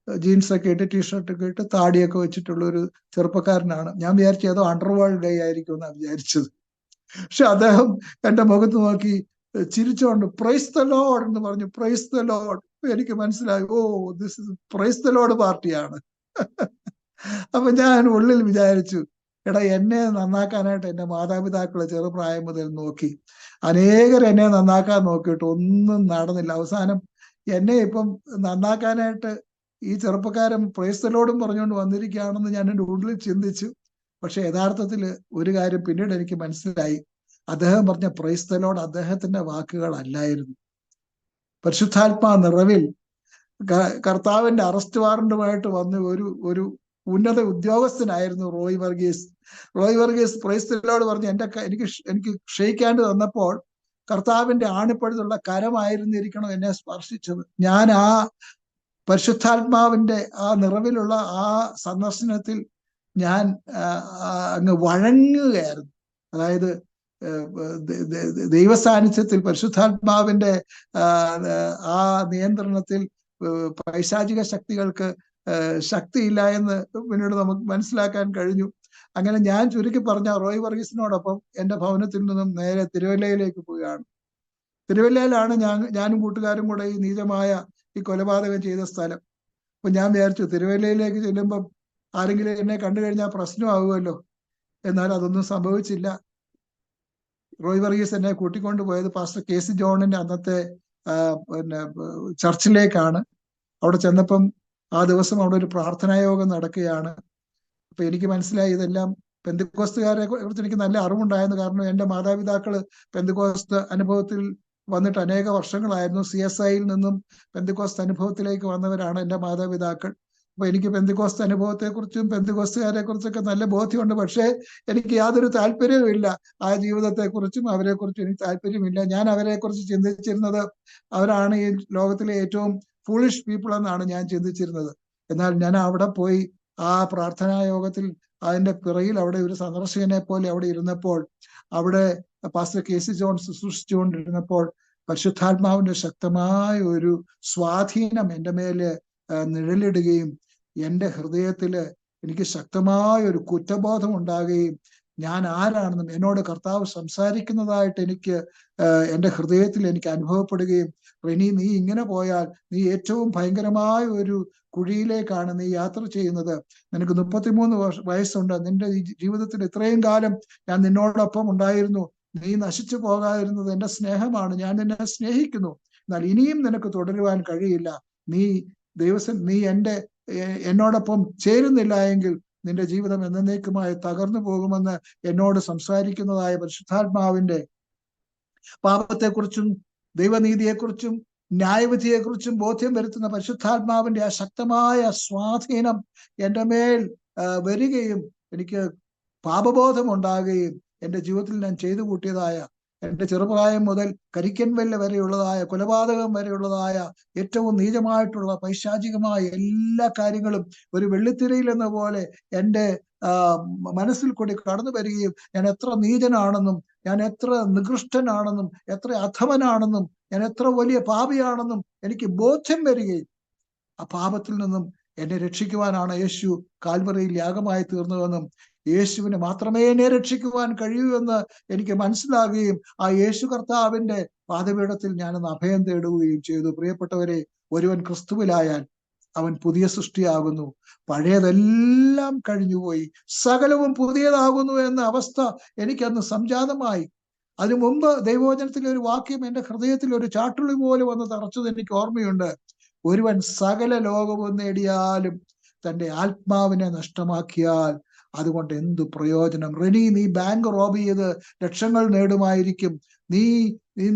ജീൻസൊക്കെ ഇട്ട് ടീഷർട്ടൊക്കെ ഇട്ട് താടിയൊക്കെ വെച്ചിട്ടുള്ള ഒരു ചെറുപ്പക്കാരനാണ്. ഞാൻ വിചാരിച്ചു ഏതോ അണ്ടർവേൾഡ് ഗൈ ആയിരിക്കും എന്നാണ് വിചാരിച്ചത്. പക്ഷെ അദ്ദേഹം എൻ്റെ മുഖത്ത് നോക്കി ചിരിച്ചോണ്ട് പ്രൈസ് ദ ലോർഡ് എന്ന് പറഞ്ഞു. Praise the Lord. എനിക്ക് മനസ്സിലായി, oh, this is praise the Lord പാർട്ടിയാണ്. അപ്പൊ ഞാൻ ഉള്ളിൽ വിചാരിച്ചു, എടാ, എന്നെ നന്നാക്കാനായിട്ട് എൻ്റെ മാതാപിതാക്കളെ ചെറുപ്രായം മുതൽ നോക്കി. അനേകർ എന്നെ നന്നാക്കാൻ നോക്കിയിട്ട് ഒന്നും നടന്നില്ല. അവസാനം എന്നെ ഇപ്പം നന്നാക്കാനായിട്ട് ഈ ചെറുപ്പക്കാരൻ പ്രൈസ് ദ ലോർഡും പറഞ്ഞുകൊണ്ട് വന്നിരിക്കുകയാണെന്ന് ഞാൻ എൻ്റെ ഉള്ളിൽ ചിന്തിച്ചു. പക്ഷെ യഥാർത്ഥത്തിൽ ഒരു കാര്യം പിന്നീട് എനിക്ക് മനസ്സിലായി. അദ്ദേഹം പറഞ്ഞ പ്രൈസ് ദ ലോർഡ് അദ്ദേഹത്തിന്റെ വാക്കുകളല്ലായിരുന്നു. പരിശുദ്ധാത്മാ നിറവിൽ കർത്താവിന്റെ അറസ്റ്റ് വാറണ്ടുമായിട്ട് വന്ന് ഒരു ഉന്നത ഉദ്യോഗസ്ഥനായിരുന്നു Roy Varghese. Roy Varghese praise the Lord പറഞ്ഞ് എനിക്ക് ക്ഷയിക്കാണ്ട് വന്നപ്പോൾ കർത്താവിന്റെ ആണിപ്പഴുതുള്ള കരമായിരുന്നിരിക്കണം എന്നെ സ്പർശിച്ചത്. ഞാൻ ആ പരിശുദ്ധാത്മാവിന്റെ ആ നിറവിലുള്ള ആ സന്ദർശനത്തിൽ ഞാൻ അങ്ങ് വഴങ്ങുകയായിരുന്നു. അതായത് ദൈവസാന്നിധ്യത്തിൽ, പരിശുദ്ധാത്മാവിന്റെ ആ നിയന്ത്രണത്തിൽ പൈശാചിക ശക്തികൾക്ക് ശക്തിയില്ല എന്ന് പിന്നീട് നമുക്ക് മനസ്സിലാക്കാൻ കഴിഞ്ഞു. അങ്ങനെ ഞാൻ ചുരുക്കി പറഞ്ഞ റോയ് വർഗീസിനോടൊപ്പം എൻ്റെ ഭവനത്തിൽ നിന്നും നേരെ തിരുവല്ലയിലേക്ക് പോവുകയാണ്. തിരുവല്ലയിലാണ് ഞാനും കൂട്ടുകാരും കൂടെ ഈ നീചമായ ഈ കൊലപാതകം ചെയ്ത സ്ഥലം. അപ്പൊ ഞാൻ വിചാരിച്ചു, തിരുവല്ലയിലേക്ക് ചെല്ലുമ്പം ആരെങ്കിലും എന്നെ കണ്ടു കഴിഞ്ഞാൽ പ്രശ്നമാകുമല്ലോ. എന്നാൽ അതൊന്നും സംഭവിച്ചില്ല. റോയ് വർഗീസ് എന്നെ കൂട്ടിക്കൊണ്ടു പോയത് പാസ്റ്റർ KC ജോണിന്റെ അന്നത്തെ ചർച്ചിലേക്കാണ്. അവിടെ ചെന്നപ്പം ആ ദിവസം അവിടെ ഒരു പ്രാർത്ഥനാ യോഗം നടക്കുകയാണ്. അപ്പൊ എനിക്ക് മനസ്സിലായി ഇതെല്ലാം പെന്തക്കോസ്തുകാരെ കുറിച്ച് എനിക്ക് നല്ല അറിവുണ്ടായിരുന്നു. കാരണം എൻ്റെ മാതാപിതാക്കള് പെന്തക്കോസ്ത് അനുഭവത്തിൽ വന്നിട്ട് അനേക വർഷങ്ങളായിരുന്നു. CSIയിൽ നിന്നും പെന്തക്കോസ്ത് അനുഭവത്തിലേക്ക് വന്നവരാണ് എൻ്റെ മാതാപിതാക്കൾ. അപ്പൊ എനിക്ക് പെന്തക്കോസ്ത് അനുഭവത്തെക്കുറിച്ചും പെന്തക്കോസ്തുകാരെ കുറിച്ചൊക്കെ നല്ല ബോധ്യമുണ്ട്. പക്ഷേ എനിക്ക് യാതൊരു താല്പര്യവുമില്ല ആ ജീവിതത്തെക്കുറിച്ചും അവരെക്കുറിച്ചും എനിക്ക് താല്പര്യമില്ല. ഞാൻ അവരെക്കുറിച്ച് ചിന്തിച്ചിരുന്നത് അവരാണ് ഈ ലോകത്തിലെ ഏറ്റവും ഫൂളിഷ് പീപ്പിൾ എന്നാണ് ഞാൻ ചിന്തിച്ചിരുന്നത്. എന്നാൽ ഞാൻ അവിടെ പോയി ആ പ്രാർത്ഥനാ യോഗത്തിൽ അതിന്റെ പിറകിൽ അവിടെ ഒരു സന്ദർശകനെ പോലെ അവിടെ ഇരുന്നപ്പോൾ, അവിടെ പാസ്റ്റർ KC ജോൺ ശുശ്രൂഷിച്ചുകൊണ്ടിരുന്നപ്പോൾ പരിശുദ്ധാത്മാവിന്റെ ശക്തമായ ഒരു സ്വാധീനം എൻ്റെ മേല് നിഴലിടുകയും എൻ്റെ ഹൃദയത്തില് എനിക്ക് ശക്തമായ ഒരു കുറ്റബോധം ഉണ്ടാകുകയും ഞാൻ ആരാണെന്നും എന്നോട് കർത്താവ് സംസാരിക്കുന്നതായിട്ട് എനിക്ക് എൻ്റെ ഹൃദയത്തിൽ എനിക്ക് അനുഭവപ്പെടുകയും, റെനി, നീ ഇങ്ങനെ പോയാൽ നീ ഏറ്റവും ഭയങ്കരമായ ഒരു കുഴിയിലേക്കാണ് നീ യാത്ര ചെയ്യുന്നത്. നിനക്ക് 33 വയസ്സുണ്ട്. നിന്റെ ജീവിതത്തിൽ ഇത്രയും കാലം ഞാൻ നിന്നോടൊപ്പം ഉണ്ടായിരുന്നു. നീ നശിച്ചു പോകാതിരുന്നത് എൻ്റെ സ്നേഹമാണ്. ഞാൻ നിന്നെ സ്നേഹിക്കുന്നു. എന്നാൽ ഇനിയും നിനക്ക് തുടരുവാൻ കഴിയില്ല. നീ എന്നോടൊപ്പം ചേരുന്നില്ല എങ്കിൽ നിന്റെ ജീവിതം എന്നേക്കുമായി തകർന്നു പോകുമെന്ന് എന്നോട് സംസാരിക്കുന്നതായ പരിശുദ്ധാത്മാവിന്റെ പാപത്തെക്കുറിച്ചും ദൈവനീതിയെക്കുറിച്ചും ന്യായവിധിയെക്കുറിച്ചും ബോധ്യം വരുത്തുന്ന പരിശുദ്ധാത്മാവിന്റെ ആ ശക്തമായ സ്വാധീനം എൻ്റെ മേൽ വരികയും എനിക്ക് പാപബോധം ഉണ്ടാകുകയും എൻ്റെ ജീവിതത്തിൽ ഞാൻ ചെയ്തു കൂട്ടിയതായ, എൻ്റെ ചെറുപ്രായം മുതൽ കരിക്കൻവെല്ല് വരെയുള്ളതായ, കൊലപാതകം വരെയുള്ളതായ ഏറ്റവും നീചമായിട്ടുള്ള പൈശാചികമായ എല്ലാ കാര്യങ്ങളും ഒരു വെള്ളിത്തിരയിൽ എന്ന പോലെ എൻ്റെ മനസ്സിൽ കൂടി കടന്നു വരികയും ഞാൻ എത്ര നീചനാണെന്നും ഞാൻ എത്ര നികൃഷ്ടനാണെന്നും എത്ര അധമനാണെന്നും ഞാൻ എത്ര വലിയ പാപിയാണെന്നും എനിക്ക് ബോധ്യം വരികയും ആ പാപത്തിൽ നിന്നും എന്നെ രക്ഷിക്കുവാനാണ് യേശു കാൽവറിയിൽ യാഗമായി തീർന്നതെന്നും യേശുവിന് മാത്രമേ എന്നെ രക്ഷിക്കുവാൻ കഴിയൂ എന്ന് എനിക്ക് മനസ്സിലാകുകയും ആ യേശു കർത്താവിന്റെ പാദപീഠത്തിൽ ഞാനൊന്ന് അഭയം തേടുകയും ചെയ്തു. പ്രിയപ്പെട്ടവരെ, ഒരുവൻ ക്രിസ്തുവിലായാൽ അവൻ പുതിയ സൃഷ്ടിയാകുന്നു, പഴയതെല്ലാം കഴിഞ്ഞുപോയി, സകലവും പുതിയതാകുന്നു എന്ന അവസ്ഥ എനിക്കന്ന് സംജാതമായി. അതിനു മുമ്പ് ദൈവവചനത്തിലെ ഒരു വാക്യം എന്റെ ഹൃദയത്തിൽ ഒരു ചാട്ടുള്ളി പോലെ വന്ന് തറച്ചത് എനിക്ക് ഓർമ്മയുണ്ട്. ഒരുവൻ സകല ലോകവും നേടിയാലും തന്റെ ആത്മാവിനെ നഷ്ടമാക്കിയാൽ അതുകൊണ്ട് എന്തു പ്രയോജനം? റെനി, നീ ബാങ്ക് റോബ് ചെയ്ത് ലക്ഷങ്ങൾ നേടുമായിരിക്കും, നീ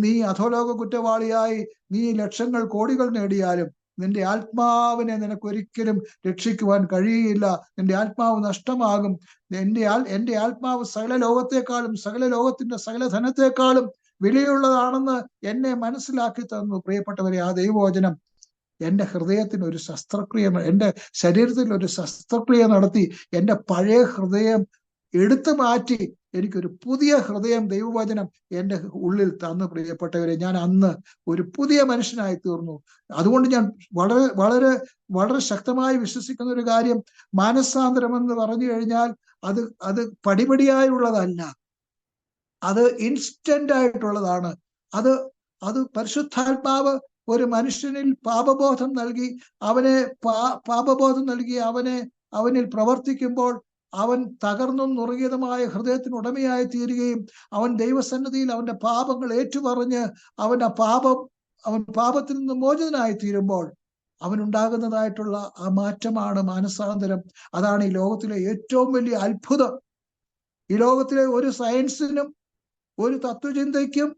നീ അധോലോക കുറ്റവാളിയായി നീ ലക്ഷങ്ങൾ കോടികൾ നേടിയാലും നിന്റെ ആത്മാവിനെ നിനക്കൊരിക്കലും രക്ഷിക്കുവാൻ കഴിയില്ല. നിന്റെ ആത്മാവ് നഷ്ടമാകും. എന്റെ ആത്മാവ് സകല ലോകത്തെക്കാളും സകല ലോകത്തിന്റെ സകല ധനത്തെക്കാളും വിലയുള്ളതാണെന്ന് എന്നെ മനസ്സിലാക്കി തന്നു. പ്രിയപ്പെട്ടവരെ, ആ ദൈവവചനം എന്റെ ഹൃദയത്തിന് ഒരു ശസ്ത്രക്രിയ, എന്റെ ശരീരത്തിൽ ഒരു ശസ്ത്രക്രിയ നടത്തി എന്റെ പഴയ ഹൃദയം എടുത്തു മാറ്റി എനിക്കൊരു പുതിയ ഹൃദയം ദൈവവചനം എന്റെ ഉള്ളിൽ തന്നു. പ്രിയപ്പെട്ടവരെ, ഞാൻ അന്ന് ഒരു പുതിയ മനുഷ്യനായി തീർന്നു. അതുകൊണ്ട് ഞാൻ വളരെ വളരെ വളരെ ശക്തമായി വിശ്വസിക്കുന്ന ഒരു കാര്യം, മാനസാന്തരം എന്ന് പറഞ്ഞു കഴിഞ്ഞാൽ അത് പടിപടിയായുള്ളതല്ല, അത് ഇൻസ്റ്റന്റ് ആയിട്ടുള്ളതാണ്. അത് പരിശുദ്ധാത്മാവ് ഒരു മനുഷ്യനിൽ പാപബോധം നൽകി അവനിൽ പ്രവർത്തിക്കുമ്പോൾ അവൻ തകർന്നും നുറുകിയതുമായ ഹൃദയത്തിന് ഉടമയായി തീരുകയും അവൻ ദൈവസന്നിധിയിൽ അവന്റെ പാപങ്ങൾ ഏറ്റുപറഞ്ഞ് അവൻ പാപത്തിൽ നിന്ന് മോചിതനായി തീരുമ്പോൾ അവനുണ്ടാകുന്നതായിട്ടുള്ള ആ മാറ്റമാണ് മാനസാന്തരം. അതാണ് ഈ ലോകത്തിലെ ഏറ്റവും വലിയ അത്ഭുതം. ഈ ലോകത്തിലെ ഒരു സയൻസിനും ഒരു തത്വചിന്തയ്ക്കും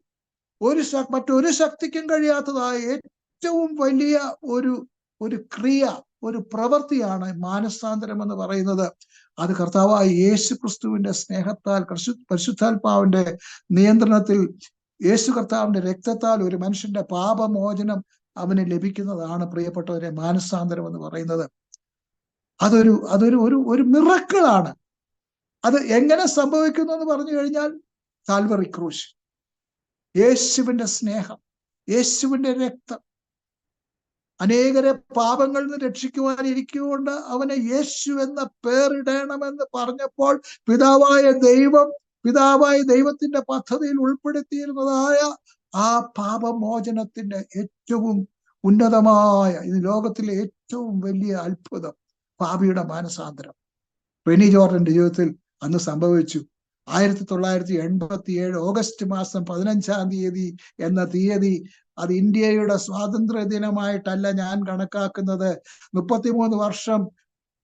മറ്റൊരു ശക്തിക്കും കഴിയാത്തതായ ഏറ്റവും വലിയ ഒരു ക്രിയ, ഒരു പ്രവൃത്തിയാണ് മാനസാന്തരം എന്ന് പറയുന്നത്. അത് കർത്താവായ യേശു ക്രിസ്തുവിന്റെ സ്നേഹത്താൽ, പരിശുദ്ധാത്മാവിന്റെ നിയന്ത്രണത്തിൽ, യേശു കർത്താവിന്റെ രക്തത്താൽ ഒരു മനുഷ്യന്റെ പാപമോചനം അവന് ലഭിക്കുന്നതാണ്. പ്രിയപ്പെട്ടവരെ, മാനസാന്തരം എന്ന് പറയുന്നത് അതൊരു മിറക്കിളാണ്. അത് എങ്ങനെ സംഭവിക്കുന്നു എന്ന് പറഞ്ഞു കഴിഞ്ഞാൽ, കാൽവറി ക്രൂശ്, യേശുവിന്റെ സ്നേഹം, യേശുവിന്റെ രക്തം അനേകരെ പാപങ്ങളിൽ നിന്ന് രക്ഷിക്കുവാനിരിക്കുകൊണ്ട് അവനെ യേശു എന്ന പേരിടണമെന്ന് പറഞ്ഞപ്പോൾ പിതാവായ ദൈവത്തിന്റെ പദ്ധതിയിൽ ഉൾപ്പെടുത്തിയിരുന്നതായ ആ പാപമോചനത്തിന്റെ ഏറ്റവും ഉന്നതമായ, ഇത് ലോകത്തിലെ ഏറ്റവും വലിയ അത്ഭുതം, പാപിയുടെ മാനസാന്തരം റെനി ജോർഡന്റെ ജീവിതത്തിൽ അന്ന് സംഭവിച്ചു. 1987 ഓഗസ്റ്റ് മാസം 15-ാം തീയതി എന്ന തീയതി, അത് ഇന്ത്യയുടെ സ്വാതന്ത്ര്യ ദിനമായിട്ടല്ല ഞാൻ കണക്കാക്കുന്നത്. 33 വർഷം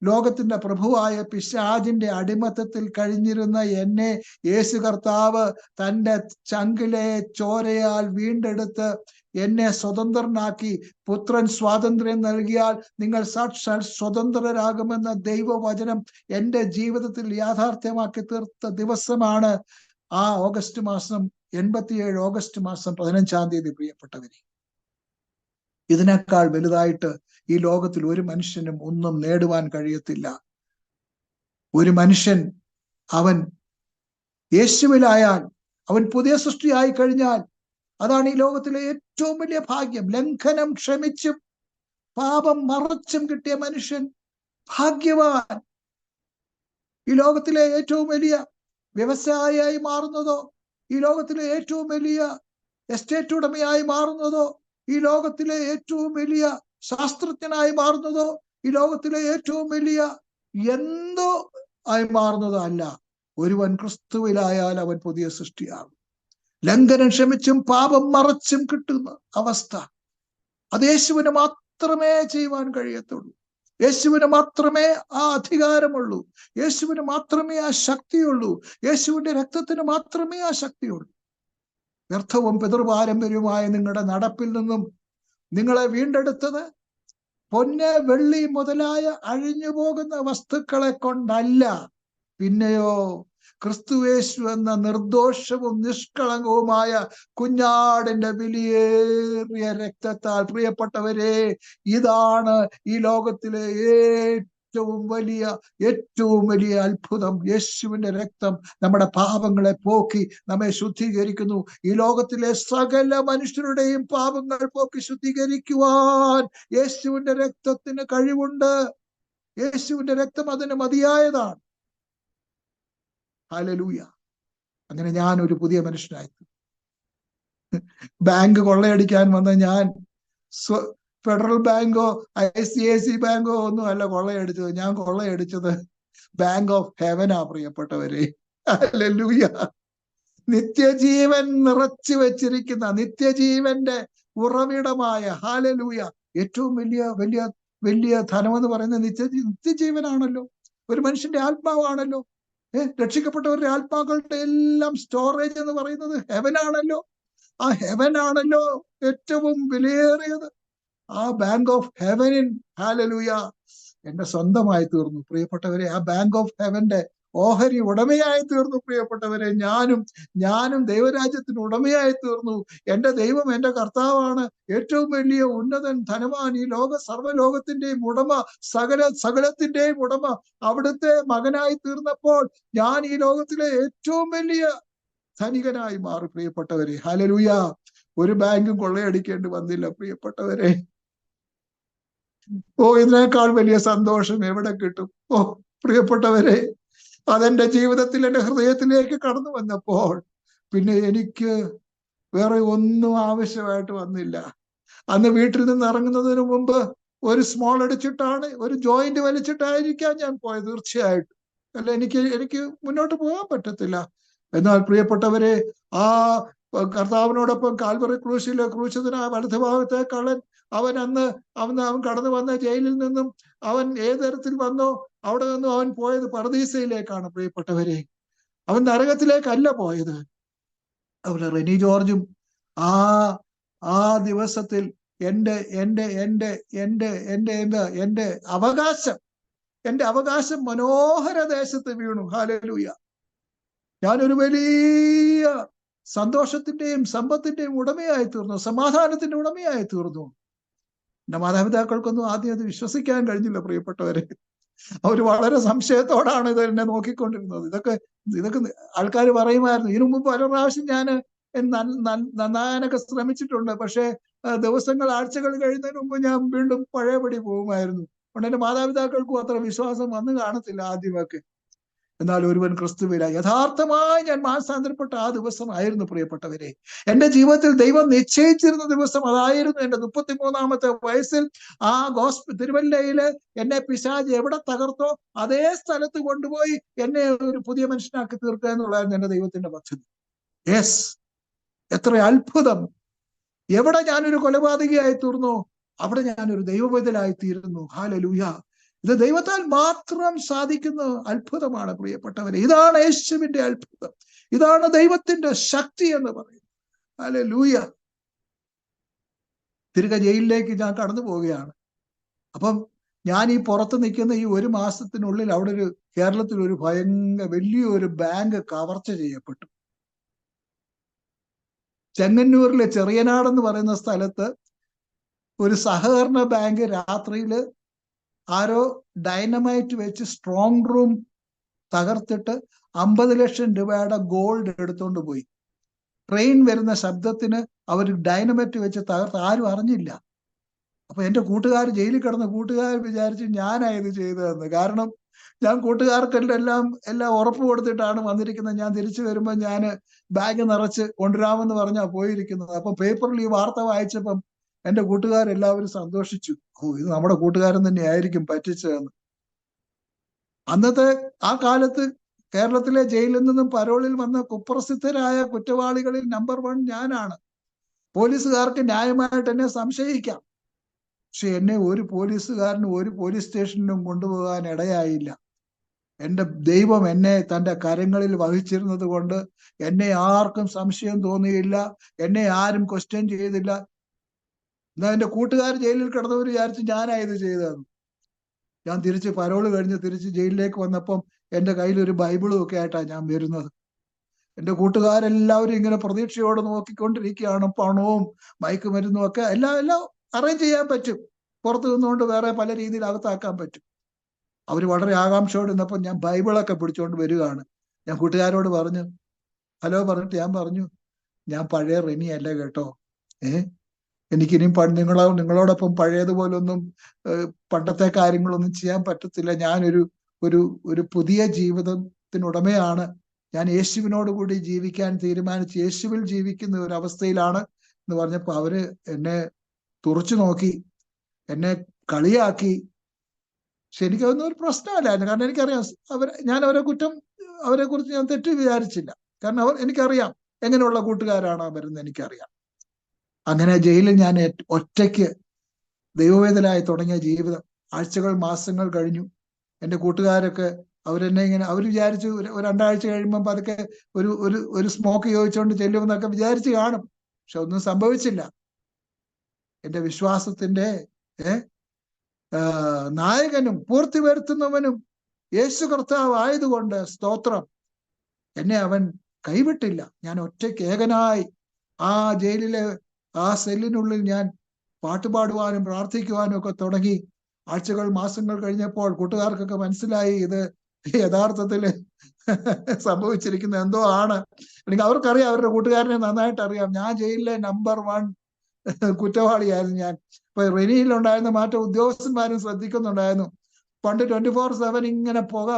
ലോകത്തിന്റെ പ്രഭുവായ പിശാചിന്റെ അടിമത്തത്തിൽ കഴിഞ്ഞിരുന്ന എന്നെ യേശു കർത്താവ് തന്റെ ചങ്കിലെ ചോരയാൽ വീണ്ടെടുത്ത് എന്നെ സ്വതന്ത്രനാക്കി. പുത്രൻ സ്വാതന്ത്ര്യം നൽകിയാൽ നിങ്ങൾ സാക്ഷാൽ സ്വതന്ത്രരാകുമെന്ന ദൈവവചനം എന്റെ ജീവിതത്തിൽ യാഥാർത്ഥ്യമാക്കി തീർത്ത ദിവസമാണ് ആ ഓഗസ്റ്റ് മാസം 87 ഓഗസ്റ്റ് മാസം 15-ാം തീയതി. പ്രിയപ്പെട്ടവരെ, ഇതിനേക്കാൾ വലുതായിട്ട് ഈ ലോകത്തിൽ ഒരു മനുഷ്യനും ഒന്നും നേടുവാൻ കഴിയത്തില്ല. ഒരു മനുഷ്യൻ അവൻ യേശുവിലായാൽ, അവൻ പുതിയ സൃഷ്ടിയായി കഴിഞ്ഞാൽ, അതാണ് ഈ ലോകത്തിലെ ഏറ്റവും വലിയ ഭാഗ്യം. ലംഘനം ക്ഷമിച്ചും പാപം മറച്ചും കിട്ടിയ മനുഷ്യൻ ഭാഗ്യവാൻ. ഈ ലോകത്തിലെ ഏറ്റവും വലിയ വ്യവസായിയായി മാറുന്നതോ, ഈ ലോകത്തിലെ ഏറ്റവും വലിയ എസ്റ്റേറ്റ് ഉടമയായി മാറുന്നതോ, ഈ ലോകത്തിലെ ഏറ്റവും വലിയ ശാസ്ത്രജ്ഞനായി മാറുന്നതോ, ഈ ലോകത്തിലെ ഏറ്റവും വലിയ എന്തോ ആയി മാറുന്നതോ അല്ല. ഒരുവൻ ക്രിസ്തുവിലായാൽ അവൻ പുതിയ സൃഷ്ടിയാകും. ലംഘനം ക്ഷമിച്ചും പാപം മറച്ചും കിട്ടുന്ന അവസ്ഥ, അത് യേശുവിന് മാത്രമേ ചെയ്യുവാൻ കഴിയത്തുള്ളൂ. യേശുവിന് മാത്രമേ ആ അധികാരമുള്ളൂ. യേശുവിന് മാത്രമേ ആ ശക്തിയുള്ളൂ. യേശുവിന്റെ രക്തത്തിന് മാത്രമേ ആ ശക്തിയുള്ളൂ. വ്യർത്ഥവും പിതൃപാരമ്പര്യവുമായ നിങ്ങളുടെ നടപ്പിൽ നിന്നും നിങ്ങളെ വീണ്ടെടുത്തത് പൊന്ന്, വെള്ളി മുതലായ അഴിഞ്ഞു പോകുന്ന വസ്തുക്കളെ കൊണ്ടല്ല, പിന്നെയോ ക്രിസ്തുയേശു എന്ന നിർദോഷവും നിഷ്കളങ്കവുമായ കുഞ്ഞാടിന്റെ വിലയേറിയ രക്തത്താൽ. പ്രിയപ്പെട്ടവരെ, ഇതാണ് ഈ ലോകത്തിലെ ഏറ്റവും വലിയ അത്ഭുതം. യേശുവിന്റെ രക്തം നമ്മുടെ പാപങ്ങളെ പോക്കി നമ്മെ ശുദ്ധീകരിക്കുന്നു. ഈ ലോകത്തിലെ സകല മനുഷ്യരുടെയും പാപങ്ങൾ പോക്കി ശുദ്ധീകരിക്കുവാൻ യേശുവിന്റെ രക്തത്തിന് കഴിവുണ്ട്. യേശുവിന്റെ രക്തം അതിന് മതിയായതാണ്. ഹല്ലേലൂയ. അങ്ങനെ ഞാൻ ഒരു പുതിയ മനുഷ്യനായി. ബാങ്ക് കൊള്ളയടിക്കാൻ വന്ന ഞാൻ ഫെഡറൽ ബാങ്കോ ICICI ബാങ്കോ ഒന്നും അല്ല കൊള്ളയടിച്ചത്. ഞാൻ കൊള്ളയടിച്ചത് ബാങ്ക് ഓഫ് ഹെവനാ പ്രിയപ്പെട്ടവരെ. ഹല്ലേലൂയ. നിത്യജീവൻ നിറച്ചു വെച്ചിരിക്കുന്ന, നിത്യജീവന്റെ ഉറവിടമായ, ഹല്ലേലൂയ, ഏറ്റവും വലിയ വലിയ വലിയ ധനമെന്ന് പറയുന്നത് നിത്യജീവനാണല്ലോ. ഒരു മനുഷ്യന്റെ ആത്മാവാണല്ലോ. രക്ഷിക്കപ്പെട്ടവരുടെ ആത്മാക്കളുടെ എല്ലാം സ്റ്റോറേജ് എന്ന് പറയുന്നത് ഹെവനാണല്ലോ. ആ ഹെവനാണല്ലോ ഏറ്റവും വിലയേറിയത്. ആ ബാങ്ക് ഓഫ് ഹെവനിൻ, ഹല്ലേലൂയ, എന്റെ സ്വന്തമായി തീർന്നു പ്രിയപ്പെട്ടവരെ. ആ ബാങ്ക് ഓഫ് ഹെവന്റെ ഓഹരി ഉടമയായി തീർന്നു പ്രിയപ്പെട്ടവരെ. ഞാനും ദൈവരാജ്യത്തിന് ഉടമയായി തീർന്നു. എന്റെ ദൈവം എന്റെ കർത്താവാണ്. ഏറ്റവും വലിയ ഉന്നതൻ, ധനവാൻ, ഈ സർവ്വലോകത്തിന്റെയും ഉടമ, സകലത്തിന്റെയും ഉടമ അവിടുത്തെ മകനായി തീർന്നപ്പോൾ ഞാൻ ഈ ലോകത്തിലെ ഏറ്റവും വലിയ ധനികനായി മാറി പ്രിയപ്പെട്ടവരെ. ഹല്ലേലൂയ. ഒരു ബാങ്കും കൊള്ളയടിക്കേണ്ടി വന്നില്ല പ്രിയപ്പെട്ടവരെ. ഇതിനേക്കാൾ വലിയ സന്തോഷം എവിടെ കിട്ടും? പ്രിയപ്പെട്ടവരെ, അതെന്റെ ജീവിതത്തിൽ, എന്റെ ഹൃദയത്തിലേക്ക് കടന്നു വന്നപ്പോൾ പിന്നെ എനിക്ക് വേറെ ഒന്നും ആവശ്യമായിട്ട് വന്നില്ല. അന്ന് വീട്ടിൽ നിന്ന് ഇറങ്ങുന്നതിന് മുമ്പ് ഒരു സ്മോൾ അടിച്ചിട്ടാണ്, ഒരു ജോയിന്റ് വലിച്ചിട്ടായിരിക്കാം ഞാൻ പോയത് തീർച്ചയായിട്ടും. അല്ല, എനിക്ക് മുന്നോട്ട് പോകാൻ പറ്റത്തില്ല. എന്നാൽ പ്രിയപ്പെട്ടവരെ, ആ കർത്താവിനോടൊപ്പം കാൽവറി ക്രൂശിതനായ വലതുഭാഗത്തെ കള്ളൻ, അവൻ കടന്നു വന്ന ജയിലിൽ നിന്നും അവൻ ഏത് തരത്തിൽ വന്നോ അവിടെ നിന്നും അവൻ പോയത് പർദീസയിലേക്കാണ് പ്രിയപ്പെട്ടവരെ. അവൻ നരകത്തിലേക്കല്ല പോയത്. അവിടെ റെനി ജോർജും ആ ദിവസത്തിൽ എന്റെ അവകാശം മനോഹര ദേശത്ത് വീണു. ഹല്ലേലൂയ. ഞാനൊരു വലിയ സന്തോഷത്തിന്റെയും സമ്പത്തിന്റെയും ഉടമയായി തീർന്നു, സമാധാനത്തിന്റെ ഉടമയായി തീർന്നു. എന്റെ മാതാപിതാക്കൾക്കൊന്നും ആദ്യം അത് വിശ്വസിക്കാൻ കഴിഞ്ഞില്ല പ്രിയപ്പെട്ടവരെ. അവർ വളരെ സംശയത്തോടാണ് ഇത് എന്നെ നോക്കിക്കൊണ്ടിരുന്നത്. ഇതൊക്കെ ആൾക്കാർ പറയുമായിരുന്നു. ഇതിനു മുമ്പ് പല പ്രാവശ്യം ഞാൻ നന്നാകാനൊക്കെ ശ്രമിച്ചിട്ടുണ്ട്. പക്ഷെ ദിവസങ്ങൾ, ആഴ്ചകൾ കഴിയുന്നതിന് മുമ്പ് ഞാൻ വീണ്ടും പഴയപടി പോകുമായിരുന്നു. അതുകൊണ്ട് എന്റെ മാതാപിതാക്കൾക്കും അത്ര വിശ്വാസം വന്നു കാണത്തില്ല ആദ്യമൊക്കെ. എന്നാൽ ഒരുവൻ ക്രിസ്തുവില യഥാർത്ഥമായി ഞാൻ മാനസാന്തരപ്പെട്ട ആ ദിവസമായിരുന്നു പ്രിയപ്പെട്ടവരെ. എന്റെ ജീവിതത്തിൽ ദൈവം നിശ്ചയിച്ചിരുന്ന ദിവസം അതായിരുന്നു. എന്റെ 33-ാമത്തെ വയസ്സിൽ ആ തിരുവല്ലയില് എന്നെ പിശാച് എവിടെ തകർത്തോ അതേ സ്ഥലത്ത് കൊണ്ടുപോയി എന്നെ ഒരു പുതിയ മനുഷ്യനാക്കി തീർക്കുക എന്നുള്ളതായിരുന്നു എന്റെ ദൈവത്തിന്റെ പദ്ധതി. യെസ്, എത്ര അത്ഭുതം! എവിടെ ഞാനൊരു കൊലപാതകയായി തീർന്നോ അവിടെ ഞാനൊരു ദൈവപൈതലായി തീരുന്നു. ഹല്ലേലൂയ. ഇത് ദൈവത്താൽ മാത്രം സാധിക്കുന്ന അത്ഭുതമാണ് പ്രിയപ്പെട്ടവരെ. ഇതാണ് യേശുവിന്റെ അത്ഭുതം. ഇതാണ് ദൈവത്തിന്റെ ശക്തി എന്ന് പറയുന്നത്. ഹല്ലേലൂയ. തിരികെ ജയിലിലേക്ക് ഞാൻ കടന്നു പോവുകയാണ്. അപ്പം ഞാൻ ഈ പുറത്ത് നിൽക്കുന്ന ഈ 1 മാസത്തിനുള്ളിൽ അവിടെ കേരളത്തിൽ ഒരു വലിയൊരു ബാങ്ക് കവർച്ച ചെയ്യപ്പെട്ടു. ചെങ്ങന്നൂരിലെ ചെറിയനാട് എന്ന് പറയുന്ന സ്ഥലത്ത് ഒരു സഹകരണ ബാങ്ക് രാത്രിയിൽ ആരോ ഡൈനമൈറ്റ് വെച്ച് സ്ട്രോങ് റൂം തകർത്തിട്ട് 50 ലക്ഷം രൂപയുടെ ഗോൾഡ് എടുത്തോണ്ട് പോയി. ട്രെയിൻ വരുന്ന ശബ്ദത്തിന് അവർ ഡൈനമൈറ്റ് വെച്ച് തകർത്ത് ആരും അറിഞ്ഞില്ല. അപ്പൊ എന്റെ കൂട്ടുകാർ, ജയിലിൽ കിടന്ന കൂട്ടുകാർ വിചാരിച്ച് ഞാനായത് ചെയ്തതെന്ന്. കാരണം ഞാൻ കൂട്ടുകാർക്കെല്ലാം ഉറപ്പ് കൊടുത്തിട്ടാണ് വന്നിരിക്കുന്നത്. ഞാൻ തിരിച്ചു വരുമ്പോൾ ഞാൻ ബാഗ് നിറച്ച് കൊണ്ടുവരാമെന്ന് പറഞ്ഞാ പോയിരിക്കുന്നത്. അപ്പൊ പേപ്പറിൽ ഈ വാർത്ത വായിച്ചപ്പം എന്റെ കൂട്ടുകാരെല്ലാവരും സന്തോഷിച്ചു. ഇത് നമ്മുടെ കൂട്ടുകാരൻ തന്നെ ആയിരിക്കും പറ്റിച്ചതെന്ന്. അന്നത്തെ ആ കാലത്ത് കേരളത്തിലെ ജയിലിൽ നിന്നും പരോളിൽ വന്ന കുപ്രസിദ്ധരായ കുറ്റവാളികളിൽ നമ്പർ 1 ഞാനാണ്. പോലീസുകാർക്ക് ന്യായമായിട്ട് എന്നെ സംശയിക്കാം. പക്ഷെ എന്നെ ഒരു പോലീസുകാരനും ഒരു പോലീസ് സ്റ്റേഷനിലും കൊണ്ടുപോകാൻ ഇടയായില്ല. എന്റെ ദൈവം എന്നെ തന്റെ കരങ്ങളിൽ വഹിച്ചിരുന്നത് കൊണ്ട് എന്നെ ആർക്കും സംശയം തോന്നിയില്ല. എന്നെ ആരും ക്വസ്റ്റ്യൻ ചെയ്തില്ല. എന്നാ എന്റെ കൂട്ടുകാർ ജയിലിൽ കിടന്നവർ വിചാരിച്ച് ഞാനായത് ചെയ്തതെന്ന്. ഞാൻ തിരിച്ച് പരോള് കഴിഞ്ഞ് തിരിച്ച് ജയിലിലേക്ക് വന്നപ്പം എന്റെ കയ്യിൽ ഒരു ബൈബിളും ഒക്കെ ആയിട്ടാണ് ഞാൻ വരുന്നത്. എന്റെ കൂട്ടുകാരെല്ലാവരും ഇങ്ങനെ പ്രതീക്ഷയോടെ നോക്കിക്കൊണ്ടിരിക്കുകയാണ്. പണവും മയക്കുമരുന്നും ഒക്കെ എല്ലാം അറേഞ്ച് ചെയ്യാൻ പറ്റും. പുറത്തു നിന്നുകൊണ്ട് വേറെ പല രീതിയിൽ അകത്താക്കാൻ പറ്റും. അവർ വളരെ ആകാംക്ഷയോടെ നിന്നപ്പോൾ ഞാൻ ബൈബിളൊക്കെ പിടിച്ചുകൊണ്ട് വരികയാണ്. ഞാൻ കൂട്ടുകാരോട് പറഞ്ഞു, ഹലോ പറഞ്ഞിട്ട് ഞാൻ പറഞ്ഞു, ഞാൻ പഴയ റെനി അല്ല കേട്ടോ. എനിക്കിനിയും നിങ്ങളോടൊപ്പം പഴയതുപോലൊന്നും പണ്ടത്തെ കാര്യങ്ങളൊന്നും ചെയ്യാൻ പറ്റത്തില്ല. ഞാനൊരു ഒരു ഒരു പുതിയ ജീവിതത്തിനുടമയാണ്. ഞാൻ യേശുവിനോട് കൂടി ജീവിക്കാൻ തീരുമാനിച്ച് യേശുവിൽ ജീവിക്കുന്ന ഒരു അവസ്ഥയിലാണ് എന്ന് പറഞ്ഞപ്പോൾ അവര് എന്നെ തുറച്ചു നോക്കി, എന്നെ കളിയാക്കി. പക്ഷെ എനിക്കതൊന്നും ഒരു പ്രശ്നമല്ലായിരുന്നു. കാരണം എനിക്കറിയാം ഞാൻ അവരെ കുറിച്ച് ഞാൻ തെറ്റ് വിചാരിച്ചില്ല. കാരണം എനിക്കറിയാം എങ്ങനെയുള്ള കൂട്ടുകാരാണ് വരുന്നത്, എനിക്കറിയാം. അങ്ങനെ ജയിലിൽ ഞാൻ ഒറ്റയ്ക്ക് ദൈവവേദനായി തുടങ്ങിയ ജീവിതം ആഴ്ചകൾ മാസങ്ങൾ കഴിഞ്ഞു. എൻ്റെ കൂട്ടുകാരൊക്കെ അവരെന്നെ ഇങ്ങനെ അവർ വിചാരിച്ചു ഒരു 2 ആഴ്ച കഴിയുമ്പോൾ പതുക്കെ ഒരു സ്മോക്ക് ചോദിച്ചുകൊണ്ട് ചെല്ലുമെന്നൊക്കെ വിചാരിച്ച് കാണും. പക്ഷെ ഒന്നും സംഭവിച്ചില്ല. എൻ്റെ വിശ്വാസത്തിന്റെ നായകനും പൂർത്തി വരുത്തുന്നവനും യേശു കർത്താവ് ആയതുകൊണ്ട് സ്തോത്രം, എന്നെ അവൻ കൈവിട്ടില്ല. ഞാൻ ഒറ്റയ്ക്ക് ഏകനായി ആ ജയിലിലെ ആ സെല്ലിനുള്ളിൽ ഞാൻ പാട്ടുപാടുവാനും പ്രാർത്ഥിക്കുവാനും ഒക്കെ തുടങ്ങി. ആഴ്ചകൾ മാസങ്ങൾ കഴിഞ്ഞപ്പോൾ കൂട്ടുകാർക്കൊക്കെ മനസ്സിലായി ഇത് യഥാർത്ഥത്തിൽ സംഭവിച്ചിരിക്കുന്ന എന്തോ ആണ്. അല്ലെങ്കിൽ അവർക്കറിയാം, അവരുടെ കൂട്ടുകാരനെ നന്നായിട്ട് അറിയാം, ഞാൻ ജയിലിലെ നമ്പർ 1 കുറ്റവാളിയായിരുന്നു ഞാൻ. ഇപ്പൊ റെനിയിലുണ്ടായിരുന്ന മറ്റു ഉദ്യോഗസ്ഥന്മാരും ശ്രദ്ധിക്കുന്നുണ്ടായിരുന്നു. പണ്ട് 24/7 ഇങ്ങനെ പുക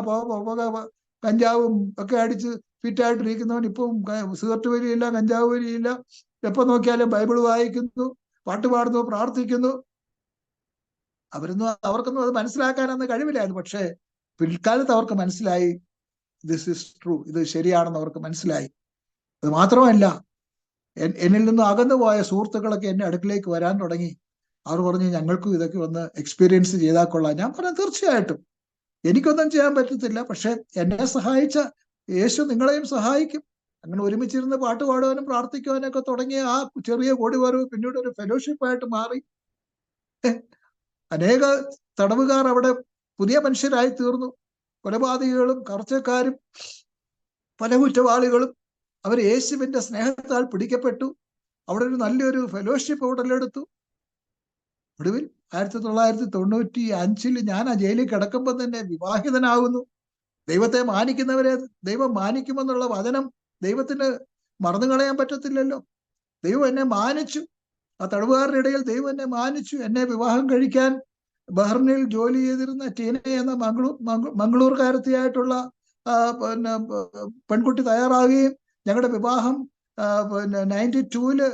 കഞ്ചാവും ഒക്കെ അടിച്ച് ഫിറ്റായിട്ടിരിക്കുന്നവൻ ഇപ്പം സിഗരറ്റ് വലിയില്ല, കഞ്ചാവ് വലിയില്ല, എപ്പോ നോക്കിയാലും ബൈബിൾ വായിക്കുന്നു, പാട്ട് പാടുന്നു, പ്രാർത്ഥിക്കുന്നു. അവർക്കൊന്നും അത് മനസ്സിലാക്കാനൊന്നും കഴിവില്ലായിരുന്നു. പക്ഷേ പിൽക്കാലത്ത് അവർക്ക് മനസ്സിലായി, ദിസ് ഇസ് ട്രൂ, ഇത് ശരിയാണെന്ന് അവർക്ക് മനസ്സിലായി. അത് മാത്രമല്ല, എന്നിൽ നിന്നും അകന്നു പോയ സുഹൃത്തുക്കളൊക്കെ എന്റെ അടുക്കിലേക്ക് വരാൻ തുടങ്ങി. അവർ പറഞ്ഞു, ഞങ്ങൾക്കും ഇതൊക്കെ ഒന്ന് എക്സ്പീരിയൻസ് ചെയ്താൽ കൊള്ളാം. ഞാൻ പറഞ്ഞു, തീർച്ചയായിട്ടും എനിക്കൊന്നും ചെയ്യാൻ പറ്റത്തില്ല, പക്ഷെ എന്നെ സഹായിച്ച യേശു നിങ്ങളെയും സഹായിക്കും. അങ്ങനെ ഒരുമിച്ചിരുന്ന് പാട്ട് പാടുവാനും പ്രാർത്ഥിക്കുവാനും ഒക്കെ തുടങ്ങിയ ആ ചെറിയ കൂടിവരവ് പിന്നീട് ഒരു ഫെലോഷിപ്പായിട്ട് മാറി. അനേക തടവുകാർ അവിടെ പുതിയ മനുഷ്യരായി തീർന്നു. കൊലപാതകികളും കവർച്ചക്കാരും പല കുറ്റവാളികളും അവർ യേശുവിന്റെ സ്നേഹത്താൽ പിടിക്കപ്പെട്ടു. അവിടെ ഒരു നല്ലൊരു ഫെലോഷിപ്പ് ഉടലെടുത്തു. ഒടുവിൽ 1995 ഞാൻ ആ ജയിലിൽ കിടക്കുമ്പോൾ തന്നെ വിവാഹിതനാകുന്നു. ദൈവത്തെ മാനിക്കുന്നവരെ ദൈവം മാനിക്കുമെന്നുള്ള വചനം ദൈവത്തിന് മറന്നു കളയാൻ പറ്റത്തില്ലല്ലോ. ദൈവം എന്നെ മാനിച്ചു. ആ തടവുകാരുടെ ഇടയിൽ ദൈവം എന്നെ മാനിച്ചു. എന്നെ വിവാഹം കഴിക്കാൻ ബഹ്റിനിൽ ജോലി ചെയ്തിരുന്ന ടീന എന്ന മംഗളൂർക്കാരത്തിയായിട്ടുള്ള പെൺകുട്ടി തയ്യാറാകുകയും ഞങ്ങളുടെ വിവാഹം 92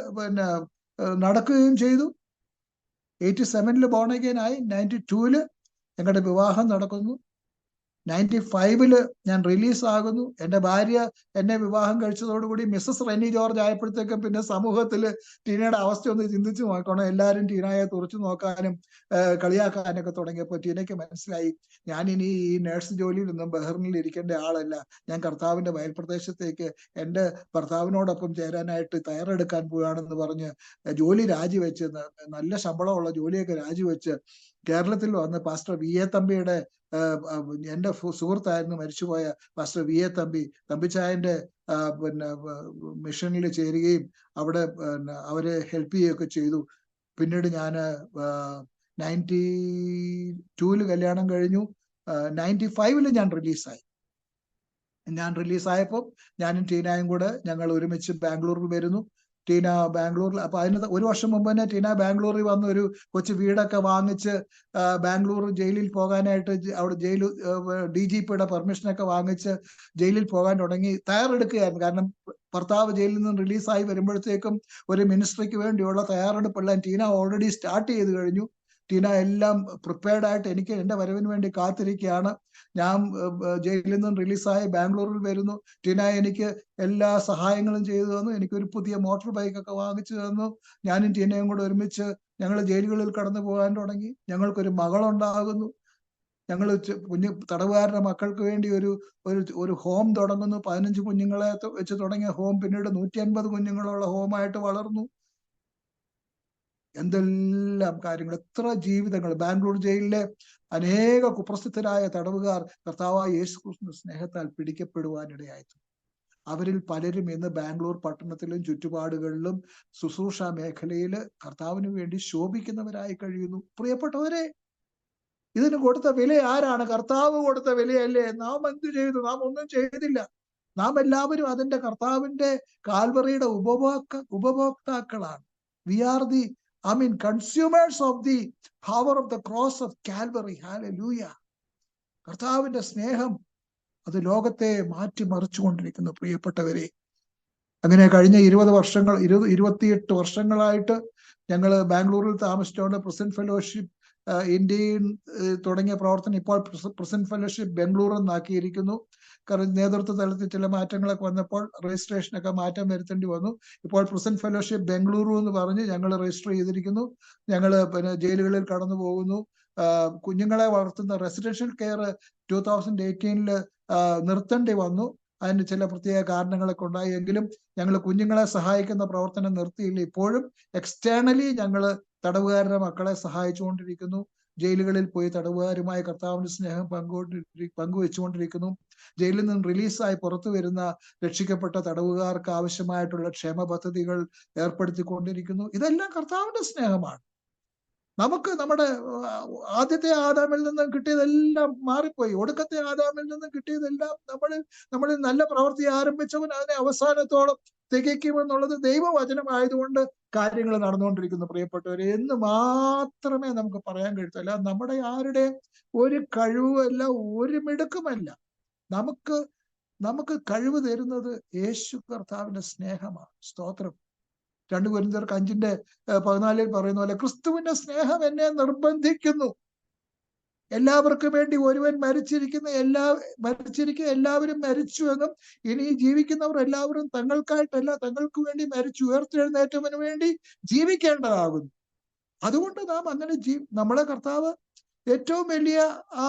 നടക്കുകയും ചെയ്തു. 87 ബോൺ അഗെയിൻ ആയി. 92 ഞങ്ങളുടെ വിവാഹം നടക്കുന്നു. 95 ഞാൻ റിലീസ് ആകുന്നു. എൻ്റെ ഭാര്യ എന്നെ വിവാഹം കഴിച്ചതോടുകൂടി മിസ്സസ് റെനി ജോർജ് ആയപ്പോഴത്തേക്കും പിന്നെ സമൂഹത്തിൽ ടീനയുടെ അവസ്ഥ ഒന്ന് ചിന്തിച്ചു നോക്കണം. എല്ലാവരും ടീനയെ തുറച്ചു നോക്കാനും കളിയാക്കാനൊക്കെ തുടങ്ങിയപ്പോൾ ടീനയ്ക്ക് മനസ്സിലായി, ഞാൻ ഇനി ഈ നേഴ്സ് ജോലിയിലൊന്നും ബഹ്റിനിൽ ഇരിക്കേണ്ട ആളല്ല. ഞാൻ കർത്താവിന്റെ വയൽപ്രദേശത്തേക്ക് എൻ്റെ ഭർത്താവിനോടൊപ്പം ചേരാനായിട്ട് തയ്യാറെടുക്കാൻ പോവുകയാണെന്ന് പറഞ്ഞ് ജോലി രാജിവെച്ച്, നല്ല ശമ്പളമുള്ള ജോലിയൊക്കെ രാജിവെച്ച് കേരളത്തിൽ വന്ന് പാസ്റ്റർ വി എ തമ്പിയുടെ എൻ്റെ സുഹൃത്തായിരുന്നു മരിച്ചുപോയ പാസ്റ്റർ വി എ തമ്പിച്ചായന്റെ മിഷനിൽ ചേരുകയും അവിടെ അവരെ ഹെൽപ്പ് ചെയ്യുകയൊക്കെ ചെയ്തു. പിന്നീട് ഞാൻ 92 കല്യാണം കഴിഞ്ഞു. 95 ഞാൻ റിലീസായി. ഞാൻ റിലീസായപ്പോൾ ഞാനും ടീനയും കൂടെ ഞങ്ങൾ ഒരുമിച്ച് ബാംഗ്ലൂരിൽ വരുന്നു. ടീന ബാംഗ്ലൂരിൽ, അപ്പൊ അതിന് 1 വർഷം മുമ്പ് തന്നെ ടീന ബാംഗ്ലൂരിൽ വന്ന് ഒരു കൊച്ചു വീടൊക്കെ വാങ്ങിച്ച് ബാംഗ്ലൂർ ജയിലിൽ പോകാനായിട്ട് അവിടെ DGPയുടെ പെർമിഷനൊക്കെ വാങ്ങിച്ച് ജയിലിൽ പോകാൻ തുടങ്ങി തയ്യാറെടുക്കുകയായിരുന്നു. കാരണം ഭർത്താവ് ജയിലിൽ നിന്ന് റിലീസായി വരുമ്പോഴത്തേക്കും ഒരു മിനിസ്ട്രിക്ക് വേണ്ടിയുള്ള തയ്യാറെടുപ്പെല്ലാം ടീന ഓൾറെഡി സ്റ്റാർട്ട് ചെയ്ത് കഴിഞ്ഞു. ടീന എല്ലാം പ്രിപ്പയർഡ് ആയിട്ട് എനിക്ക് എൻ്റെ വരവിന് വേണ്ടി കാത്തിരിക്കുകയാണ്. ഞാൻ ജയിലിൽ നിന്നും റിലീസായി ബാംഗ്ലൂരിൽ വരുന്നു. ടീന എനിക്ക് എല്ലാ സഹായങ്ങളും ചെയ്തു തന്നു. എനിക്കൊരു പുതിയ മോട്ടോർ ബൈക്കൊക്കെ വാങ്ങിച്ചു തന്നു. ഞാനും ടീനയും കൂടെ ഒരുമിച്ച് ഞങ്ങൾ ജയിലുകളിൽ കടന്നു പോകാൻ തുടങ്ങി. ഞങ്ങൾക്കൊരു മകളുണ്ടാകുന്നു. ഞങ്ങൾ തടവുകാരുടെ മക്കൾക്ക് വേണ്ടി ഒരു ഹോം തുടങ്ങുന്നു. 15 കുഞ്ഞുങ്ങളെ വെച്ച് തുടങ്ങിയ ഹോം പിന്നീട് 150 കുഞ്ഞുങ്ങളുള്ള ഹോമായിട്ട് വളർന്നു. എന്തെല്ലാം കാര്യങ്ങൾ, എത്ര ജീവിതങ്ങൾ. ബാംഗ്ലൂർ ജയിലിലെ അനേക കുപ്രസിദ്ധരായ തടവുകാർ കർത്താവായ യേശുക്രിസ്തുവിന്റെ സ്നേഹത്താൽ പിടിക്കപ്പെടുവാനിടയായി. അവരിൽ പലരും ഇന്ന് ബാംഗ്ലൂർ പട്ടണത്തിലും ചുറ്റുപാടുകളിലും ശുശ്രൂഷ മേഖലയിൽ കർത്താവിന് വേണ്ടി ശോഭിക്കുന്നവരായി കഴിയുന്നു. പ്രിയപ്പെട്ടവരെ, ഇതിന് കൊടുത്ത വില ആരാണ്? കർത്താവ് കൊടുത്ത വിലയല്ലേ. നാം എന്ത് ചെയ്തു? നാം ഒന്നും ചെയ്തില്ല. നാം എല്ലാവരും അതിന്റെ കർത്താവിന്റെ കാൽവറിയുടെ ഉപഭോക്താക്കളാണ്. We are the consumers of the power of the cross of Calvary. Hallelujah. കർത്താവിന്റെ സ്നേഹം അത് ലോകത്തെ മാറ്റിമറിച്ചുകൊണ്ടിരിക്കുന്നു പ്രിയപ്പെട്ടവരെ. അങ്ങനെ കഴിഞ്ഞ 28 വർഷങ്ങളായിട്ട് ഞങ്ങൾ ബാംഗ്ലൂരിൽ താമസിച്ചുകൊണ്ട് പ്രസന്റ് ഫെലോഷിപ്പ് ഇന്ത്യയിൽ തുടങ്ങിയ പ്രവർത്തനം ഇപ്പോൾ പ്രസന്റ് ഫെലോഷിപ്പ് ബാംഗ്ലൂർ എന്നാക്കിയിരിക്കുന്നു. കാരണം നേതൃത്വ തലത്തിൽ ചില മാറ്റങ്ങളൊക്കെ വന്നപ്പോൾ രജിസ്ട്രേഷനൊക്കെ മാറ്റം വരുത്തേണ്ടി വന്നു. ഇപ്പോൾ പ്രസന്റ് ഫെലോഷിപ്പ് ബാംഗ്ലൂരു എന്ന് പറഞ്ഞ് ഞങ്ങൾ രജിസ്റ്റർ ചെയ്തിരിക്കുന്നു. ഞങ്ങൾ പിന്നെ ജയിലുകളിൽ കടന്നു പോകുന്നു. കുഞ്ഞുങ്ങളെ വളർത്തുന്ന റെസിഡൻഷ്യൽ കെയർ 2018 നിർത്തേണ്ടി വന്നു. അതിന് ചില പ്രത്യേക കാരണങ്ങളൊക്കെ ഉണ്ടായി. എങ്കിലും ഞങ്ങൾ കുഞ്ഞുങ്ങളെ സഹായിക്കുന്ന പ്രവർത്തനം നിർത്തിയില്ല. ഇപ്പോഴും എക്സ്റ്റേണലി ഞങ്ങൾ തടവുകാരുടെ മക്കളെ സഹായിച്ചുകൊണ്ടിരിക്കുന്നു. ജയിലുകളിൽ പോയി തടവുകാരുമായി കർത്താവിന്റെ സ്നേഹം പങ്കുവെച്ചുകൊണ്ടിരിക്കുന്നു. ജയിലിൽ നിന്ന് റിലീസായി പുറത്തു വരുന്ന രക്ഷിക്കപ്പെട്ട തടവുകാർക്ക് ആവശ്യമായിട്ടുള്ള ക്ഷേമ പദ്ധതികൾ ഏർപ്പെടുത്തിക്കൊണ്ടിരിക്കുന്നു. ഇതെല്ലാം കർത്താവിന്റെ സ്നേഹമാണ്. നമുക്ക് നമ്മുടെ ആദ്യത്തെ ആദാമിൽ നിന്ന് കിട്ടിയതെല്ലാം മാറിപ്പോയി. ഒടുക്കത്തെ ആദാമിൽ നിന്ന് കിട്ടിയതെല്ലാം നമ്മളിൽ നല്ല പ്രവൃത്തി ആരംഭിച്ചവൻ അതിനെ അവസാനത്തോളം തികയ്ക്കുമെന്നുള്ളത് ദൈവവചനമായതുകൊണ്ട് കാര്യങ്ങൾ നടന്നുകൊണ്ടിരിക്കുന്നു പ്രിയപ്പെട്ടവരെ എന്ന് മാത്രമേ നമുക്ക് പറയാൻ കഴിയത്തില്ല. നമ്മുടെ ആരുടെ ഒരു കഴിവുമല്ല, ഒരു മിടുക്കുമല്ല. നമുക്ക് കഴിവ് തരുന്നത് യേശു കർത്താവിന്റെ സ്നേഹമാണ്. സ്തോത്രം. 2 കൊരിന്ത്യർക്ക് 5:14 പറയുന്ന പോലെ ക്രിസ്തുവിന്റെ സ്നേഹം എന്നെ നിർബന്ധിക്കുന്നു. എല്ലാവർക്കും വേണ്ടി ഒരുവൻ മരിച്ചിരിക്കുക, എല്ലാവരും മരിച്ചു എന്നും ഇനി ജീവിക്കുന്നവർ എല്ലാവരും തങ്ങൾക്കായിട്ടല്ല തങ്ങൾക്ക് വേണ്ടി മരിച്ചു ഉയർത്തെഴുന്നേറ്റവന് വേണ്ടി ജീവിക്കേണ്ടതാകുന്നു. അതുകൊണ്ട് നാം അങ്ങനെ നമ്മളെ കർത്താവ് ഏറ്റവും വലിയ ആ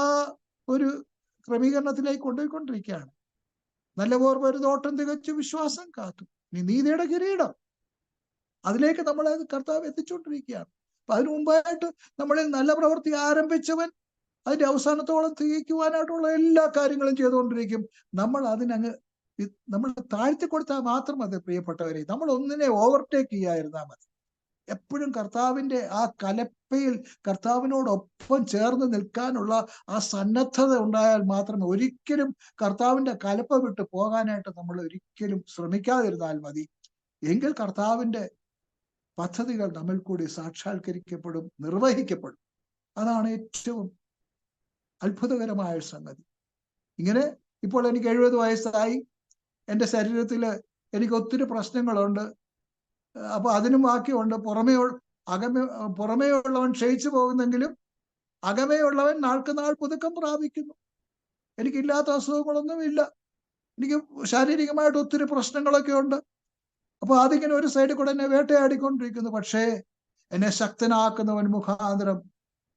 ഒരു ക്രമീകരണത്തിലേക്ക് കൊണ്ടുപോയിക്കൊണ്ടിരിക്കുകയാണ്. നല്ല ഓർമ്മ ഒരു തോട്ടം തികച്ചു വിശ്വാസം കാത്തു നീതിയുടെ കിരീടം, അതിലേക്ക് നമ്മളെ കർത്താവ് എത്തിച്ചുകൊണ്ടിരിക്കുകയാണ്. അപ്പൊ അതിനു മുമ്പായിട്ട് നമ്മളിൽ നല്ല പ്രവൃത്തി ആരംഭിച്ചവൻ അതിന്റെ അവസാനത്തോളം തികയ്ക്കുവാനായിട്ടുള്ള എല്ലാ കാര്യങ്ങളും ചെയ്തുകൊണ്ടിരിക്കും. നമ്മൾ താഴ്ത്തി കൊടുത്താൽ മാത്രം മതി പ്രിയപ്പെട്ടവരെ. നമ്മൾ ഒന്നിനെ ഓവർടേക്ക് ചെയ്യാതിരുന്നാൽ മതി. എപ്പോഴും കർത്താവിന്റെ ആ കലപ്പയിൽ കർത്താവിനോടൊപ്പം ചേർന്ന് നിൽക്കാനുള്ള ആ സന്നദ്ധത ഉണ്ടായാൽ മാത്രമേ, ഒരിക്കലും കർത്താവിന്റെ കലപ്പ വിട്ട് പോകാനായിട്ട് നമ്മൾ ഒരിക്കലും ശ്രമിക്കാതിരുന്നാൽ മതി. എങ്കിൽ കർത്താവിന്റെ പദ്ധതികൾ നമ്മിൽ കൂടി സാക്ഷാത്കരിക്കപ്പെടും, നിർവഹിക്കപ്പെടും. അതാണ് ഏറ്റവും അത്ഭുതകരമായ സംഗതി. ഇങ്ങനെ ഇപ്പോൾ എനിക്ക് 70 വയസ്സായി. എൻ്റെ ശരീരത്തിൽ എനിക്ക് ഒത്തിരി പ്രശ്നങ്ങളുണ്ട്. അപ്പൊ അതിനും ബാക്കിയുണ്ട്. പുറമേ ഉള്ളവൻ ക്ഷയിച്ചു പോകുന്നെങ്കിലും അകമേയുള്ളവൻ നാൾക്ക് നാൾ പുതുക്കം പ്രാപിക്കുന്നു. എനിക്കില്ലാത്ത അസുഖങ്ങളൊന്നുമില്ല. എനിക്ക് ശാരീരികമായിട്ട് ഒത്തിരി പ്രശ്നങ്ങളൊക്കെ ഉണ്ട്. അപ്പൊ അതിങ്ങനെ ഒരു സൈഡിൽ കൂടെ എന്നെ വേട്ടയാടിക്കൊണ്ടിരിക്കുന്നു. പക്ഷേ എന്നെ ശക്തനാക്കുന്നവൻ മുഖാന്തരം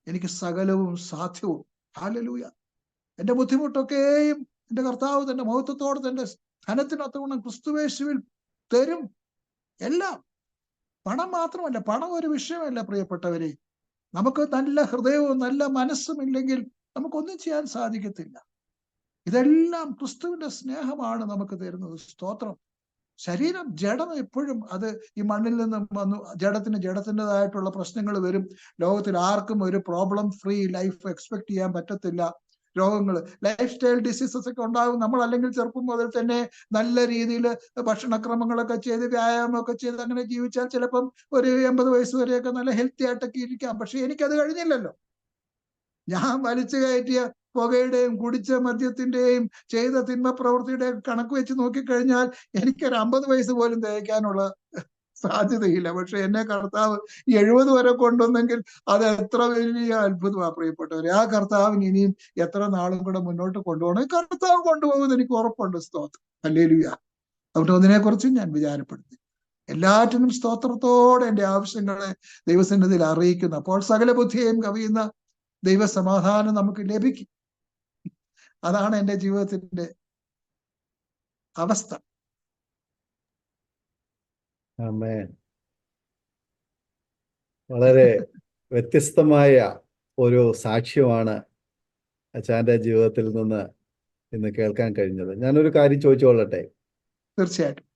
എനിക്ക് സകലവും സാധ്യവും. ഹല്ലേലൂയ. എന്റെ ബുദ്ധിമുട്ടൊക്കെയും എന്റെ കർത്താവ് തന്റെ മഹത്വത്തോടെ തന്റെ ധനത്തിനൊത്തവണ്ണം ക്രിസ്തുവേശുവിൽ തരും. എല്ലാം. പണം മാത്രമല്ല, പണം ഒരു വിഷയമല്ല പ്രിയപ്പെട്ടവരെ. നമുക്ക് നല്ല ഹൃദയവും നല്ല മനസ്സും ഇല്ലെങ്കിൽ നമുക്കൊന്നും ചെയ്യാൻ സാധിക്കത്തില്ല. ഇതെല്ലാം ക്രിസ്തുവിന്റെ സ്നേഹമാണ് നമുക്ക് തരുന്നത്. സ്തോത്രം. ശരീരം, ജഡം എപ്പോഴും അത് ഈ മണ്ണിൽ നിന്നും വന്നു. ജഡത്തിൻ്റെതായിട്ടുള്ള പ്രശ്നങ്ങൾ വരും. ലോകത്തിൽ ആർക്കും ഒരു പ്രോബ്ലം ഫ്രീ ലൈഫ് എക്സ്പെക്ട് ചെയ്യാൻ പറ്റത്തില്ല. രോഗങ്ങൾ, ലൈഫ് സ്റ്റൈൽ ഡിസീസസ് ഒക്കെ ഉണ്ടാകും. നമ്മൾ അല്ലെങ്കിൽ ചെറുപ്പം മുതൽ തന്നെ നല്ല രീതിയിൽ ഭക്ഷണക്രമങ്ങളൊക്കെ ചെയ്ത് വ്യായാമമൊക്കെ ചെയ്ത് അങ്ങനെ ജീവിച്ചാൽ ചിലപ്പം ഒരു 80 വയസ്സ് വരെയൊക്കെ നല്ല ഹെൽത്തി ആയിട്ടൊക്കെ ഇരിക്കാം. പക്ഷെ എനിക്കത് കഴിഞ്ഞില്ലല്ലോ. ഞാൻ വലിച്ചു കയറ്റിയ പുകയുടെയും കുടിച്ച മദ്യത്തിന്റെയും ചെയ്ത തിന്മ പ്രവൃത്തിയുടെയും കണക്ക് വെച്ച് നോക്കിക്കഴിഞ്ഞാൽ എനിക്കൊരു 50 വയസ്സ് പോലും തേക്കാനുള്ള സാധ്യതയില്ല. പക്ഷെ എന്നെ കർത്താവ് 70 വരെ കൊണ്ടുവന്നെങ്കിൽ അത് എത്ര വലിയ അത്ഭുതമാണ് പ്രിയപ്പെട്ടവരെ. ആ കർത്താവിന് ഇനിയും എത്ര നാളും കൂടെ മുന്നോട്ട് കൊണ്ടുപോകണം. കർത്താവ് കൊണ്ടുപോകുന്നത് എനിക്ക് ഉറപ്പുണ്ട്. സ്തോത്രം. ഹല്ലേലൂയ. അതുകൊണ്ട് അതിനെക്കുറിച്ചും ഞാൻ വിചാരപ്പെടുത്തി. എല്ലാറ്റിനും സ്തോത്രത്തോടെ എൻ്റെ ആവശ്യങ്ങളെ ദൈവസന്നിധിയിൽ അറിയിക്കുന്നു. അപ്പോൾ സകല ബുദ്ധിയെയും കവിയുന്ന ദൈവസമാധാനം നമുക്ക് ലഭിക്കും. അതാണ് എൻ്റെ ജീവിതത്തിന്റെ അവസ്ഥ. ആമേൻ. വളരെ വ്യത്യസ്തമായ ഒരു സാക്ഷ്യമാണ് അച്ഛൻ്റെ ജീവിതത്തിൽ നിന്ന് ഇന്ന് കേൾക്കാൻ കഴിഞ്ഞത്. ഞാനൊരു കാര്യം ചോദിച്ചോളട്ടെ? തീർച്ചയായിട്ടും.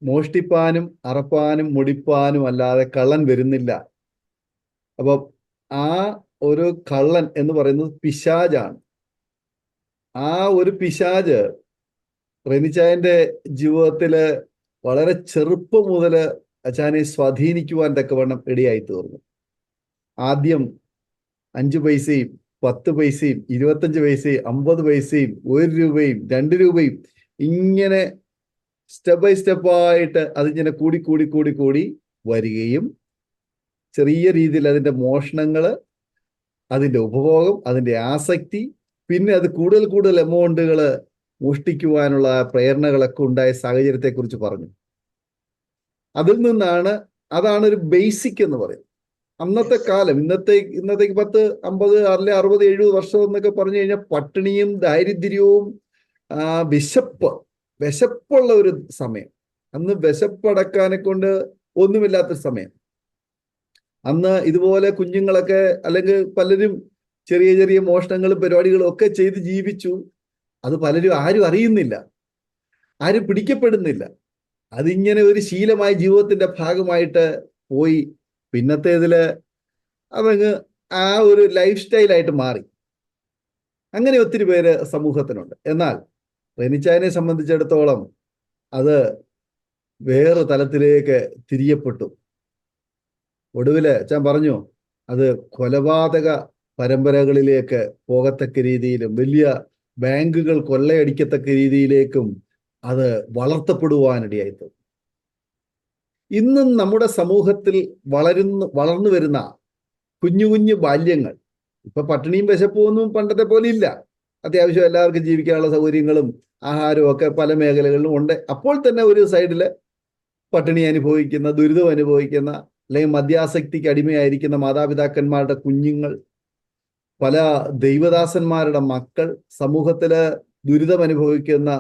മോഷ്ടിപ്പാനും അറപ്പാനും മുടിപ്പാനും അല്ലാതെ കള്ളൻ വരുന്നില്ല. അപ്പൊ ആ ഒരു കള്ളൻ എന്ന് പറയുന്നത് പിശാജാണ്. ആ ഒരു പിശാജ് റെനിച്ചായന്റെ ജീവിതത്തില് വളരെ ചെറുപ്പം മുതല് അച്ചാനെ സ്വാധീനിക്കുവാൻ തക്കവണ്ണം ഇടയായി തീർന്നു. ആദ്യം 5 പൈസയും 10 പൈസയും 25 പൈസയും 50 പൈസയും 1 രൂപയും 2 രൂപയും ഇങ്ങനെ സ്റ്റെപ്പ് ബൈ സ്റ്റെപ്പായിട്ട് അതിങ്ങനെ കൂടി കൂടി കൂടി കൂടി വരികയും ചെറിയ രീതിയിൽ അതിന്റെ മോഷണങ്ങള്, അതിന്റെ ഉപഭോഗം, അതിന്റെ ആസക്തി, പിന്നെ അത് കൂടുതൽ കൂടുതൽ എമൗണ്ടുകൾ മോഷ്ടിക്കുവാനുള്ള പ്രേരണകളൊക്കെ ഉണ്ടായ സാഹചര്യത്തെക്കുറിച്ച് പറഞ്ഞു. അതിൽ നിന്നാണ്, അതാണ് ഒരു ബേസിക് എന്ന് പറയുന്നത്. അന്നത്തെ കാലം, ഇന്നത്തേക്ക് 10, 50 അല്ലെ 60, 70 വർഷം എന്നൊക്കെ പറഞ്ഞു കഴിഞ്ഞാൽ പട്ടിണിയും ദാരിദ്ര്യവും വിശപ്പുള്ള ഒരു സമയം. അന്ന് വിശപ്പടക്കാനെ കൊണ്ട് ഒന്നുമില്ലാത്ത സമയം. അന്ന് ഇതുപോലെ കുഞ്ഞുങ്ങളൊക്കെ അല്ലെങ്കിൽ പലരും ചെറിയ ചെറിയ മോഷണങ്ങളും പരിപാടികളും ഒക്കെ ചെയ്ത് ജീവിച്ചു. അത് പലരും ആരും അറിയുന്നില്ല, ആരും പിടിക്കപ്പെടുന്നില്ല. അതിങ്ങനെ ഒരു ശീലമായി ജീവിതത്തിന്റെ ഭാഗമായിട്ട് പോയി. പിന്നത്തേതില് അതങ്ങ് ആ ഒരു ലൈഫ് സ്റ്റൈലായിട്ട് മാറി. അങ്ങനെ ഒത്തിരി പേര് സമൂഹത്തിനുണ്ട്. എന്നാൽ റെനിച്ചായനെ സംബന്ധിച്ചിടത്തോളം അത് വേറെ തലത്തിലേക്ക് തിരിയപ്പെട്ടു. ഒടുവില് ഞാൻ പറഞ്ഞു, അത് കൊലപാതക പരമ്പരകളിലേക്ക് പോകത്തക്ക രീതിയിലും വലിയ ബാങ്കുകൾ കൊള്ളയടിക്കത്തക്ക രീതിയിലേക്കും അത് വളർത്തപ്പെടുവാനിടയായി. ഇന്നും നമ്മുടെ സമൂഹത്തിൽ വളർന്നു വരുന്ന കുഞ്ഞു കുഞ്ഞു ബാല്യങ്ങൾ, ഇപ്പൊ പട്ടിണിയും വിശപ്പൊന്നും പണ്ടത്തെ പോലെ ഇല്ല. അത്യാവശ്യം എല്ലാവർക്കും ജീവിക്കാനുള്ള സൗകര്യങ്ങളും ആഹാരവും ഒക്കെ പല മേഖലകളിലും ഉണ്ട്. അപ്പോൾ തന്നെ ഒരു സൈഡില് പട്ടിണി അനുഭവിക്കുന്ന, ദുരിതം അനുഭവിക്കുന്ന, അല്ലെങ്കിൽ മദ്യാസക്തിക്ക് അടിമയായിരിക്കുന്ന മാതാപിതാക്കന്മാരുടെ കുഞ്ഞുങ്ങൾ, പല ദൈവദാസന്മാരുടെ മക്കൾ, സമൂഹത്തില് ദുരിതം അനുഭവിക്കുന്ന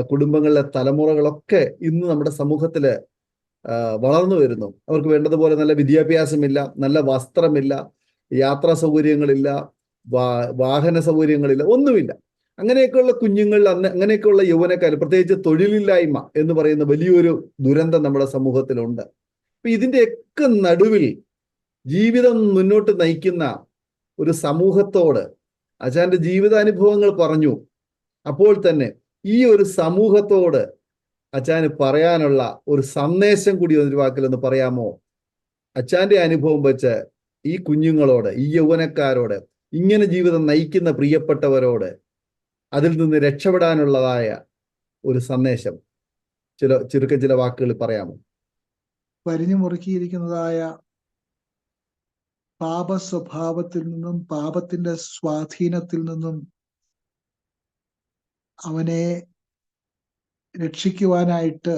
കുടുംബങ്ങളിലെ തലമുറകളൊക്കെ ഇന്ന് നമ്മുടെ സമൂഹത്തില് വളർന്നു വരുന്നു. അവർക്ക് വേണ്ടതുപോലെ നല്ല വിദ്യാഭ്യാസമില്ല, നല്ല വസ്ത്രമില്ല, യാത്രാ സൗകര്യങ്ങളില്ല, വാഹന സൗകര്യങ്ങളില്ല, ഒന്നുമില്ല. അങ്ങനെയൊക്കെയുള്ള കുഞ്ഞുങ്ങളിൽ അങ്ങനെയൊക്കെയുള്ള യൗവനക്കാർ, പ്രത്യേകിച്ച് തൊഴിലില്ലായ്മ എന്ന് പറയുന്ന വലിയൊരു ദുരന്തം നമ്മുടെ സമൂഹത്തിലുണ്ട്. അപ്പൊ ഇതിന്റെയൊക്കെ നടുവിൽ ജീവിതം മുന്നോട്ട് നയിക്കുന്ന ഒരു സമൂഹത്തോട് അച്ഛൻ്റെ ജീവിതാനുഭവങ്ങൾ പറഞ്ഞു. അപ്പോൾ തന്നെ ഈ ഒരു സമൂഹത്തോട് അച്ഛന് പറയാനുള്ള ഒരു സന്ദേശം കൂടി ഒരു വാക്കിലൊന്ന് പറയാമോ? അച്ഛൻ്റെ അനുഭവം വെച്ച് ഈ കുഞ്ഞുങ്ങളോട്, ഈ യൗവനക്കാരോട്, ഇങ്ങനെ ജീവിതം നയിക്കുന്ന പ്രിയപ്പെട്ടവരോട് അതിൽ നിന്ന് രക്ഷപ്പെടാനുള്ളതായ ഒരു സന്ദേശം ചില വാക്കുകൾ പറയാമോ? വരിഞ്ഞു മുറുക്കിയിരിക്കുന്നതായ പാപ സ്വഭാവത്തിൽ നിന്നും, പാപത്തിന്റെ സ്വാധീനത്തിൽ നിന്നും അവനെ രക്ഷിക്കുവാനായിട്ട്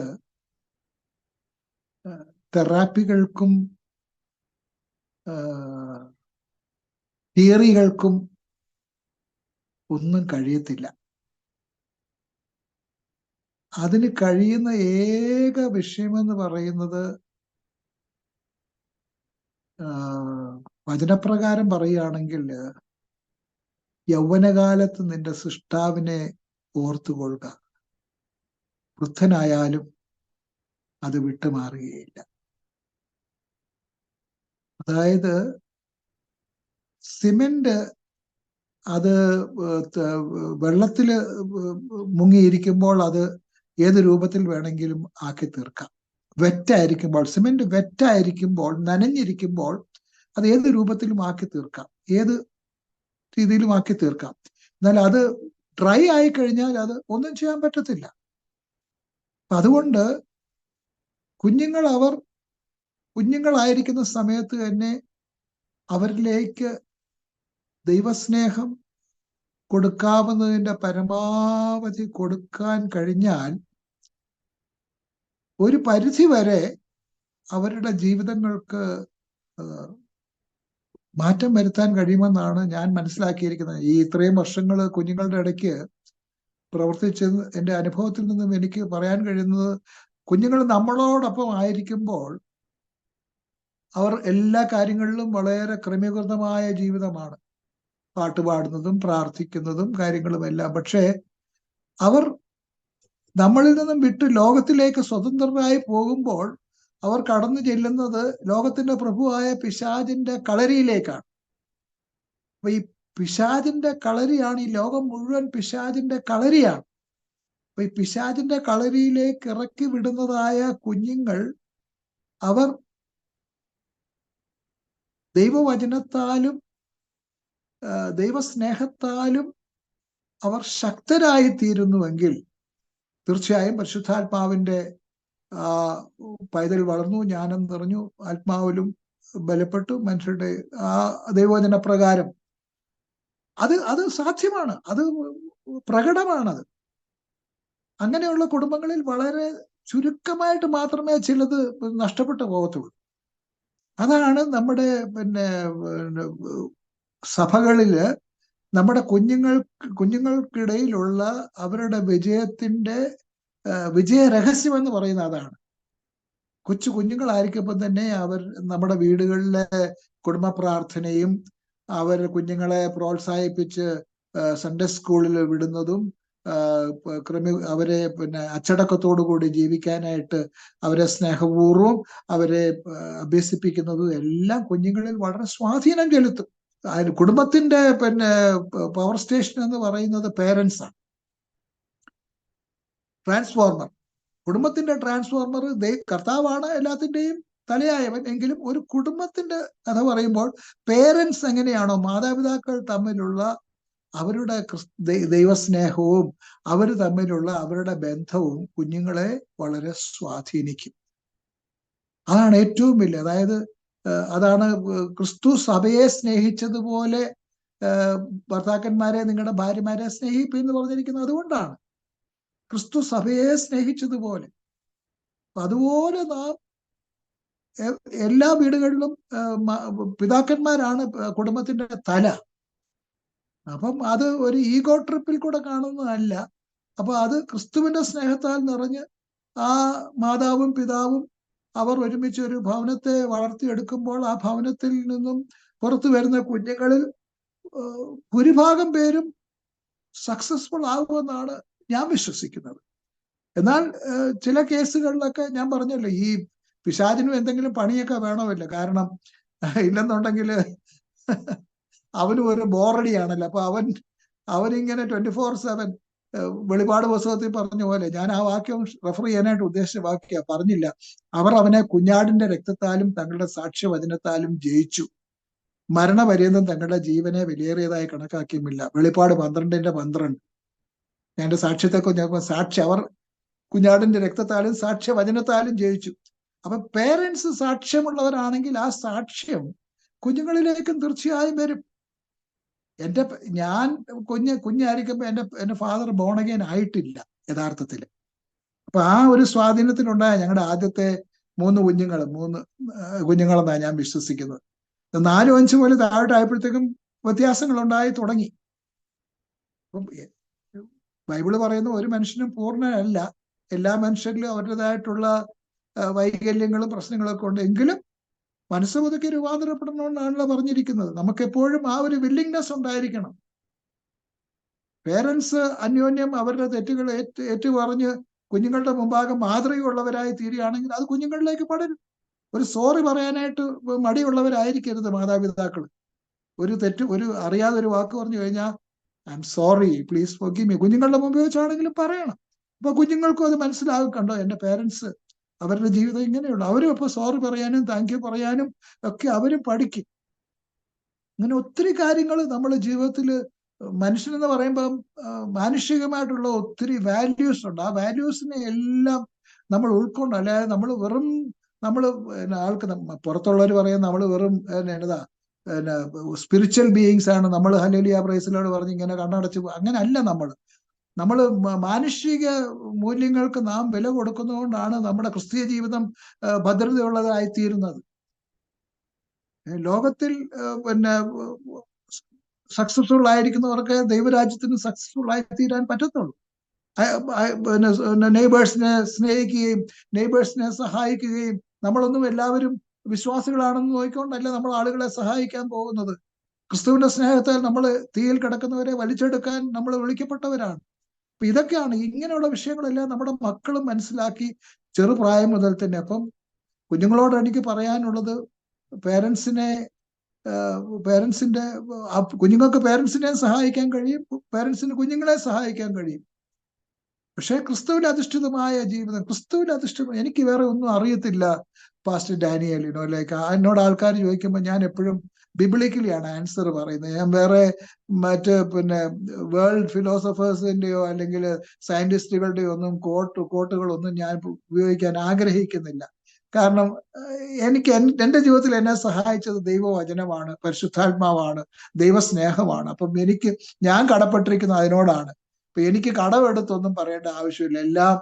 തെറാപ്പികൾക്കും തിയറികൾക്കും ഒന്നും കഴിയത്തില്ല. അതിന് കഴിയുന്ന ഏക വിഷയമെന്ന് പറയുന്നത് വചനപ്രകാരം പറയുകയാണെങ്കിൽ, യൗവനകാലത്ത് നിന്റെ സൃഷ്ടാവിനെ ഓർത്തുകൊള്ളുക, വൃദ്ധനായാലും അത് വിട്ടുമാറുകയില്ല. അതായത് സിമെന്റ് അത് വെള്ളത്തില് മുങ്ങിയിരിക്കുമ്പോൾ അത് ഏത് രൂപത്തിൽ വേണമെങ്കിലും ആക്കി തീർക്കാം. വെറ്റായിരിക്കുമ്പോൾ, സിമെന്റ് വെറ്റായിരിക്കുമ്പോൾ, നനഞ്ഞിരിക്കുമ്പോൾ അത് ഏത് രൂപത്തിലും ആക്കി തീർക്കാം, ഏത് രീതിയിലും ആക്കി തീർക്കാം. എന്നാൽ അത് ഡ്രൈ ആയി കഴിഞ്ഞാൽ അത് ഒന്നും ചെയ്യാൻ പറ്റത്തില്ല. അതുകൊണ്ട് കുഞ്ഞുങ്ങളായിരിക്കുന്ന സമയത്ത് തന്നെ അവരിലേക്ക് ദൈവസ്നേഹം കൊടുക്കാവുന്നതിന്റെ പരമാവധി കൊടുക്കാൻ കഴിഞ്ഞാൽ ഒരു പരിധി വരെ അവരുടെ ജീവിതങ്ങൾക്ക് മാറ്റം വരുത്താൻ കഴിയുമെന്നാണ് ഞാൻ മനസ്സിലാക്കിയിരിക്കുന്നത്. ഈ ഇത്രയും വർഷങ്ങൾ കുഞ്ഞുങ്ങളുടെ ഇടയ്ക്ക് പ്രവർത്തിച്ച് എൻ്റെ അനുഭവത്തിൽ നിന്നും എനിക്ക് പറയാൻ കഴിയുന്നത്, കുഞ്ഞുങ്ങൾ നമ്മളോടൊപ്പം ആയിരിക്കുമ്പോൾ അവർ എല്ലാ കാര്യങ്ങളിലും വളരെ ക്രമീകൃതമായ ജീവിതമാണ്, പാട്ടുപാടുന്നതും പ്രാർത്ഥിക്കുന്നതും കാര്യങ്ങളും എല്ലാം. പക്ഷേ അവർ നമ്മളിൽ നിന്നും വിട്ട് ലോകത്തിലേക്ക് സ്വതന്ത്രരായി പോകുമ്പോൾ അവർ കടന്നു ചെല്ലുന്നത് ലോകത്തിന്റെ പ്രഭുവായ പിശാചിന്റെ കളരിയിലേക്കാണ്. അപ്പൊ ഈ പിശാചിന്റെ കളരിയാണ്, ഈ ലോകം മുഴുവൻ പിശാചിന്റെ കളരിയാണ്. അപ്പൊ ഈ പിശാചിന്റെ കളരിയിലേക്ക് ഇറക്കി വിടുന്നതായ കുഞ്ഞുങ്ങൾ, അവർ ദൈവവചനത്താലും ദൈവസ്നേഹത്താലും അവർ ശക്തരായി തീരുന്നുവെങ്കിൽ തീർച്ചയായും പരിശുദ്ധാത്മാവിന്റെ പൈതൽ വളർന്നു, ജ്ഞാനം നിറഞ്ഞു, ആത്മാവിലും ബലപ്പെട്ടു, മനുഷ്യരുടെ ആ ദൈവവചന പ്രകാരം അത് സാധ്യമാണ്, അത് പ്രകടമാണത്. അങ്ങനെയുള്ള കുടുംബങ്ങളിൽ വളരെ ചുരുക്കമായിട്ട് മാത്രമേ ചിലത് നഷ്ടപ്പെട്ടു പോകത്തുള്ളൂ. അതാണ് നമ്മുടെ സഭകളില് നമ്മുടെ കുഞ്ഞുങ്ങൾക്കിടയിലുള്ള അവരുടെ വിജയത്തിന്റെ വിജയ രഹസ്യം എന്ന് പറയുന്ന അതാണ്. കുഞ്ഞുങ്ങളായിരിക്കുമ്പോൾ തന്നെ അവർ നമ്മുടെ വീടുകളിലെ കുടുംബ പ്രാർത്ഥനയും അവർ കുഞ്ഞുങ്ങളെ പ്രോത്സാഹിപ്പിച്ച് സൺഡേ സ്കൂളിൽ വിടുന്നതും അവരെ അച്ചടക്കത്തോടു കൂടി ജീവിക്കാനായിട്ട് അവരെ സ്നേഹപൂർവ്വം അവരെ അഭ്യസിപ്പിക്കുന്നതും എല്ലാം കുഞ്ഞുങ്ങളിൽ വളരെ സ്വാധീനം ചെലുത്തും. കുടുംബത്തിന്റെ പവർ സ്റ്റേഷൻ എന്ന് പറയുന്നത് പേരൻസ് ആണ്. ട്രാൻസ്ഫോർമർ, കുടുംബത്തിന്റെ ട്രാൻസ്ഫോർമർ കർത്താവാണ് എല്ലാത്തിന്റെയും തലയായവൻ. എങ്കിലും ഒരു കുടുംബത്തിന്റെ കഥ പറയുമ്പോൾ പേരൻസ് എങ്ങനെയാണോ, മാതാപിതാക്കൾ തമ്മിലുള്ള അവരുടെ ദൈവസ്നേഹവും അവർ തമ്മിലുള്ള അവരുടെ ബന്ധവും കുഞ്ഞുങ്ങളെ വളരെ സ്വാധീനിക്കും. അതാണ് ഏറ്റവും വലിയ, അതാണ് ക്രിസ്തു സഭയെ സ്നേഹിച്ചതുപോലെ ഭർത്താക്കന്മാരെ നിങ്ങളുടെ ഭാര്യമാരെ സ്നേഹിപ്പി എന്ന് പറഞ്ഞിരിക്കുന്നത് അതുകൊണ്ടാണ്. ക്രിസ്തു സഭയെ സ്നേഹിച്ചതുപോലെ, അതുപോലെ നാം എല്ലാ വീടുകളിലും പിതാക്കന്മാരാണ് കുടുംബത്തിന്റെ തല. അപ്പം അത് ഒരു ഈഗോ ട്രിപ്പിൽ കൂടെ കാണുന്നതല്ല. അപ്പൊ അത് ക്രിസ്തുവിന്റെ സ്നേഹത്താൽ നിറഞ്ഞ് ആ മാതാവും പിതാവും അവർ ഒരുമിച്ച് ഒരു ഭവനത്തെ വളർത്തിയെടുക്കുമ്പോൾ ആ ഭവനത്തിൽ നിന്നും പുറത്തു വരുന്ന കുഞ്ഞുങ്ങളിൽ ഭൂരിഭാഗം പേരും സക്സസ്ഫുൾ ആകുമെന്നാണ് ഞാൻ വിശ്വസിക്കുന്നത്. എന്നാൽ ചില കേസുകളിലൊക്കെ ഞാൻ പറഞ്ഞല്ലോ, ഈ പിശാചിനും എന്തെങ്കിലും പണിയൊക്കെ വേണമല്ലോ. കാരണം ഇല്ലെന്നുണ്ടെങ്കിൽ അവനും ഒരു ബോറടിയാണല്ലോ. അപ്പൊ അവനിങ്ങനെ 24/7 വെളിപാട് പുസ്തകത്തിൽ പറഞ്ഞ പോലെ, ഞാൻ ആ വാക്യം റെഫർ ചെയ്യാനായിട്ട് ഉദ്ദേശിച്ച വാക്യ പറഞ്ഞില്ല, അവർ അവനെ കുഞ്ഞാടിന്റെ രക്തത്താലും തങ്ങളുടെ സാക്ഷ്യവചനത്താലും ജയിച്ചു, മരണപര്യന്തം തങ്ങളുടെ ജീവനെ വിലയേറിയതായി കണക്കാക്കിയുമില്ല. വെളിപാട് 12:12. ഞാൻ എന്റെ സാക്ഷ്യത്തെക്കുറിച്ച് അവർ കുഞ്ഞാടിന്റെ രക്തത്താലും സാക്ഷ്യവചനത്താലും ജയിച്ചു. അപ്പൊ പേരൻസ് സാക്ഷ്യമുള്ളവരാണെങ്കിൽ ആ സാക്ഷ്യം കുഞ്ഞുങ്ങളിലേക്കും തീർച്ചയായും വരും. ഞാൻ കുഞ്ഞായിരിക്കുമ്പോ എന്റെ ഫാദർ ബോൺ അഗെയിൻ ആയിട്ടില്ല യഥാർത്ഥത്തിൽ. അപ്പൊ ആ ഒരു സ്വാധീനത്തിലുണ്ടായ ഞങ്ങളുടെ ആദ്യത്തെ 3 കുഞ്ഞുങ്ങളെന്നാണ് ഞാൻ വിശ്വസിക്കുന്നത്. 4-5 മുതൽ താഴോട്ടായപ്പോഴത്തേക്കും വ്യത്യാസങ്ങൾ ഉണ്ടായി തുടങ്ങി. അപ്പം ബൈബിള് പറയുന്ന ഒരു മനുഷ്യനും പൂർണ്ണനല്ല, എല്ലാ മനുഷ്യരിലും അവരുടേതായിട്ടുള്ള വൈകല്യങ്ങളും പ്രശ്നങ്ങളൊക്കെ ഉണ്ട്. എങ്കിലും മനസ്സ് പുതുക്കി രൂപാന്തരപ്പെടണമെന്നാണല്ലോ പറഞ്ഞിരിക്കുന്നത്. നമുക്ക് എപ്പോഴും ആ ഒരു വില്ലിങ്നെസ് ഉണ്ടായിരിക്കണം. പേരൻസ് അന്യോന്യം അവരുടെ തെറ്റുകൾ ഏറ്റുപറഞ്ഞ് കുഞ്ഞുങ്ങളുടെ മുമ്പാകെ മാതൃകയുള്ളവരായി തീരുകയാണെങ്കിൽ അത് കുഞ്ഞുങ്ങളിലേക്ക് പടരും. ഒരു സോറി പറയാനായിട്ട് മടിയുള്ളവരായിരിക്കരുത് മാതാപിതാക്കൾ. ഒരു അറിയാതെ ഒരു വാക്ക് പറഞ്ഞു കഴിഞ്ഞാൽ I am sorry, please forgive me, കുഞ്ഞുങ്ങളുടെ മുമ്പ് വെച്ചാണെങ്കിലും പറയണം. അപ്പൊ കുഞ്ഞുങ്ങൾക്കും അത് മനസ്സിലാകും, കണ്ടോ എന്റെ പേരൻസ് അവരുടെ ജീവിതം ഇങ്ങനെയുള്ള, അവരും അപ്പൊ സോറി പറയാനും താങ്ക് യു പറയാനും ഒക്കെ അവരും പഠിക്കും. അങ്ങനെ ഒത്തിരി കാര്യങ്ങൾ നമ്മുടെ ജീവിതത്തിൽ, മനുഷ്യനെന്ന് പറയുമ്പം മാനുഷികമായിട്ടുള്ള ഒത്തിരി വാല്യൂസ് ഉണ്ട്. ആ വാല്യൂസിനെ എല്ലാം നമ്മൾ ഉൾക്കൊണ്ട്, അല്ലാതെ നമ്മൾ ആൾക്ക് പുറത്തുള്ളവർ പറയും നമ്മൾ വെറും സ്പിരിച്വൽ ബീയിങ്സ് ആണ്, നമ്മൾ ഹല്ലേലൂയ പ്രൈസ് ലോർഡ് പറഞ്ഞ് ഇങ്ങനെ കണ്ണടച്ച്, അങ്ങനെ അല്ല. നമ്മൾ മാനുഷിക മൂല്യങ്ങൾക്ക് നാം വില കൊടുക്കുന്നതുകൊണ്ടാണ് നമ്മുടെ ക്രിസ്തീയ ജീവിതം ഭദ്രതയുള്ളതായിത്തീരുന്നത്. ലോകത്തിൽ സക്സസ്ഫുൾ ആയിരിക്കുന്നവർക്ക് ദൈവരാജ്യത്തിന് സക്സസ്ഫുൾ ആയിത്തീരാൻ പറ്റത്തുള്ളൂ. നെയ്ബേഴ്സിനെ സ്നേഹിക്കുകയും നെയ്ബേഴ്സിനെ സഹായിക്കുകയും, നമ്മളൊന്നും എല്ലാവരും വിശ്വാസികളാണെന്ന് നോക്കിക്കൊണ്ടല്ല നമ്മൾ ആളുകളെ സഹായിക്കാൻ പോകുന്നത്. ക്രിസ്തുവിന്റെ സ്നേഹത്താൽ നമ്മൾ തീയിൽ കിടക്കുന്നവരെ വലിച്ചെടുക്കാൻ നമ്മൾ വിളിക്കപ്പെട്ടവരാണ്. അപ്പൊ ഇതൊക്കെയാണ്, ഇങ്ങനെയുള്ള വിഷയങ്ങളെല്ലാം നമ്മുടെ മക്കളും മനസ്സിലാക്കി ചെറുപ്രായം മുതൽ തന്നെ. അപ്പം കുഞ്ഞുങ്ങളോട് എനിക്ക് പറയാനുള്ളത്, പേരൻസിനെ പേരൻസിന്റെ കുഞ്ഞുങ്ങൾക്ക് പേരൻസിനെ സഹായിക്കാൻ കഴിയും, പേരൻസിന് കുഞ്ഞുങ്ങളെ സഹായിക്കാൻ കഴിയും. പക്ഷെ ക്രിസ്തുവിൽ അധിഷ്ഠിതമായ ജീവിതം, ക്രിസ്തുവിൽ അധിഷ്ഠിതം, എനിക്ക് വേറെ ഒന്നും അറിയത്തില്ല പാസ്റ്റർ ഡാനിയൽ. ലൈക്ക് എന്നോട് ആൾക്കാർ ചോദിക്കുമ്പോൾ ഞാൻ എപ്പോഴും ബിബ്ലിക്കലിയാണ് ആൻസർ പറയുന്നത്. ഞാൻ വേറെ പിന്നെ വേൾഡ് ഫിലോസഫേഴ്സിന്റെയോ അല്ലെങ്കിൽ സയന്റിസ്റ്റുകളുടെയോ ഒന്നും കോട്ടുകളൊന്നും ഞാൻ ഉപയോഗിക്കാൻ ആഗ്രഹിക്കുന്നില്ല. കാരണം എനിക്ക് എൻ്റെ ജീവിതത്തിൽ എന്നെ സഹായിച്ചത് ദൈവവചനമാണ്, പരിശുദ്ധാത്മാവാണ്, ദൈവസ്നേഹമാണ്. അപ്പം ഞാൻ കടപ്പെട്ടിരിക്കുന്നത് അതിനോടാണ്. അപ്പൊ എനിക്ക് കടമെടുത്തൊന്നും പറയേണ്ട ആവശ്യമില്ല. എല്ലാം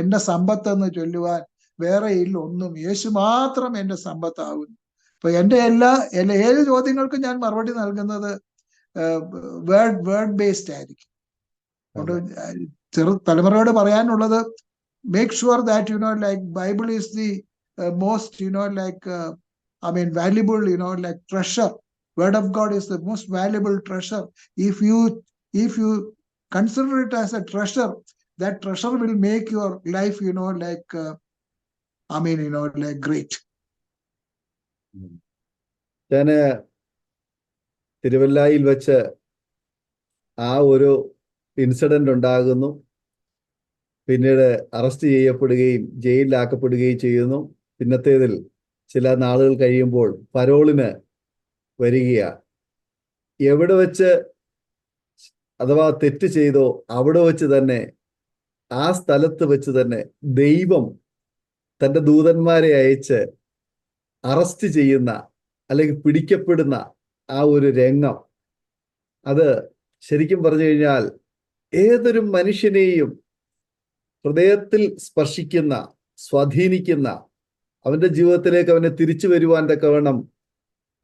എന്റെ സമ്പത്തെന്ന് ചൊല്ലുവാൻ വേറെ ഇല്ല ഒന്നും. യേശു മാത്രം എന്റെ സമ്പത്താകുന്നു. അപ്പൊ എന്റെ ഏത് ചോദ്യങ്ങൾക്കും ഞാൻ മറുപടി നൽകുന്നത് വേർഡ് ബേസ്ഡ് ആയിരിക്കും. അതുകൊണ്ട് തലമുറയോട് പറയാനുള്ളത്, make sure that like Bible is the most valuable like treasure. Word of God is the most valuable treasure. If you consider it as a treasure, that treasure will make your life like great. ഞാന് തിരുവല്ലായിൽ വെച്ച് ആ ഒരു incident ഉണ്ടാകുന്നു. പിന്നീട് arrest ചെയ്യപ്പെടുകയും ജയിലിലാക്കപ്പെടുകയും ചെയ്യുന്നു. പിന്നത്തേതിൽ ചില നാളുകൾ കഴിയുമ്പോൾ പരോളിന് വരികയാണ്. എവിടെ വെച്ച് അഥവാ തെറ്റ് ചെയ്തോ അവിടെ വെച്ച് തന്നെ, ആ സ്ഥലത്ത് വെച്ച് തന്നെ ദൈവം തൻ്റെ ദൂതന്മാരെ അയച്ച് അറസ്റ്റ് ചെയ്യുന്ന അല്ലെങ്കിൽ പിടിക്കപ്പെടുന്ന ആ ഒരു രംഗം, അത് ശരിക്കും പറഞ്ഞു കഴിഞ്ഞാൽ ഏതൊരു മനുഷ്യനെയും ഹൃദയത്തിൽ സ്പർശിക്കുന്ന, സ്വാധീനിക്കുന്ന, അവന്റെ ജീവിതത്തിലേക്ക് അവനെ തിരിച്ചു വരുവാൻ തക്കവണ്ണം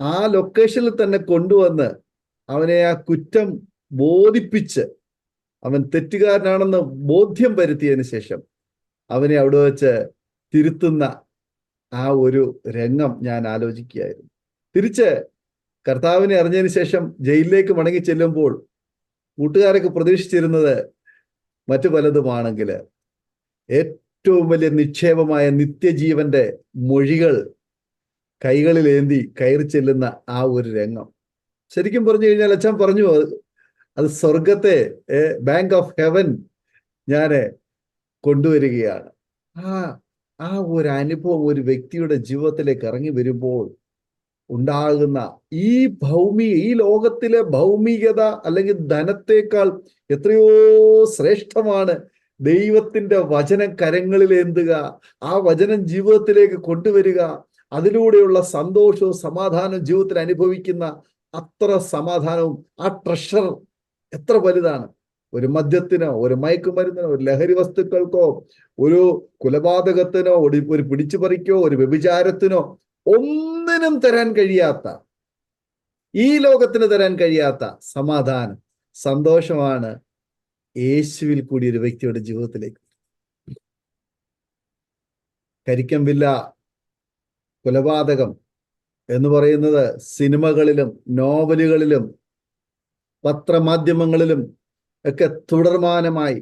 ആ ലൊക്കേഷനിൽ തന്നെ കൊണ്ടുവന്ന് അവനെ ആ കുറ്റം ബോധിപ്പിച്ച്, അവൻ തെറ്റുകാരനാണെന്ന് ബോധ്യം വരുത്തിയതിന് ശേഷം അവനെ അവിടെ വെച്ച് തിരുത്തുന്ന ആ ഒരു രംഗം ഞാൻ ആലോചിക്കുകയായിരുന്നു. തിരിച്ച് കർത്താവിനെ അറിഞ്ഞതിന് ശേഷം ജയിലിലേക്ക് മടങ്ങി ചെല്ലുമ്പോൾ കൂട്ടുകാരൊക്കെ പ്രതീക്ഷിച്ചിരുന്നത് മറ്റു പലതുമാണെങ്കിൽ ഏറ്റവും വലിയ നിക്ഷേപമായ നിത്യജീവന്റെ മൊഴികൾ കൈകളിലേന്തി കയറി ചെല്ലുന്ന ആ ഒരു രംഗം, ശരിക്കും പറഞ്ഞു കഴിഞ്ഞാൽ അച്ഛൻ പറഞ്ഞു, അത് സ്വർഗത്തെ, ബാങ്ക് ഓഫ് ഹെവൻ ഞാൻ കൊണ്ടുവരികയാണ്. ആ ഒരു അനുഭവം ഒരു വ്യക്തിയുടെ ജീവിതത്തിലേക്ക് ഇറങ്ങി വരുമ്പോൾ ഉണ്ടാകുന്ന ഈ ലോകത്തിലെ ഭൗമികത അല്ലെങ്കിൽ ധനത്തേക്കാൾ എത്രയോ ശ്രേഷ്ഠമാണ് ദൈവത്തിന്റെ വചനം കരങ്ങളിലേന്തുക, ആ വചനം ജീവിതത്തിലേക്ക് കൊണ്ടുവരിക, അതിലൂടെയുള്ള സന്തോഷവും സമാധാനവും ജീവിതത്തിൽ അനുഭവിക്കുന്ന അത്ര സമാധാനവും ആ ട്രഷർ എത്ര വലുതാണ്. ഒരു മദ്യത്തിനോ, ഒരു മയക്കുമരുന്നിനോ, ഒരു ലഹരി വസ്തുക്കൾക്കോ, ഒരു കൊലപാതകത്തിനോ, ഒരു പിടിച്ചുപറിക്കോ, ഒരു വ്യഭിചാരത്തിനോ ഒന്നിനും തരാൻ കഴിയാത്ത, ഈ ലോകത്തിന് തരാൻ കഴിയാത്ത സമാധാനം, സന്തോഷമാണ് യേശുവിൽ കൂടി ഒരു വ്യക്തിയുടെ ജീവിതത്തിലേക്ക്. കരിക്കമ്പില്ല കൊലപാതകം എന്ന് പറയുന്നത് സിനിമകളിലും നോവലുകളിലും പത്രമാധ്യമങ്ങളിലും ഒക്കെ തുടർമാനമായി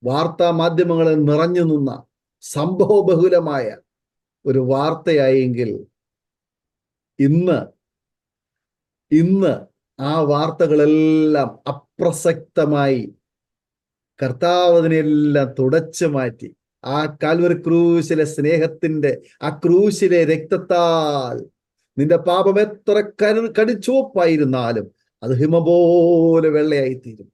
വാർത്താ മാധ്യമങ്ങളിൽ നിറഞ്ഞു നിന്ന സംഭവബഹുലമായ ഒരു വാർത്തയായെങ്കിൽ ഇന്ന് ആ വാർത്തകളെല്ലാം അപ്രസക്തമായി കർത്താവ് അതിനെല്ലാം തുടച്ചു മാറ്റി ആ കാൽവരി ക്രൂശിലെ സ്നേഹത്തിന്റെ, ആ ക്രൂശിലെ രക്തത്താൽ നിന്റെ പാപം എത്ര കടിച്ചുവപ്പായിരുന്നാലും അത് ഹിമം പോലെ വെള്ളയായിത്തീരും.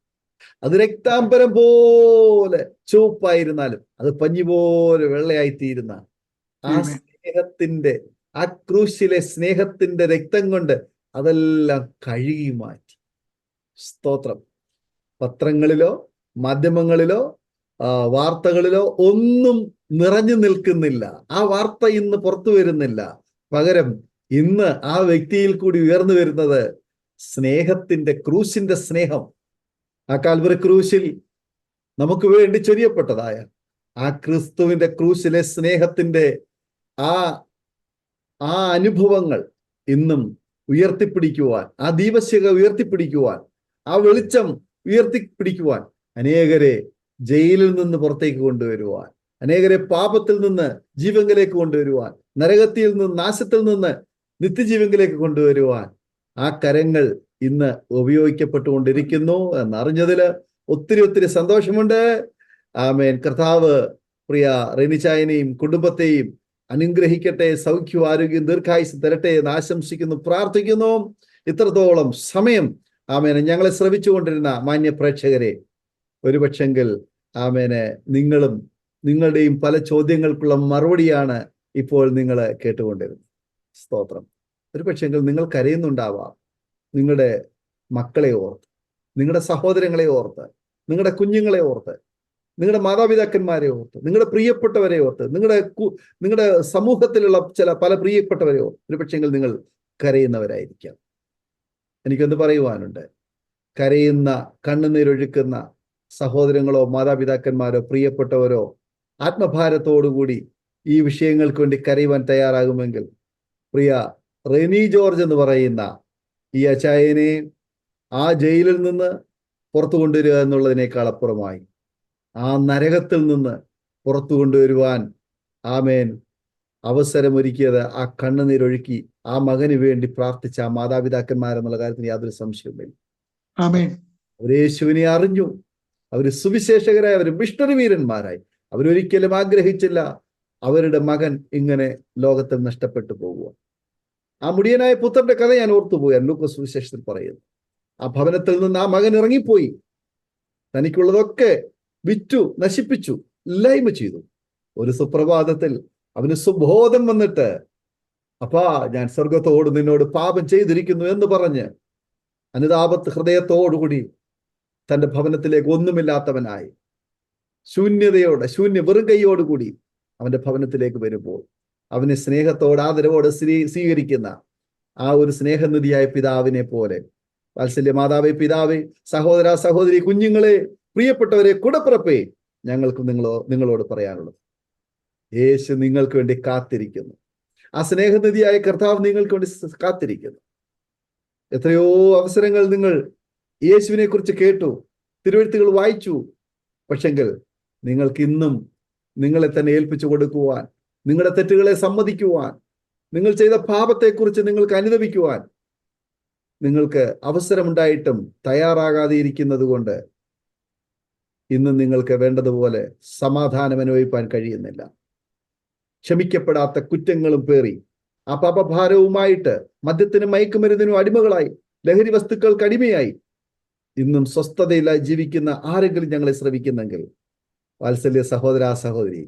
അത് രക്താംബരം പോലെ ചുവപ്പായിരുന്നാലും അത് പഞ്ഞി പോലെ വെള്ളയായിത്തീരുന്ന ആ സ്നേഹത്തിന്റെ, ആ ക്രൂശിലെ സ്നേഹത്തിന്റെ രക്തം കൊണ്ട് അതെല്ലാം കഴുകി മാറ്റി. സ്തോത്രം. പത്രങ്ങളിലോ മാധ്യമങ്ങളിലോ വാർത്തകളിലോ ഒന്നും നിറഞ്ഞു നിൽക്കുന്നില്ല. ആ വാർത്ത ഇന്ന് പുറത്തു വരുന്നില്ല. പകരം ഇന്ന് ആ വ്യക്തിയിൽ കൂടി ഉയർന്നു വരുന്നത് സ്നേഹത്തിന്റെ, ക്രൂശിന്റെ സ്നേഹം. ആ കാൽവരി ക്രൂശിൽ നമുക്ക് വേണ്ടി ചൊരിയപ്പെട്ടതായ ആ ക്രിസ്തുവിന്റെ ക്രൂശിലെ സ്നേഹത്തിന്റെ ആ അനുഭവങ്ങൾ ഇന്നും ഉയർത്തിപ്പിടിക്കുവാൻ, ആ ദീപശിഖ ഉയർത്തിപ്പിടിക്കുവാൻ, ആ വെളിച്ചം ഉയർത്തിപ്പിടിക്കുവാൻ, അനേകരെ ജയിലിൽ നിന്ന് പുറത്തേക്ക് കൊണ്ടുവരുവാൻ, അനേകരെ പാപത്തിൽ നിന്ന് ജീവങ്കിലേക്ക് കൊണ്ടുവരുവാൻ, നരകത്തിൽ നിന്ന്, നാശത്തിൽ നിന്ന് നിത്യജീവനിലേക്ക് കൊണ്ടുവരുവാൻ ആ കരങ്ങൾ ഇന്ന് ഉപയോഗിക്കപ്പെട്ടുകൊണ്ടിരിക്കുന്നു എന്നറിഞ്ഞതിൽ ഒത്തിരി സന്തോഷമുണ്ട്. ആമേൻ. കർത്താവ് പ്രിയ റെനിച്ചായനെയും കുടുംബത്തെയും അനുഗ്രഹിക്കട്ടെ, സൗഖ്യവും ആരോഗ്യം ദീർഘായുസ് തരട്ടെ എന്ന് ആശംസിക്കുന്നു, പ്രാർത്ഥിക്കുന്നു. ഇത്രത്തോളം സമയം ആമേനെ ഞങ്ങളെ ശ്രവിച്ചുകൊണ്ടിരുന്ന മാന്യ പ്രേക്ഷകരെ, ഒരുപക്ഷെങ്കിൽ ആമേനെ നിങ്ങളുടെയും പല ചോദ്യങ്ങൾക്കുള്ള മറുപടിയാണ് ഇപ്പോൾ നിങ്ങൾ കേട്ടുകൊണ്ടിരുന്നത്. സ്തോത്രം. ഒരുപക്ഷെങ്കിൽ നിങ്ങൾ കരയുന്നുണ്ടാവാം, നിങ്ങളുടെ മക്കളെ ഓർത്ത്, നിങ്ങളുടെ സഹോദരങ്ങളെ ഓർത്ത്, നിങ്ങളുടെ കുഞ്ഞുങ്ങളെ ഓർത്ത്, നിങ്ങളുടെ മാതാപിതാക്കന്മാരെ ഓർത്ത്, നിങ്ങളുടെ പ്രിയപ്പെട്ടവരെ ഓർത്ത്, നിങ്ങളുടെ സമൂഹത്തിലുള്ള പല പ്രിയപ്പെട്ടവരെ ഓർത്ത് ഒരുപക്ഷെങ്കിൽ നിങ്ങൾ കരയുന്നവരായിരിക്കാം. എനിക്കൊന്ന് പറയുവാനുണ്ട്. കരയുന്ന, കണ്ണുനീരൊഴുക്കുന്ന സഹോദരങ്ങളോ മാതാപിതാക്കന്മാരോ പ്രിയപ്പെട്ടവരോ ആത്മഭാരത്തോടുകൂടി ഈ വിഷയങ്ങൾക്ക് വേണ്ടി കരയുവാൻ തയ്യാറാകുമെങ്കിൽ, പ്രിയ റെനി ജോർജ് എന്ന് പറയുന്ന ഈ അച്ചായനെ ആ ജയിലിൽ നിന്ന് പുറത്തു കൊണ്ടുവരിക എന്നുള്ളതിനേക്കാൾ അപ്പുറമായി ആ നരകത്തിൽ നിന്ന് പുറത്തു കൊണ്ടുവരുവാൻ ആമേൻ അവസരമൊരുക്കിയത് ആ കണ്ണുനീരൊഴുക്കി ആ മകന് വേണ്ടി പ്രാർത്ഥിച്ച ആ മാതാപിതാക്കന്മാരെന്നുള്ള കാര്യത്തിന് യാതൊരു സംശയവുമില്ല. ആമേൻ. അവർ യേശുവിനെ അറിഞ്ഞു, അവർ സുവിശേഷകരായി, അവർ മിഷണറി വീരന്മാരായി. അവരൊരിക്കലും ആഗ്രഹിച്ചില്ല അവരുടെ മകൻ ഇങ്ങനെ ലോകത്തിൽ നഷ്ടപ്പെട്ടു പോകുക. ആ മുടിയനായ പുത്രന്റെ കഥ ഞാൻ ഓർത്തുപോയാൽ ലൂക്കോസ് സുവിശേഷത്തിൽ പറയുന്നു. ആ ഭവനത്തിൽ നിന്ന് ആ മകൻ ഇറങ്ങിപ്പോയി, തനിക്കുള്ളതൊക്കെ വിറ്റു, നശിപ്പിച്ചു, ഇല്ലായ്മ ചെയ്തു. ഒരു സുപ്രഭാതത്തിൽ അവന് സുബോധം വന്നിട്ട്, അപ്പാ ഞാൻ സ്വർഗത്തോട് നിന്നോട് പാപം ചെയ്തിരിക്കുന്നു എന്ന് പറഞ്ഞ് അനുതാപത്ത് ഹൃദയത്തോടുകൂടി തൻ്റെ ഭവനത്തിലേക്ക് ഒന്നുമില്ലാത്തവനായി വെറും കൈയോടുകൂടി അവന്റെ ഭവനത്തിലേക്ക് വരുമ്പോൾ അവനെ സ്നേഹത്തോട് ആദരവോടെ സ്വീകരിക്കുന്ന ആ ഒരു സ്നേഹനിധിയായ പിതാവിനെ പോലെ, വാത്സല്യ മാതാവേ, പിതാവേ, സഹോദര സഹോദരി, കുഞ്ഞുങ്ങളെ, പ്രിയപ്പെട്ടവരെ, കൂടപ്പിറപ്പേ, ഞങ്ങൾക്കും നിങ്ങളോട് പറയാനുള്ളത്, യേശു നിങ്ങൾക്ക് വേണ്ടി കാത്തിരിക്കുന്നു. ആ സ്നേഹനിധിയായ കർത്താവ് നിങ്ങൾക്ക് വേണ്ടി കാത്തിരിക്കുന്നു. എത്രയോ അവസരങ്ങൾ നിങ്ങൾ യേശുവിനെ കുറിച്ച് കേട്ടു, തിരുവെഴുത്തുകൾ വായിച്ചു. പക്ഷെങ്കിൽ നിങ്ങൾക്ക് ഇന്നും നിങ്ങളെ തന്നെ ഏൽപ്പിച്ചു കൊടുക്കുവാൻ, നിങ്ങളുടെ തെറ്റുകളെ സമ്മതിക്കുവാൻ, നിങ്ങൾ ചെയ്ത പാപത്തെക്കുറിച്ച് നിങ്ങൾക്ക് അനുതപിക്കുവാൻ നിങ്ങൾക്ക് അവസരമുണ്ടായിട്ടും തയ്യാറാകാതെ ഇരിക്കുന്നത് കൊണ്ട് ഇന്ന് നിങ്ങൾക്ക് വേണ്ടതുപോലെ സമാധാനം അനുഭവിപ്പാൻ കഴിയുന്നില്ല. ക്ഷമിക്കപ്പെടാത്ത കുറ്റങ്ങളും പേറി ആ പാപഭാരവുമായിട്ട് മദ്യത്തിനും മയക്കുമരുന്നിനും അടിമകളായി, ലഹരി വസ്തുക്കൾക്ക് അടിമയായി ഇന്നും സ്വസ്ഥതയില്ലായി ജീവിക്കുന്ന ആരെങ്കിലും ഞങ്ങളെ ശ്രമിക്കുന്നെങ്കിൽ, വാത്സല്യ സഹോദര സഹോദരി,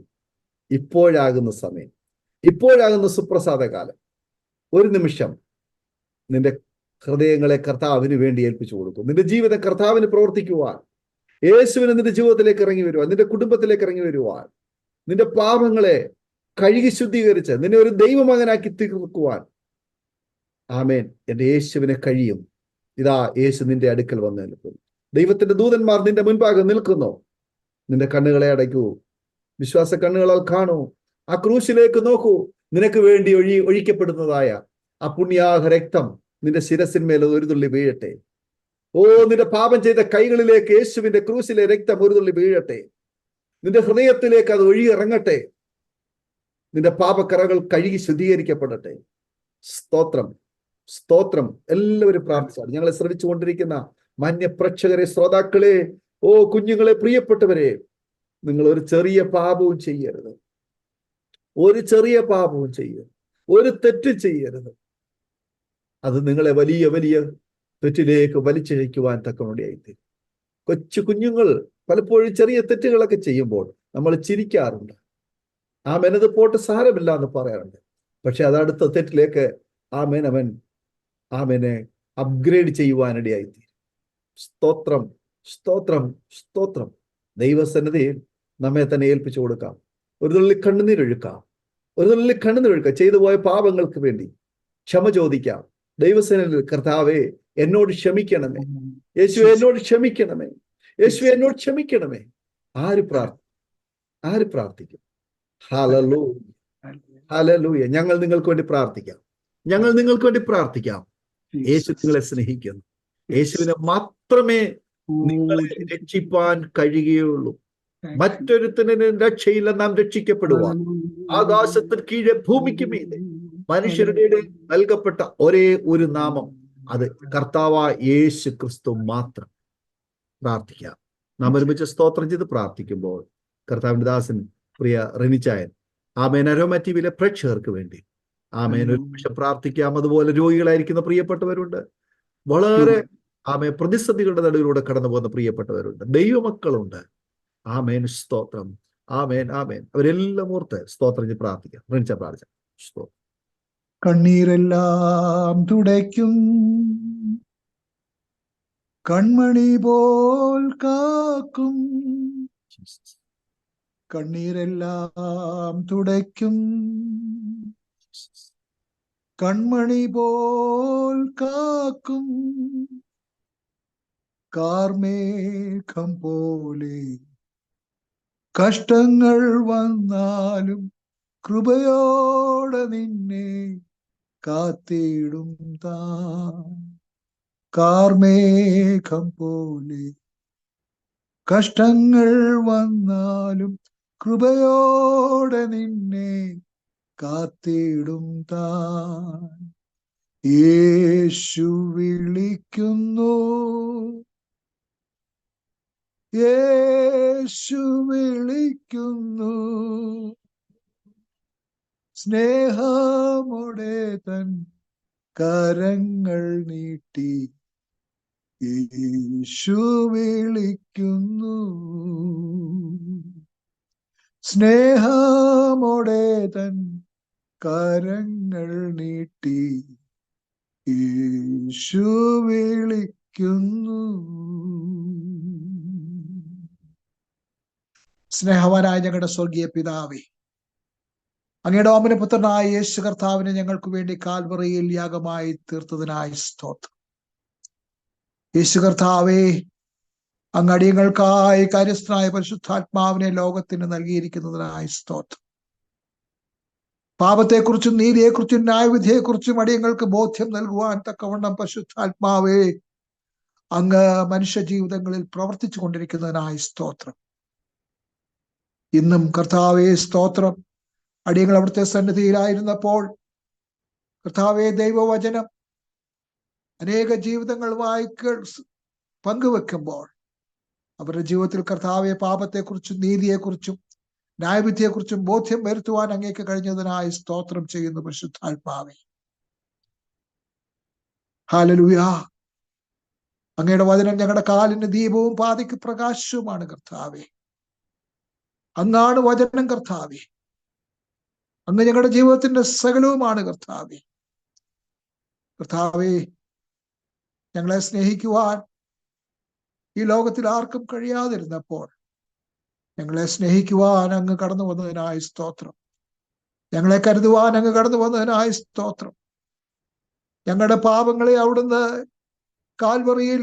ഇപ്പോഴാകുന്ന സമയം, ഇപ്പോഴാകുന്ന സുപ്രസാദ കാലം. ഒരു നിമിഷം നിന്റെ ഹൃദയങ്ങളെ കർത്താവിന് വേണ്ടി ഏൽപ്പിച്ചു കൊടുക്കും. നിന്റെ ജീവിതം കർത്താവിന് പ്രവർത്തിക്കുവാൻ, യേശുവിന് നിന്റെ ജീവിതത്തിലേക്ക് ഇറങ്ങി വരുവാൻ, നിന്റെ കുടുംബത്തിലേക്ക് ഇറങ്ങി വരുവാൻ, നിന്റെ പാപങ്ങളെ കഴുകി ശുദ്ധീകരിച്ച് നിന്നെ ഒരു ദൈവമകനാക്കി തീർക്കുവാൻ, ആമേൻ, എൻ്റെ യേശുവിനെ കഴിയും. ഇതാ യേശു നിന്റെ അടുക്കൽ വന്ന് നിൽക്കുന്നു. ദൈവത്തിന്റെ ദൂതന്മാർ നിന്റെ മുൻപാകെ നിൽക്കുന്നു. നിന്റെ കണ്ണുകളെ അടയ്ക്കൂ, വിശ്വാസ കണ്ണുകളാൽ കാണൂ, ആ ക്രൂശിലേക്ക് നോക്കൂ. നിനക്ക് വേണ്ടി ഒഴിക്കപ്പെടുന്നതായ ആ പുണ്യാഹ രക്തം നിന്റെ ശിരസിന്മേൽ ഒരു തുള്ളി വീഴട്ടെ. ഓ, നിന്റെ പാപം ചെയ്ത കൈകളിലേക്ക് യേശുവിന്റെ ക്രൂശിലെ രക്തം ഒരു തുള്ളി വീഴട്ടെ. നിന്റെ ഹൃദയത്തിലേക്ക് അത് ഒഴുകിയിറങ്ങട്ടെ. നിന്റെ പാപക്കറകൾ കഴുകി ശുദ്ധീകരിക്കപ്പെടട്ടെ. സ്തോത്രം, സ്തോത്രം. എല്ലാവരും പ്രാർത്ഥിച്ചാണ്. ഞങ്ങളെ ശ്രമിച്ചുകൊണ്ടിരിക്കുന്ന മാന്യ പ്രേക്ഷകരെ, ശ്രോതാക്കളെ, ഓ കുഞ്ഞുങ്ങളെ, പ്രിയപ്പെട്ടവരെ, നിങ്ങൾ ഒരു ചെറിയ പാപവും ചെയ്യരുത്. ഒരു ചെറിയ പാപവും ചെയ്യരുത്. ഒരു തെറ്റ് ചെയ്യരുത്. അത് നിങ്ങളെ വലിയ വലിയ തെറ്റിലേക്ക് വലിച്ചിഴയ്ക്കുവാൻ തക്കമുടിയായിത്തീരും. കൊച്ചു കുഞ്ഞുങ്ങൾ പലപ്പോഴും ചെറിയ തെറ്റുകളൊക്കെ ചെയ്യുമ്പോൾ നമ്മൾ ചിരിക്കാറുണ്ട്. അവനത് പോട്ട് സാരമില്ല എന്ന് പറയാറുണ്ട്. പക്ഷെ അത് അടുത്ത തെറ്റിലേക്ക് അവനെ അപ്ഗ്രേഡ് ചെയ്യുവാനിടയായിത്തീരും. സ്തോത്രം, സ്തോത്രം, സ്തോത്രം. ദൈവസന്നിധിയിൽ നമ്മെ തന്നെ ഏൽപ്പിച്ചു കൊടുക്കാം. ഒരു തുള്ളി കണ്ണുനീരൊഴുക്കാം. ചെയ്തു പോയ പാപങ്ങൾക്ക് വേണ്ടി ക്ഷമ ചോദിക്കാം. ദൈവസന്നിധിയിൽ, കർത്താവേ, എന്നോട് ക്ഷമിക്കണമേ, യേശുവേ എന്നോട് ക്ഷമിക്കണമേ, യേശുവേ എന്നോട് ക്ഷമിക്കണമേ. ആര് പ്രാർത്ഥിക്കും? Hallelujah, hallelujah. ഞങ്ങൾ നിങ്ങൾക്ക് വേണ്ടി പ്രാർത്ഥിക്കാം. യേശു നിങ്ങളെ സ്നേഹിക്കുന്നു. യേശുവിനെ മാത്രമേ നിങ്ങളെ രക്ഷിപ്പാൻ കഴിയുകയുള്ളൂ. മറ്റൊരുത്തനും രക്ഷയില്ല. നാം രക്ഷിക്കപ്പെടുവാൻ ആകാശത്തിന് കീഴെ ഭൂമിക്ക് മീതെ മനുഷ്യരുടെ ഇടയിൽ നൽകപ്പെട്ട ഒരേ ഒരു നാമം, അത് കർത്താവായ യേശു ക്രിസ്തു മാത്രം. പ്രാർത്ഥിക്കാം. നാം ഒരുമിച്ച് സ്തോത്രം ചെയ്ത് പ്രാർത്ഥിക്കുമ്പോൾ കർത്താവിന്റെ ദാസൻ പ്രിയ റെനിച്ചായൻ, ആമേൻ, അരോമ ടിവിയിലെ പ്രേക്ഷകർക്ക് വേണ്ടി ആമേൻ ഒരു നിമിഷം പ്രാർത്ഥിക്കാം. അതുപോലെ രോഗികളായിരിക്കുന്ന പ്രിയപ്പെട്ടവരുണ്ട്, വളരെ ആമേൻ പ്രതിസന്ധികളുടെ നടുവിലൂടെ കടന്നു പോകുന്ന പ്രിയപ്പെട്ടവരുണ്ട്, ദൈവമക്കളുണ്ട്. ആമേൻ, സ്തോത്രം. ആമേൻ, ആമേൻ. അവരെല്ലാം ഓർത്ത് സ്തോത്രം ചെയ്ത് പ്രാർത്ഥിക്കാം. റെനിച്ച പ്രാർത്ഥിക്കാം. സ്തോത്രം. കണ്ണീരെല്ലാം തുടയ്ക്കും കൺമണി പോൽ കാക്കും, കണ്ണീരെല്ലാം തുടയ്ക്കും കൺമണി പോൽ കാക്കും, കാർമേഘം പോലെ കഷ്ടങ്ങൾ വന്നാലും കൃപയോടെ നിന്നെ കാത്തിടും താൻ. കാർമേഘം പോലെ കഷ്ടങ്ങൾ വന്നാലും കൃപയോടെ നിന്നെ കാത്തിടും താൻ. യേശു വിളിക്കുന്നു, യേശു വിളിക്കുന്നു, സ്നേഹമോടെ തൻ കരങ്ങൾ നീട്ടി യേശു വിളിക്കുന്നു, സ്നേഹമോടെ തൻ കരങ്ങൾ നീട്ടി യേശു വിളിക്കുന്നു. സ്നേഹവാനായ ഞങ്ങളുടെ സ്വർഗീയ പിതാവേ, അങ്ങയുടെ ഓമനപുത്രനായ യേശു കർത്താവിനെ ഞങ്ങൾക്ക് വേണ്ടി കാൽവറിയിൽ യാഗമായി തീർത്തതിനായി സ്തോത്രം. യേശു കർത്താവേ, അങ്ങ് അടിയങ്ങൾക്കായി കാര്യസ്ഥനായ പരിശുദ്ധാത്മാവിനെ ലോകത്തിന് നൽകിയിരിക്കുന്നതിനായി സ്തോത്രം. പാപത്തെക്കുറിച്ചും നീതിയെക്കുറിച്ചും ന്യായവിധിയെക്കുറിച്ചും അടിയങ്ങൾക്ക് ബോധ്യം നൽകുവാൻ തക്കവണ്ണം പരിശുദ്ധാത്മാവേ അങ്ങ് മനുഷ്യ ജീവിതങ്ങളിൽ പ്രവർത്തിച്ചു കൊണ്ടിരിക്കുന്നതിനായി സ്തോത്രം. ഇന്നും കർത്താവേ സ്തോത്രം, അടിയങ്ങൾ അവിടുത്തെ സന്നിധിയിലായിരുന്നപ്പോൾ കർത്താവേ ദൈവവചനം അനേക ജീവിതങ്ങളുമായി പങ്കുവെക്കുമ്പോൾ അവരുടെ ജീവിതത്തിൽ കർത്താവെ പാപത്തെക്കുറിച്ചും നീതിയെക്കുറിച്ചും ന്യായവിധിയെക്കുറിച്ചും ബോധ്യം വരുത്തുവാൻ അങ്ങേക്ക് കഴിഞ്ഞതിനായി സ്തോത്രം ചെയ്യുന്നു പരിശുദ്ധാത്മാവേ. ഹല്ലേലൂയ. അങ്ങയുടെ വചനം ഞങ്ങളുടെ കാലിന് ദീപവും പാതയ്ക്ക് പ്രകാശവുമാണ് കർത്താവേ. അങ്ങാണ് വചനം കർത്താവേ. അങ്ങ് ഞങ്ങളുടെ ജീവിതത്തിന്റെ സകലവുമാണ് കർത്താവേ. കർത്താവേ, ഞങ്ങളെ സ്നേഹിക്കുവാൻ ഈ ലോകത്തിൽ ആർക്കും കഴിയാതിരുന്നപ്പോൾ ഞങ്ങളെ സ്നേഹിക്കുവാൻ അങ്ങ് കടന്നു വന്നതിനായി സ്തോത്രം. ഞങ്ങളെ കരുതുവാൻ അങ്ങ് കടന്നു വന്നതിനായി സ്തോത്രം. ഞങ്ങളുടെ പാപങ്ങളെ അവിടുന്ന് കാൽവറിയിൽ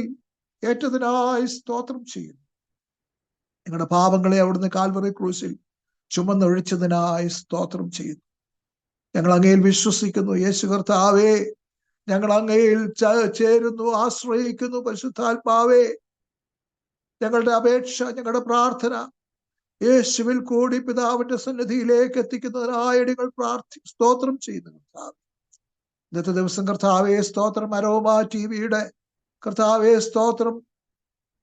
ഏറ്റതിനായി സ്തോത്രം ചെയ്യുന്നു. ഞങ്ങളുടെ പാപങ്ങളെ അവിടുന്ന് കാൽവറി ക്രൂശിൽ ചുമന്നൊഴിച്ചതിനായി സ്തോത്രം ചെയ്യുന്നു. ഞങ്ങൾ അങ്ങയിൽ വിശ്വസിക്കുന്നു യേശു കർത്താവേ. ഞങ്ങൾ അങ്ങയിൽ ചേരുന്നു, ആശ്രയിക്കുന്നു പരിശുദ്ധാത്മാവേ. ഞങ്ങളുടെ അപേക്ഷ, ഞങ്ങളുടെ പ്രാർത്ഥന യേശുവിൽ കൂടി പിതാവിന്റെ സന്നിധിയിലേക്ക് എത്തിക്കുന്നതിനായി ഞങ്ങൾ സ്തോത്രം ചെയ്യുന്നു കർത്താവേ. ഇന്നത്തെ ദിവസം കർത്താവേ സ്തോത്രം, അരോമ ടിവിയുടെ കർത്താവേ സ്തോത്രം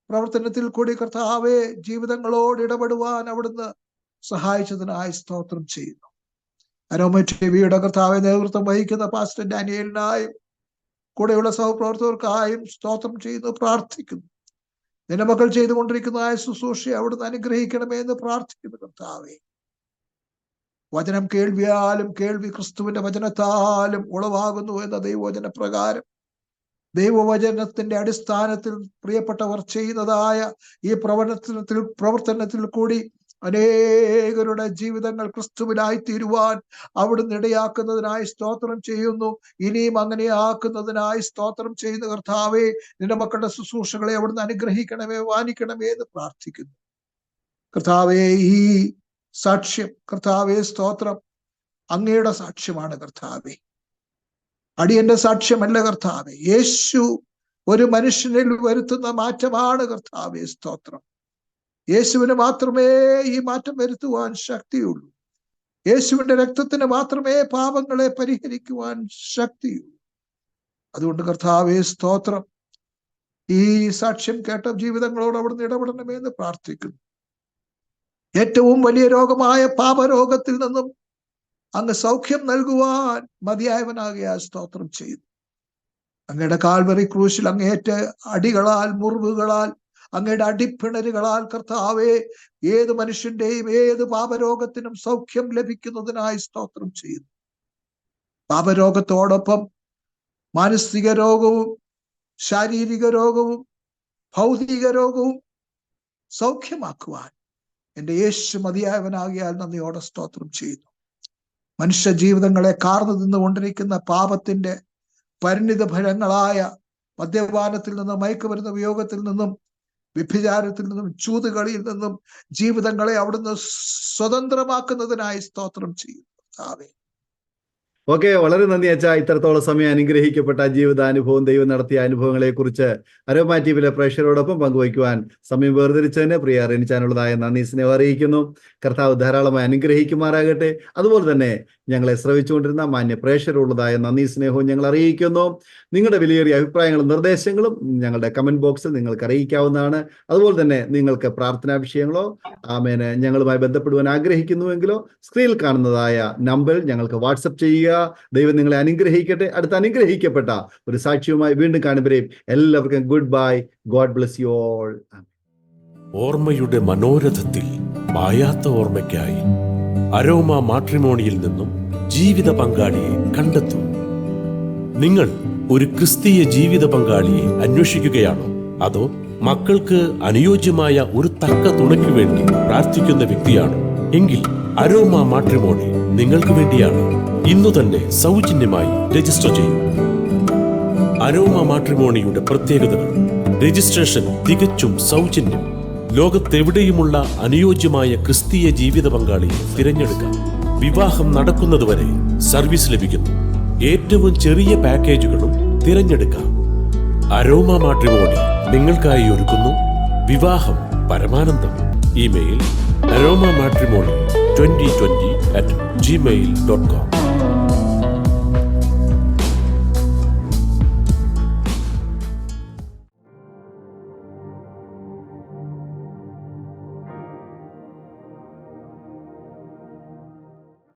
പ്രവർത്തനത്തിൽ കൂടി കർത്താവേ ജീവിതങ്ങളോട് ഇടപെടുവാൻ അവിടുന്ന് സഹായിച്ചതിനായി സ്തോത്രം ചെയ്യുന്നു. അരോമ ടിവിയുടെ കർത്താവെ നേതൃത്വം വഹിക്കുന്ന പാസ്റ്റർ ഡാനിയലിനായും കൂടെയുള്ള സഹപ്രവർത്തകർക്കായും സ്തോത്രം ചെയ്യുന്നു, പ്രാർത്ഥിക്കുന്നു. നിന്റെ മക്കൾ ചെയ്തുകൊണ്ടിരിക്കുന്നതായ ശുശ്രൂഷയെ അവിടുന്ന് അനുഗ്രഹിക്കണമേ എന്ന് പ്രാർത്ഥിക്കുന്നു കർത്താവേ. വചനം കേൾവിയാലും കേൾവി ക്രിസ്തുവിന്റെ വചനത്താലും ഉളവാകുന്നു എന്ന ദൈവവചന പ്രകാരം ദൈവവചനത്തിന്റെ അടിസ്ഥാനത്തിൽ പ്രിയപ്പെട്ടവർ ചെയ്യുന്നതായ ഈ പ്രവർത്തനത്തിൽ കൂടി അനേകരുടെ ജീവിതങ്ങൾ ക്രിസ്തുവിനായി തീരുവാൻ അവിടുന്ന് ഇടയാക്കുന്നതിനായി സ്തോത്രം ചെയ്യുന്നു. ഇനിയും അങ്ങനെ ആക്കുന്നതിനായി സ്തോത്രം ചെയ്യുന്ന കർത്താവേ, നിന്റെ മക്കളുടെ ശുശ്രൂഷകളെ അവിടുന്ന് അനുഗ്രഹിക്കണമേ, വാനിക്കണമേ എന്ന് പ്രാർത്ഥിക്കുന്നു കർത്താവേ. ഈ സാക്ഷ്യം കർത്താവേ സ്തോത്രം അങ്ങയുടെ സാക്ഷ്യമാണ് കർത്താവേ, അടിയന്റെ സാക്ഷ്യമല്ല കർത്താവേ. യേശു ഒരു മനുഷ്യനിൽ വരുത്തുന്ന മാറ്റമാണ് കർത്താവേ സ്തോത്രം. യേശുവിന് മാത്രമേ ഈ മാറ്റം വരുത്തുവാൻ ശക്തിയുള്ളൂ. യേശുവിന്റെ രക്തത്തിന് മാത്രമേ പാപങ്ങളെ പരിഹരിക്കുവാൻ ശക്തിയുള്ളൂ. അതുകൊണ്ട് കർത്താവേ സ്തോത്രം. ഈ സാക്ഷ്യം കേട്ട ജീവിതങ്ങളോട് അവിടുന്ന് ഇടപെടണമേ എന്ന് പ്രാർത്ഥിക്കുന്നു. ഏറ്റവും വലിയ രോഗമായ പാപരോഗത്തിൽ നിന്നും അങ്ങ് സൗഖ്യം നൽകുവാൻ മതിയായവനാകിയ സ്തോത്രം ചെയ്യുന്നു. അങ്ങയുടെ കാൽവറി ക്രൂശിൽ അങ്ങേറ്റ അടികളാൽ, മുറിവുകളാൽ, അങ്ങയുടെ അടിപ്പിണരുകളാൽ കർത്താവേ ഏത് മനുഷ്യന്റെയും ഏത് പാപരോഗത്തിനും സൗഖ്യം ലഭിക്കുന്നതിനായി സ്തോത്രം ചെയ്യുന്നു. പാപരോഗത്തോടൊപ്പം മാനസിക രോഗവും ശാരീരിക രോഗവും ഭൗതിക രോഗവും സൗഖ്യമാക്കുവാൻ എൻ്റെ യേശു മതിയായവനാകിയാൽ നന്ദിയോടെ സ്തോത്രം ചെയ്യുന്നു. മനുഷ്യ ജീവിതങ്ങളെ കാർന്നു നിന്നുകൊണ്ടിരിക്കുന്ന പാപത്തിന്റെ പരിണിത ഫലങ്ങളായ മദ്യപാനത്തിൽ നിന്നും, മയക്കുമരുന്ന് ഉപയോഗത്തിൽ നിന്നും, വ്യഭിചാരത്തിൽ നിന്നും, ചൂതുകളിയിൽ നിന്നും ജീവിതങ്ങളെ അവിടുന്ന് സ്വതന്ത്രമാക്കുന്നതിനായി സ്തോത്രം ചെയ്യുന്നു. ഓക്കെ, വളരെ നന്ദി അച്ഛാ. ഇത്രത്തോളം സമയം അനുഗ്രഹിക്കപ്പെട്ട ജീവിതാനുഭവം, ദൈവം നടത്തിയ അനുഭവങ്ങളെ കുറിച്ച് അരോമ ടിവിയിലെ പ്രേക്ഷകരോടൊപ്പം പങ്കുവയ്ക്കുവാൻ സമയം വേർതിരിച്ചതിന് പ്രിയ അറിയിച്ചാനുള്ളതായ നന്ദി, സ്നേഹം അറിയിക്കുന്നു. കർത്താവ് ധാരാളമായി അനുഗ്രഹിക്കുമാറാകട്ടെ. അതുപോലെ തന്നെ ഞങ്ങളെ ശ്രവിച്ചുകൊണ്ടിരുന്ന മാന്യ പ്രേക്ഷകരുള്ളതായ നന്ദി, സ്നേഹവും ഞങ്ങൾ അറിയിക്കുന്നു. നിങ്ങളുടെ വിലയേറിയ അഭിപ്രായങ്ങളും നിർദ്ദേശങ്ങളും ഞങ്ങളുടെ കമന്റ് ബോക്സിൽ നിങ്ങൾക്ക് അറിയിക്കാവുന്നതാണ്. അതുപോലെ തന്നെ നിങ്ങൾക്ക് പ്രാർത്ഥനാ വിഷയങ്ങളോ ആമേന് ഞങ്ങളുമായി ബന്ധപ്പെടുവാൻ ആഗ്രഹിക്കുന്നുവെങ്കിലോ സ്ക്രീനിൽ കാണുന്നതായ നമ്പറിൽ ഞങ്ങൾക്ക് വാട്സപ്പ് ചെയ്യുക. ദൈവം നിങ്ങളെ അനുഗ്രഹിക്കട്ടെ. അടുത്ത അനുഗ്രഹിക്കപ്പെട്ട ഒരു സാക്ഷ്യവുമായി വീണ്ടും കാണുമ്പോഴേയും എല്ലാവർക്കും good bye. God bless you all. ഓർമ്മയുടെ മനോരഥത്തിൽ മായാത്ത ഓർമ്മയ്ക്കായി അരോമ മാട്രിമോണിയിൽ നിന്നും ജീവിത പങ്കാളിയെ കണ്ടെത്തൂ. നിങ്ങൾ ഒരു ക്രിസ്തീയ ജീവിത പങ്കാളിയെ അന്വേഷിക്കുകയാണോ? അതോ മക്കൾക്ക് അനുയോജ്യമായ ഒരു തക്ക തുണയ്ക്ക് വേണ്ടി പ്രാർത്ഥിക്കുന്ന വ്യക്തിയാണോ? എങ്കിൽ അരോമ മാട്രിമോണി നിങ്ങൾക്ക് വേണ്ടിയാണ്. ഇന്നു തന്നെ സൗജന്യമായി രജിസ്റ്റർ ചെയ്യൂ. അരോമ മാട്രിമോണിയുടെ പ്രത്യേകതകൾ: രജിസ്ട്രേഷൻ തികച്ചും സൗജന്യം. ലോകത്തെവിടെയുമുള്ള അനുയോജ്യമായ ക്രിസ്തീയ ജീവിത പങ്കാളിയെ തിരഞ്ഞെടുക്കാം. വിവാഹം നടക്കുന്നതുവരെ സർവീസ് ലഭിക്കുന്നു. ഏറ്റവും ചെറിയ പാക്കേജുകളും തിരഞ്ഞെടുക്കാം. അരോമ മാട്രിമോണി നിങ്ങൾക്കായി ഒരുക്കുന്നു വിവാഹം പരമാനന്ദം. Email aroma matrimony2020@gmail.com